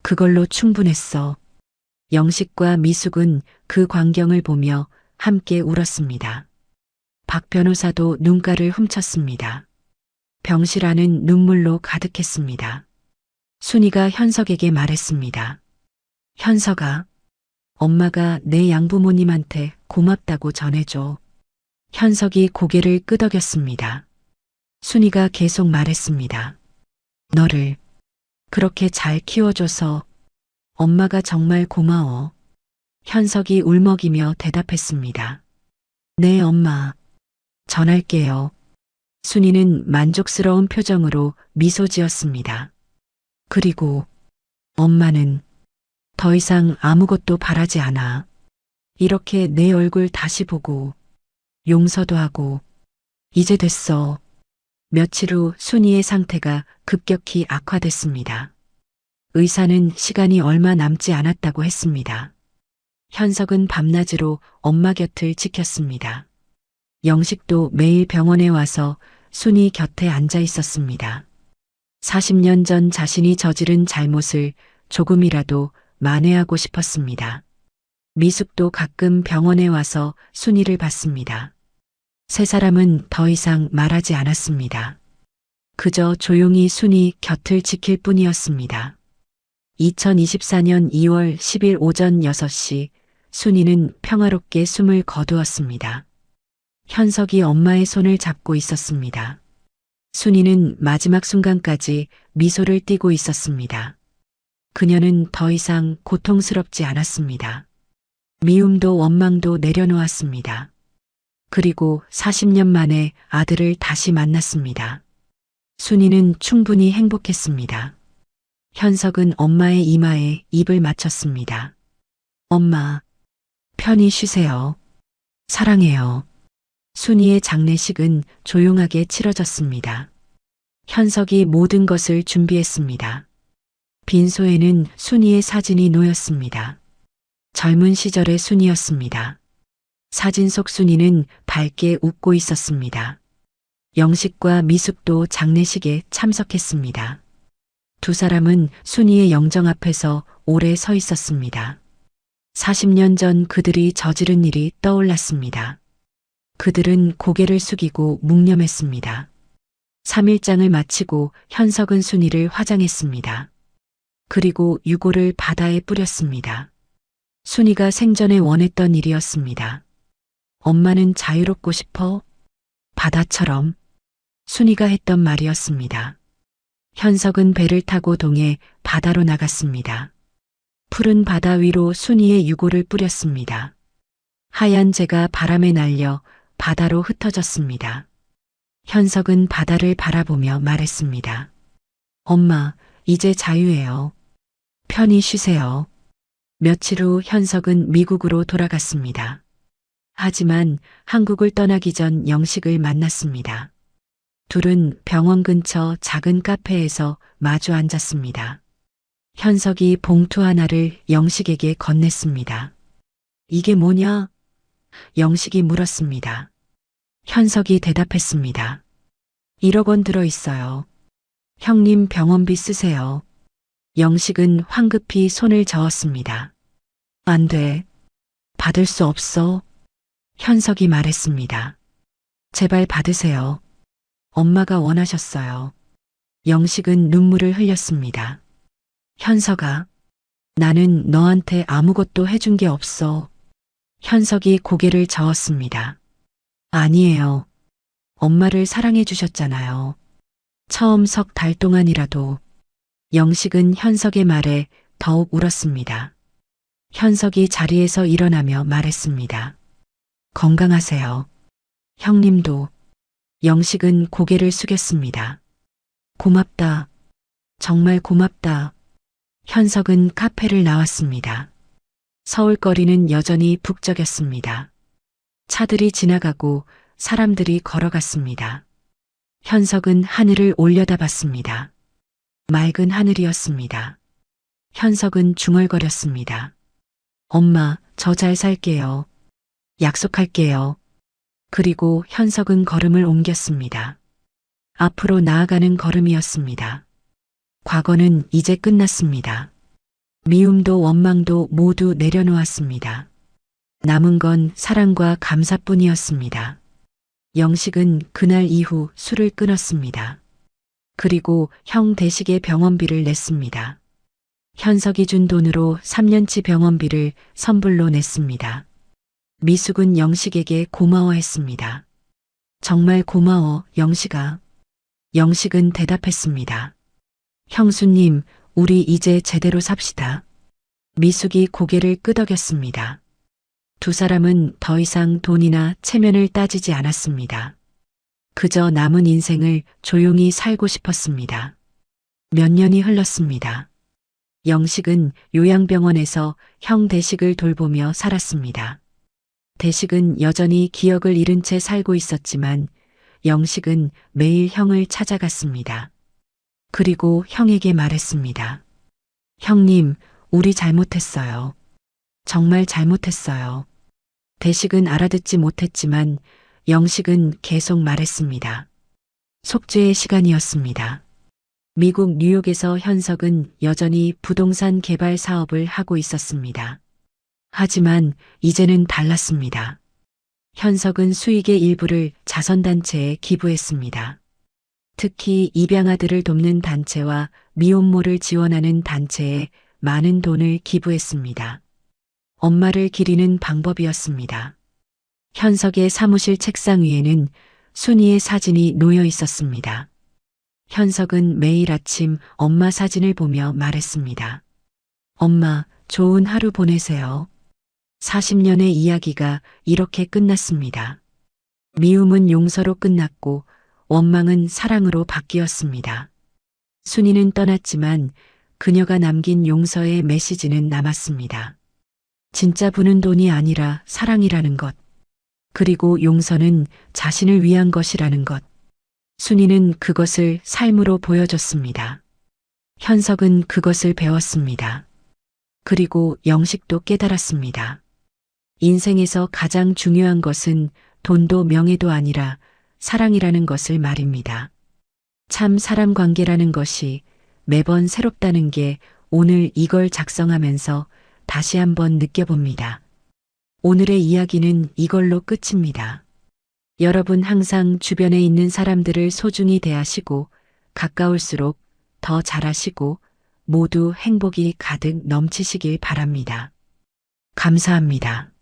그걸로 충분했어. 영식과 미숙은 그 광경을 보며 함께 울었습니다. 박 변호사도 눈가를 훔쳤습니다. 병실안은 눈물로 가득했습니다. 순이가 현석에게 말했습니다. 현석아, 엄마가 내 양부모님한테 고맙다고 전해줘. 현석이 고개를 끄덕였습니다. 순이가 계속 말했습니다. 너를 그렇게 잘 키워줘서 엄마가 정말 고마워. 현석이 울먹이며 대답했습니다. 네, 엄마. 전할게요. 순이는 만족스러운 표정으로 미소 지었습니다. 그리고 엄마는 더 이상 아무것도 바라지 않아. 이렇게 내 얼굴 다시 보고 용서도 하고 이제 됐어. 며칠 후 순이의 상태가 급격히 악화됐습니다. 의사는 시간이 얼마 남지 않았다고 했습니다. 현석은 밤낮으로 엄마 곁을 지켰습니다. 영식도 매일 병원에 와서 순이 곁에 앉아 있었습니다. 40년 전 자신이 저지른 잘못을 조금이라도 만회하고 싶었습니다. 미숙도 가끔 병원에 와서 순이를 봤습니다. 세 사람은 더 이상 말하지 않았습니다. 그저 조용히 순이 곁을 지킬 뿐이었습니다. 2024년 2월 10일 오전 6시 순이는 평화롭게 숨을 거두었습니다. 현석이 엄마의 손을 잡고 있었습니다. 순이는 마지막 순간까지 미소를 띠고 있었습니다. 그녀는 더 이상 고통스럽지 않았습니다. 미움도 원망도 내려놓았습니다. 그리고 40년 만에 아들을 다시 만났습니다. 순이는 충분히 행복했습니다. 현석은 엄마의 이마에 입을 맞췄습니다. 엄마, 편히 쉬세요. 사랑해요. 순이의 장례식은 조용하게 치러졌습니다. 현석이 모든 것을 준비했습니다. 빈소에는 순이의 사진이 놓였습니다. 젊은 시절의 순이였습니다. 사진 속 순이는 밝게 웃고 있었습니다. 영식과 미숙도 장례식에 참석했습니다. 두 사람은 순이의 영정 앞에서 오래 서 있었습니다. 40년 전 그들이 저지른 일이 떠올랐습니다. 그들은 고개를 숙이고 묵념했습니다. 3일장을 마치고 현석은 순이를 화장했습니다. 그리고 유골을 바다에 뿌렸습니다. 순이가 생전에 원했던 일이었습니다. 엄마는 자유롭고 싶어? 바다처럼. 순이가 했던 말이었습니다. 현석은 배를 타고 동해 바다로 나갔습니다. 푸른 바다 위로 순이의 유골을 뿌렸습니다. 하얀 재가 바람에 날려 바다로 흩어졌습니다. 현석은 바다를 바라보며 말했습니다. 엄마, 이제 자유해요. 편히 쉬세요. 며칠 후 현석은 미국으로 돌아갔습니다. 하지만 한국을 떠나기 전 영식을 만났습니다. 둘은 병원 근처 작은 카페에서 마주 앉았습니다. 현석이 봉투 하나를 영식에게 건넸습니다. 이게 뭐냐? 영식이 물었습니다. 현석이 대답했습니다. 1억 원 들어있어요. 형님 병원비 쓰세요. 영식은 황급히 손을 저었습니다. 안 돼. 받을 수 없어. 현석이 말했습니다. 제발 받으세요. 엄마가 원하셨어요. 영식은 눈물을 흘렸습니다. 현석아, 나는 너한테 아무것도 해준 게 없어. 현석이 고개를 저었습니다. 아니에요. 엄마를 사랑해 주셨잖아요. 처음 석 달 동안이라도. 영식은 현석의 말에 더욱 울었습니다. 현석이 자리에서 일어나며 말했습니다. 건강하세요. 형님도. 영식은 고개를 숙였습니다. 고맙다. 정말 고맙다. 현석은 카페를 나왔습니다. 서울거리는 여전히 북적였습니다. 차들이 지나가고 사람들이 걸어갔습니다. 현석은 하늘을 올려다봤습니다. 맑은 하늘이었습니다. 현석은 중얼거렸습니다. 엄마, 저 잘 살게요. 약속할게요. 그리고 현석은 걸음을 옮겼습니다. 앞으로 나아가는 걸음이었습니다. 과거는 이제 끝났습니다. 미움도 원망도 모두 내려놓았습니다. 남은 건 사랑과 감사뿐이었습니다. 영식은 그날 이후 술을 끊었습니다. 그리고 형 대식의 병원비를 냈습니다. 현석이 준 돈으로 3년치 병원비를 선불로 냈습니다. 미숙은 영식에게 고마워했습니다. 정말 고마워, 영식아. 영식은 대답했습니다. 형수님, 우리 이제 제대로 삽시다. 미숙이 고개를 끄덕였습니다. 두 사람은 더 이상 돈이나 체면을 따지지 않았습니다. 그저 남은 인생을 조용히 살고 싶었습니다. 몇 년이 흘렀습니다. 영식은 요양병원에서 형 대식을 돌보며 살았습니다. 대식은 여전히 기억을 잃은 채 살고 있었지만 영식은 매일 형을 찾아갔습니다. 그리고 형에게 말했습니다. 형님, 우리 잘못했어요. 정말 잘못했어요. 대식은 알아듣지 못했지만 영식은 계속 말했습니다. 속죄의 시간이었습니다. 미국 뉴욕에서 현석은 여전히 부동산 개발 사업을 하고 있었습니다. 하지만 이제는 달랐습니다. 현석은 수익의 일부를 자선단체에 기부했습니다. 특히 입양아들을 돕는 단체와 미혼모를 지원하는 단체에 많은 돈을 기부했습니다. 엄마를 기리는 방법이었습니다. 현석의 사무실 책상 위에는 순이의 사진이 놓여 있었습니다. 현석은 매일 아침 엄마 사진을 보며 말했습니다. 엄마, 좋은 하루 보내세요. 40년의 이야기가 이렇게 끝났습니다. 미움은 용서로 끝났고 원망은 사랑으로 바뀌었습니다. 순이는 떠났지만 그녀가 남긴 용서의 메시지는 남았습니다. 진짜 부는 돈이 아니라 사랑이라는 것. 그리고 용서는 자신을 위한 것이라는 것. 순이는 그것을 삶으로 보여줬습니다. 현석은 그것을 배웠습니다. 그리고 영식도 깨달았습니다. 인생에서 가장 중요한 것은 돈도 명예도 아니라 사랑이라는 것을 말입니다. 참 사람 관계라는 것이 매번 새롭다는 게 오늘 이걸 작성하면서 다시 한번 느껴봅니다. 오늘의 이야기는 이걸로 끝입니다. 여러분 항상 주변에 있는 사람들을 소중히 대하시고 가까울수록 더 잘하시고 모두 행복이 가득 넘치시길 바랍니다. 감사합니다.